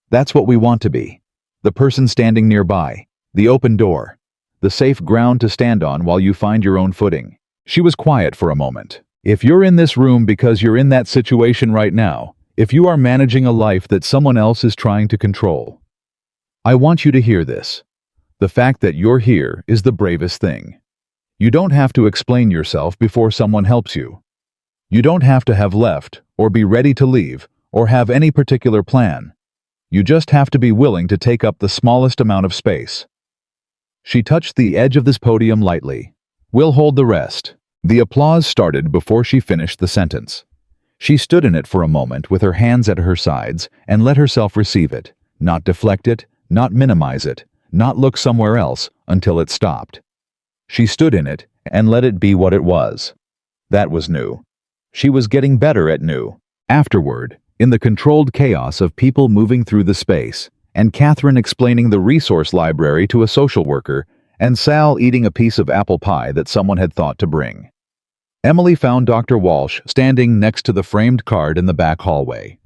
That's what we want to be. The person standing nearby, the open door, the safe ground to stand on while you find your own footing. She was quiet for a moment. If you're in this room because you're in that situation right now, if you are managing a life that someone else is trying to control, I want you to hear this. The fact that you're here is the bravest thing. You don't have to explain yourself before someone helps you. You don't have to have left, or be ready to leave, or have any particular plan. You just have to be willing to take up the smallest amount of space. She touched the edge of this podium lightly. We'll hold the rest. The applause started before she finished the sentence. She stood in it for a moment with her hands at her sides and let herself receive it, not deflect it, not minimize it, not look somewhere else until it stopped. She stood in it and let it be what it was. That was new. She was getting better at new. Afterward, in the controlled chaos of people moving through the space, and Catherine explaining the resource library to a social worker, and Sal eating a piece of apple pie that someone had thought to bring. Emily found Dr. Walsh standing next to the framed card in the back hallway.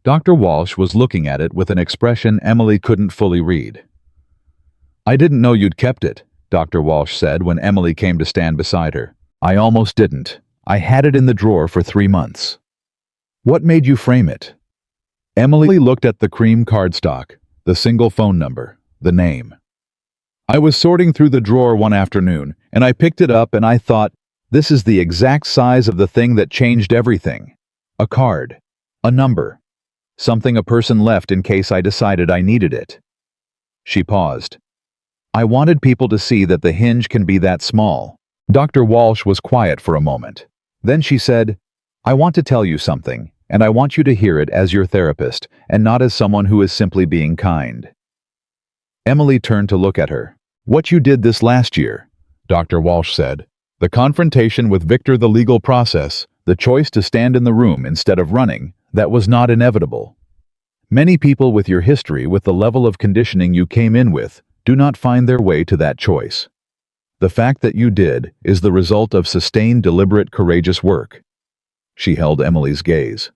Dr. Walsh was looking at it with an expression Emily couldn't fully read. I didn't know you'd kept it, Dr. Walsh said when Emily came to stand beside her. I almost didn't. I had it in the drawer for 3 months. What made you frame it? Emily looked at the cream cardstock, the single phone number, the name. I was sorting through the drawer one afternoon, and I picked it up and I thought, this is the exact size of the thing that changed everything. A card. A number. Something a person left in case I decided I needed it. She paused. I wanted people to see that the hinge can be that small. Dr. Walsh was quiet for a moment. Then she said, I want to tell you something, and I want you to hear it as your therapist, and not as someone who is simply being kind. Emily turned to look at her. What you did this last year, Dr. Walsh said. The confrontation with Victor, the legal process, the choice to stand in the room instead of running, that was not inevitable. Many people with your history, with the level of conditioning you came in with, do not find their way to that choice. The fact that you did is the result of sustained, deliberate, courageous work. She held Emily's gaze.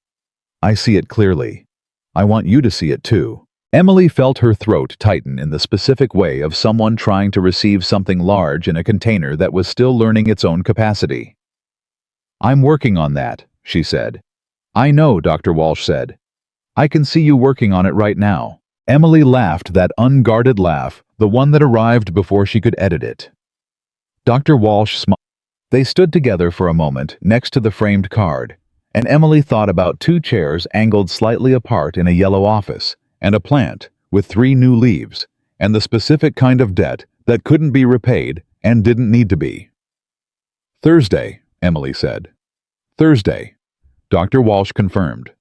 I see it clearly. I want you to see it too. Emily felt her throat tighten in the specific way of someone trying to receive something large in a container that was still learning its own capacity. I'm working on that, she said. I know, Dr. Walsh said. I can see you working on it right now. Emily laughed, that unguarded laugh, the one that arrived before she could edit it. Dr. Walsh smiled. They stood together for a moment next to the framed card, and Emily thought about 2 chairs angled slightly apart in a yellow office, and a plant with 3 new leaves, and the specific kind of debt that couldn't be repaid and didn't need to be. Thursday, Emily said. Thursday, Dr. Walsh confirmed.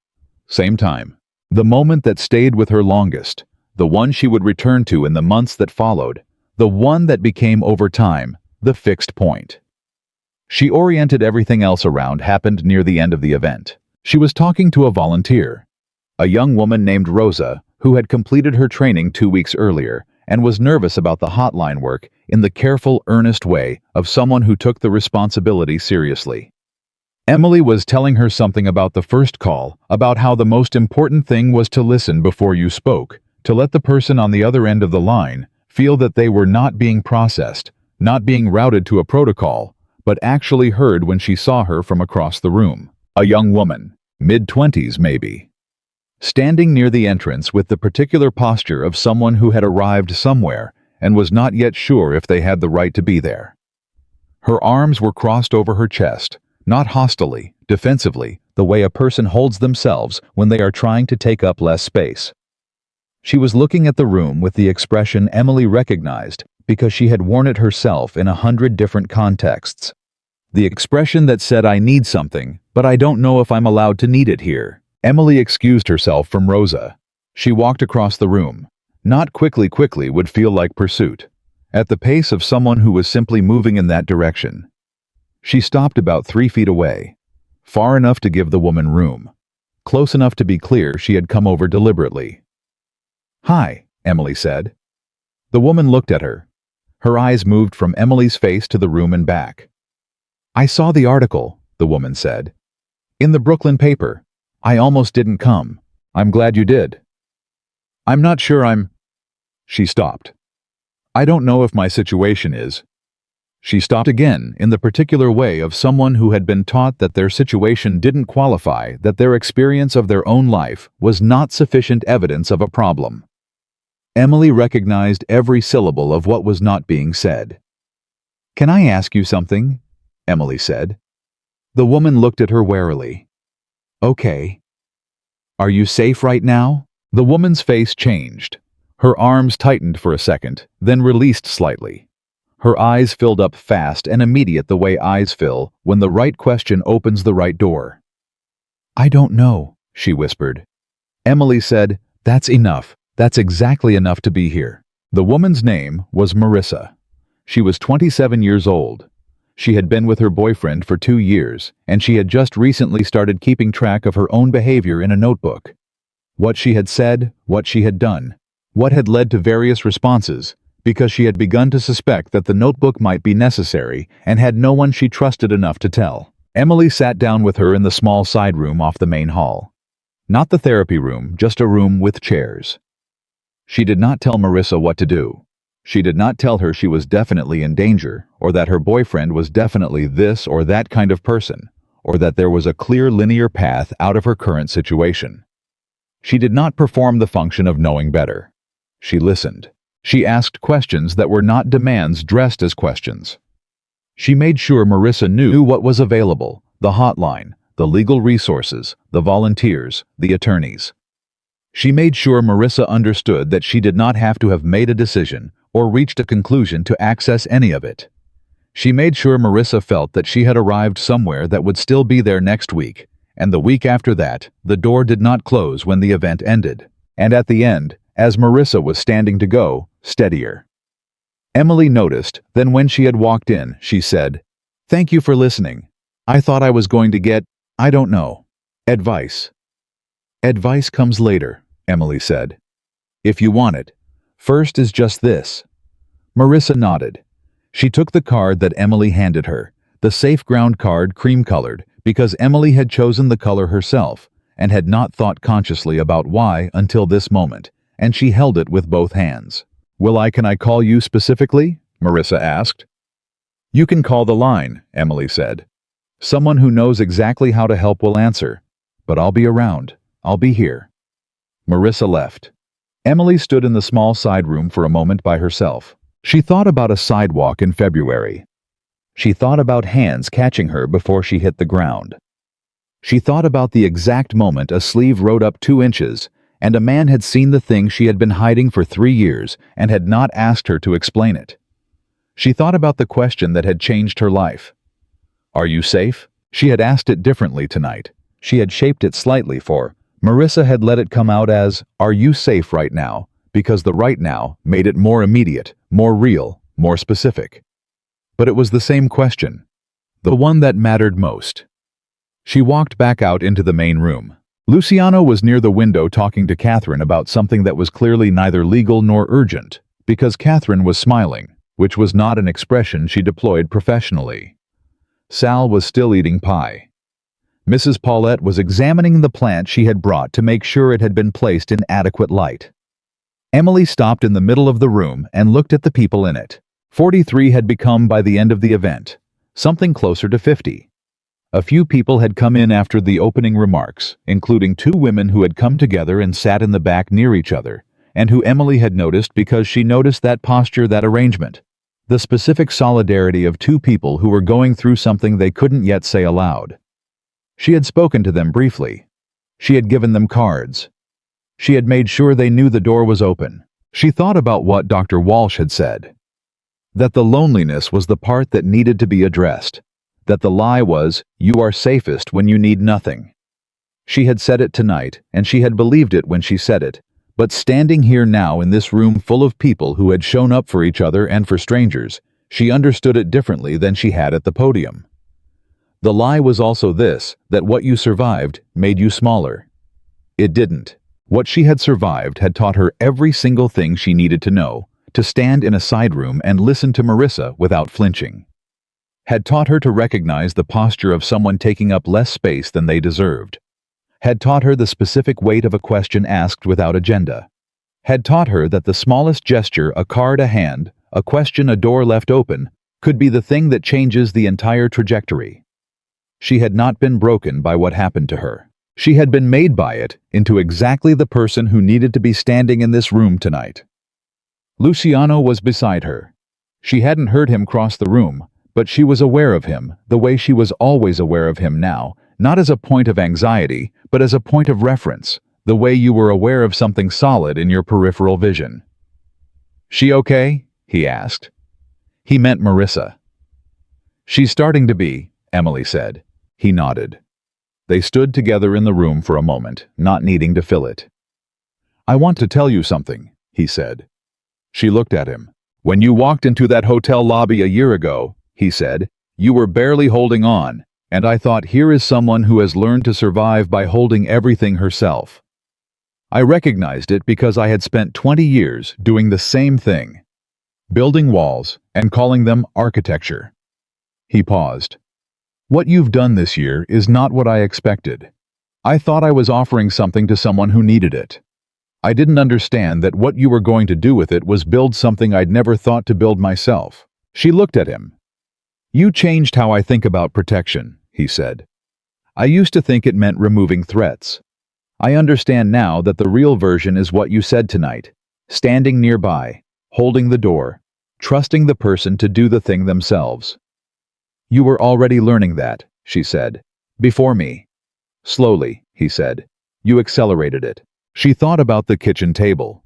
Same time. The moment that stayed with her longest, the one she would return to in the months that followed, the one that became over time, the fixed point. She oriented everything else around happened near the end of the event. She was talking to a volunteer, a young woman named Rosa, who had completed her training 2 weeks earlier and was nervous about the hotline work in the careful, earnest way of someone who took the responsibility seriously. Emily was telling her something about the first call, about how the most important thing was to listen before you spoke, to let the person on the other end of the line feel that they were not being processed, not being routed to a protocol, but actually heard when she saw her from across the room. A young woman, mid-20s maybe, standing near the entrance with the particular posture of someone who had arrived somewhere and was not yet sure if they had the right to be there. Her arms were crossed over her chest, not hostilely, defensively, the way a person holds themselves when they are trying to take up less space. She was looking at the room with the expression Emily recognized because she had worn it herself in 100 different contexts. The expression that said, I need something, but I don't know if I'm allowed to need it here. Emily excused herself from Rosa. She walked across the room. Not quickly would feel like pursuit. At the pace of someone who was simply moving in that direction. She stopped about 3 feet away. Far enough to give the woman room. Close enough to be clear she had come over deliberately. "Hi," Emily said. The woman looked at her. Her eyes moved from Emily's face to the room and back. "I saw the article," the woman said. "In the Brooklyn paper. I almost didn't come. I'm glad you did." "I'm not sure I'm—" She stopped. "I don't know if my situation is—" She stopped again in the particular way of someone who had been taught that their situation didn't qualify, that their experience of their own life was not sufficient evidence of a problem. Emily recognized every syllable of what was not being said. "Can I ask you something?" Emily said. The woman looked at her warily. "Okay. Are you safe right now?" The woman's face changed. Her arms tightened for a second, then released slightly. Her eyes filled up fast and immediate the way eyes fill when the right question opens the right door. "I don't know," she whispered. Emily said, "That's enough. That's exactly enough to be here." The woman's name was Marissa. She was 27 years old. She had been with her boyfriend for 2 years, and she had just recently started keeping track of her own behavior in a notebook. What she had said, what she had done, what had led to various responses, because she had begun to suspect that the notebook might be necessary and had no one she trusted enough to tell. Emily sat down with her in the small side room off the main hall. Not the therapy room, just a room with chairs. She did not tell Marissa what to do. She did not tell her she was definitely in danger, or that her boyfriend was definitely this or that kind of person, or that there was a clear linear path out of her current situation. She did not perform the function of knowing better. She listened. She asked questions that were not demands dressed as questions. She made sure Marissa knew what was available, the hotline, the legal resources, the volunteers, the attorneys. She made sure Marissa understood that she did not have to have made a decision or reached a conclusion to access any of it. She made sure Marissa felt that she had arrived somewhere that would still be there next week, and the week after that, the door did not close when the event ended. And at the end, as Marissa was standing to go, steadier. Emily noticed, then when she had walked in, she said, "Thank you for listening. I thought I was going to get, I don't know, advice." "Advice comes later," Emily said. "If you want it. First is just this." Marissa nodded. She took the card that Emily handed her, the safe ground card, cream-colored, because Emily had chosen the color herself and had not thought consciously about why until this moment, and she held it with both hands. Can I call you specifically?" Marissa asked. "You can call the line," Emily said. "Someone who knows exactly how to help will answer. But I'll be around. I'll be here." Marissa left. Emily stood in the small side room for a moment by herself. She thought about a sidewalk in February. She thought about hands catching her before she hit the ground. She thought about the exact moment a sleeve rode up 2 inches, and a man had seen the thing she had been hiding for 3 years and had not asked her to explain it. She thought about the question that had changed her life. "Are you safe?" She had asked it differently tonight. She had shaped it slightly for Marissa had let it come out as, "Are you safe right now?" because the right now made it more immediate, more real, more specific. But it was the same question, the one that mattered most. She walked back out into the main room. Luciano was near the window talking to Catherine about something that was clearly neither legal nor urgent, because Catherine was smiling, which was not an expression she deployed professionally. Sal was still eating pie. Mrs. Paulette was examining the plant she had brought to make sure it had been placed in adequate light. Emily stopped in the middle of the room and looked at the people in it. 43 had become, by the end of the event, something closer to 50. A few people had come in after the opening remarks, including 2 women who had come together and sat in the back near each other, and who Emily had noticed because she noticed that posture, that arrangement. The specific solidarity of 2 people who were going through something they couldn't yet say aloud. She had spoken to them briefly. She had given them cards. She had made sure they knew the door was open. She thought about what Dr. Walsh had said. That the loneliness was the part that needed to be addressed. That the lie was, you are safest when you need nothing. She had said it tonight, and she had believed it when she said it. But standing here now in this room full of people who had shown up for each other and for strangers, she understood it differently than she had at the podium. The lie was also this, that what you survived made you smaller. It didn't. What she had survived had taught her every single thing she needed to know, to stand in a side room and listen to Marissa without flinching. Had taught her to recognize the posture of someone taking up less space than they deserved. Had taught her the specific weight of a question asked without agenda. Had taught her that the smallest gesture, a card, a hand, a question, a door left open, could be the thing that changes the entire trajectory. She had not been broken by what happened to her. She had been made by it into exactly the person who needed to be standing in this room tonight. Luciano was beside her. She hadn't heard him cross the room, but she was aware of him, the way she was always aware of him now, not as a point of anxiety, but as a point of reference, the way you were aware of something solid in your peripheral vision. "She okay?" he asked. He meant Marissa. "She's starting to be," Emily said. He nodded. They stood together in the room for a moment, not needing to fill it. "I want to tell you something," he said. She looked at him. "When you walked into that hotel lobby a year ago," he said, "you were barely holding on, and I thought, here is someone who has learned to survive by holding everything herself. I recognized it because I had spent 20 years doing the same thing, building walls and calling them architecture." He paused. "What you've done this year is not what I expected. I thought I was offering something to someone who needed it. I didn't understand that what you were going to do with it was build something I'd never thought to build myself." She looked at him. "You changed how I think about protection," he said. "I used to think it meant removing threats. I understand now that the real version is what you said tonight, standing nearby, holding the door, trusting the person to do the thing themselves." "You were already learning that," she said. "Before me." "Slowly," he said. "You accelerated it." She thought about the kitchen table,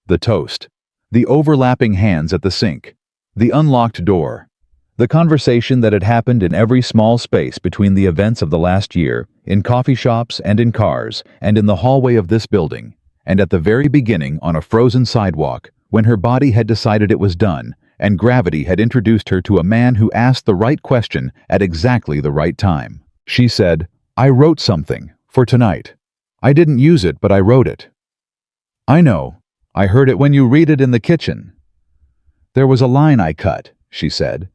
the toast, the overlapping hands at the sink, the unlocked door, the conversation that had happened in every small space between the events of the last year, in coffee shops and in cars, and in the hallway of this building, and at the very beginning on a frozen sidewalk, when her body had decided it was done, and gravity had introduced her to a man who asked the right question at exactly the right time. She said, "I wrote something, for tonight. I didn't use it, but I wrote it." "I know. I heard it when you read it in the kitchen." "There was a line I cut," she said.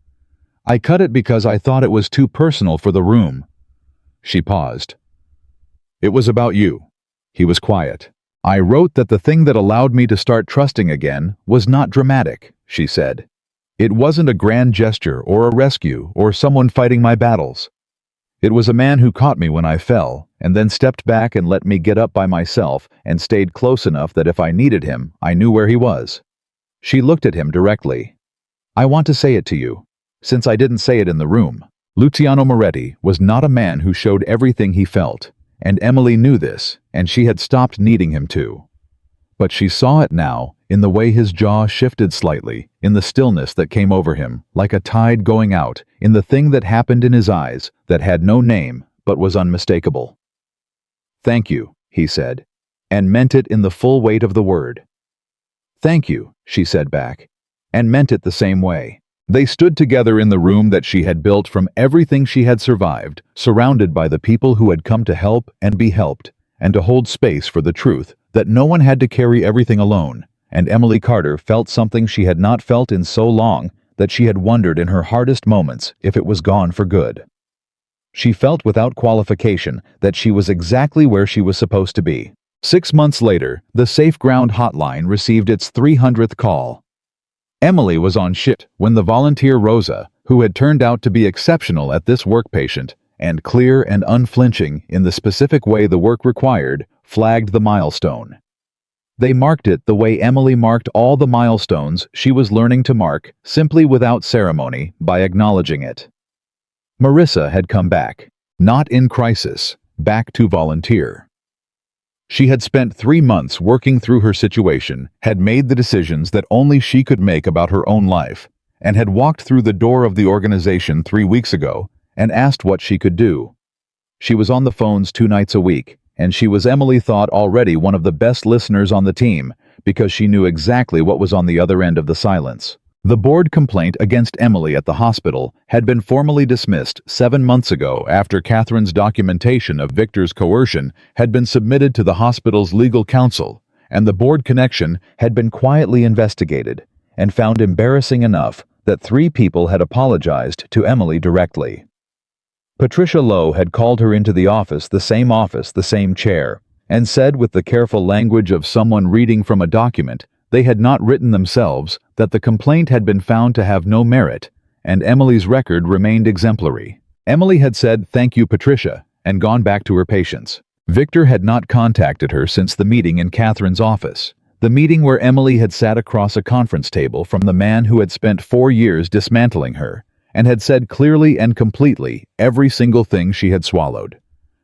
"I cut it because I thought it was too personal for the room." She paused. "It was about you." He was quiet. "I wrote that the thing that allowed me to start trusting again was not dramatic," she said. "It wasn't a grand gesture or a rescue or someone fighting my battles. It was a man who caught me when I fell, and then stepped back and let me get up by myself and stayed close enough that if I needed him, I knew where he was." She looked at him directly. "I want to say it to you, since I didn't say it in the room." Luciano Moretti was not a man who showed everything he felt, and Emily knew this, and she had stopped needing him to. But she saw it now, in the way his jaw shifted slightly, in the stillness that came over him, like a tide going out, in the thing that happened in his eyes, that had no name, but was unmistakable. "Thank you," he said, and meant it in the full weight of the word. "Thank you," she said back, and meant it the same way. They stood together in the room that she had built from everything she had survived, surrounded by the people who had come to help and be helped, and to hold space for the truth that no one had to carry everything alone, and Emily Carter felt something she had not felt in so long that she had wondered in her hardest moments if it was gone for good. She felt without qualification that she was exactly where she was supposed to be. 6 months later, the Safe Ground hotline received its 300th call. Emily was on shift when the volunteer Rosa, who had turned out to be exceptional at this work patient, and clear and unflinching in the specific way the work required, flagged the milestone. They marked it the way Emily marked all the milestones she was learning to mark, simply without ceremony, by acknowledging it. Marissa had come back, not in crisis, back to volunteer. She had spent 3 months working through her situation, had made the decisions that only she could make about her own life, and had walked through the door of the organization 3 weeks ago and asked what she could do. She was on the phones 2 nights a week, and Emily thought already one of the best listeners on the team because she knew exactly what was on the other end of the silence. The board complaint against Emily at the hospital had been formally dismissed 7 months ago after Catherine's documentation of Victor's coercion had been submitted to the hospital's legal counsel, and the board connection had been quietly investigated and found embarrassing enough that 3 people had apologized to Emily directly. Patricia Lowe had called her into the office, the same chair, and said with the careful language of someone reading from a document they had not written themselves that the complaint had been found to have no merit, and Emily's record remained exemplary. Emily had said, "Thank you, Patricia," and gone back to her patients. Victor had not contacted her since the meeting in Catherine's office, the meeting where Emily had sat across a conference table from the man who had spent 4 years dismantling her, and had said clearly and completely every single thing she had swallowed.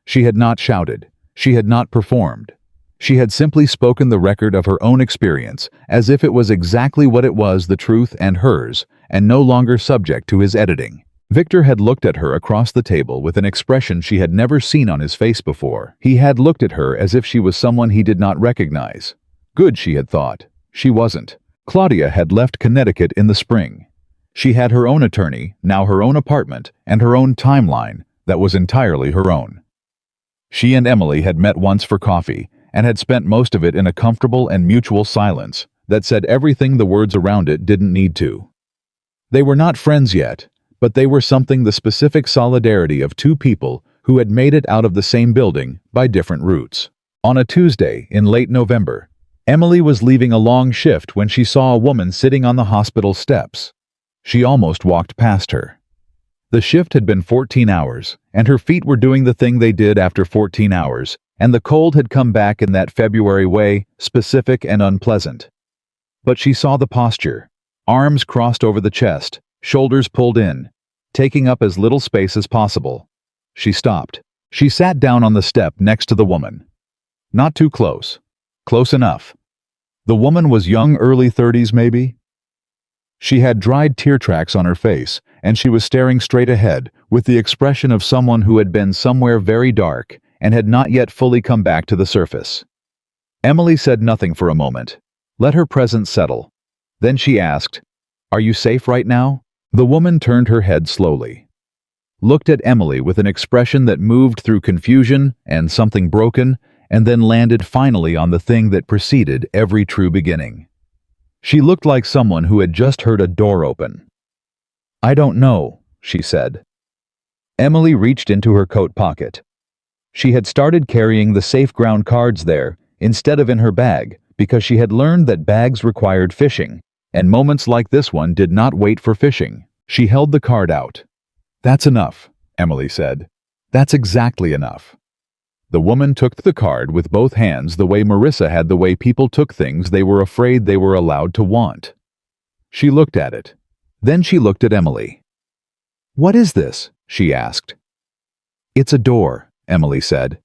She had not shouted. She had not performed. She had simply spoken the record of her own experience as if it was exactly what it was, the truth and hers, and no longer subject to his editing. Victor had looked at her across the table with an expression she had never seen on his face before. He had looked at her as if she was someone he did not recognize. Good, she had thought. She wasn't. Claudia had left Connecticut in the spring. She had her own attorney, now her own apartment, and her own timeline that was entirely her own. She and Emily had met once for coffee, and had spent most of it in a comfortable and mutual silence that said everything the words around it didn't need to. They were not friends yet, but they were something, the specific solidarity of 2 people who had made it out of the same building by different routes. On a Tuesday in late November, Emily was leaving a long shift when she saw a woman sitting on the hospital steps. She almost walked past her. The shift had been 14 hours, and her feet were doing the thing they did after 14 hours, and the cold had come back in that February way, specific and unpleasant. But she saw the posture, arms crossed over the chest, shoulders pulled in, taking up as little space as possible. She stopped. She sat down on the step next to the woman. Not too close. Close enough. The woman was young, early 30s maybe. She had dried tear tracks on her face, and she was staring straight ahead with the expression of someone who had been somewhere very dark and had not yet fully come back to the surface. Emily said nothing for a moment. Let her presence settle. Then she asked, "Are you safe right now?" The woman turned her head slowly, looked at Emily with an expression that moved through confusion and something broken, and then landed finally on the thing that preceded every true beginning. She looked like someone who had just heard a door open. "I don't know," she said. Emily reached into her coat pocket. She had started carrying the safe ground cards there instead of in her bag because she had learned that bags required fishing, and moments like this one did not wait for fishing. She held the card out. "That's enough," Emily said. "That's exactly enough." The woman took the card with both hands, the way Marissa had, the way people took things they were afraid they were allowed to want. She looked at it. Then she looked at Emily. "What is this?" she asked. "It's a door," Emily said.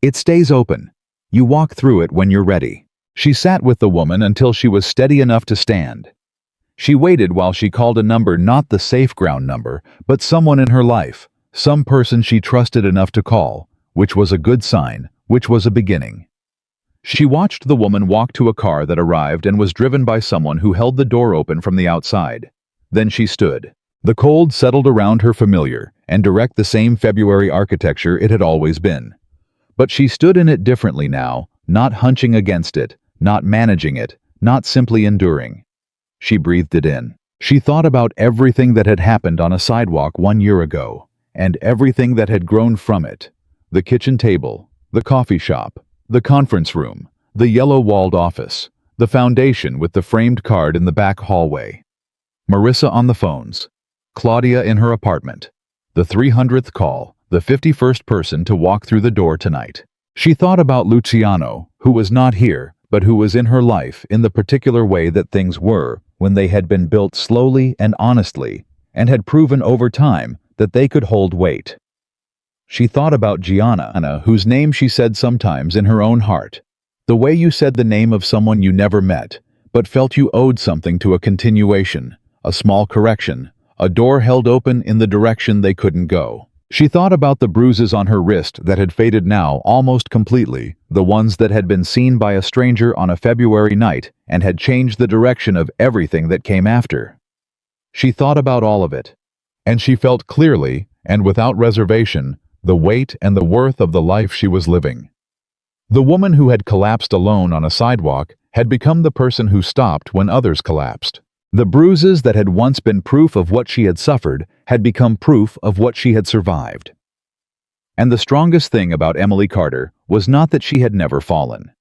"It stays open. You walk through it when you're ready." She sat with the woman until she was steady enough to stand. She waited while she called a number, not the safe ground number, but someone in her life, some person she trusted enough to call, which was a good sign, which was a beginning. She watched the woman walk to a car that arrived and was driven by someone who held the door open from the outside. Then she stood. The cold settled around her, familiar and direct, the same February architecture it had always been. But she stood in it differently now, not hunching against it, not managing it, not simply enduring. She breathed it in. She thought about everything that had happened on a sidewalk 1 year ago, and everything that had grown from it. The kitchen table, the coffee shop, the conference room, the yellow-walled office, the foundation with the framed card in the back hallway. Marissa on the phones, Claudia in her apartment, the 300th call, the 51st person to walk through the door tonight. She thought about Luciano, who was not here, but who was in her life in the particular way that things were when they had been built slowly and honestly, and had proven over time that they could hold weight. She thought about Gianna, whose name she said sometimes in her own heart. The way you said the name of someone you never met, but felt you owed something to, a continuation, a small correction, a door held open in the direction they couldn't go. She thought about the bruises on her wrist that had faded now almost completely, the ones that had been seen by a stranger on a February night and had changed the direction of everything that came after. She thought about all of it, and she felt clearly, and without reservation, the weight and the worth of the life she was living. The woman who had collapsed alone on a sidewalk had become the person who stopped when others collapsed. The bruises that had once been proof of what she had suffered had become proof of what she had survived. And the strongest thing about Emily Carter was not that she had never fallen.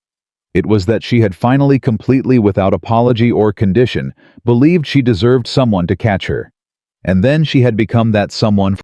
It was that she had finally, completely without apology or condition, believed she deserved someone to catch her. And then she had become that someone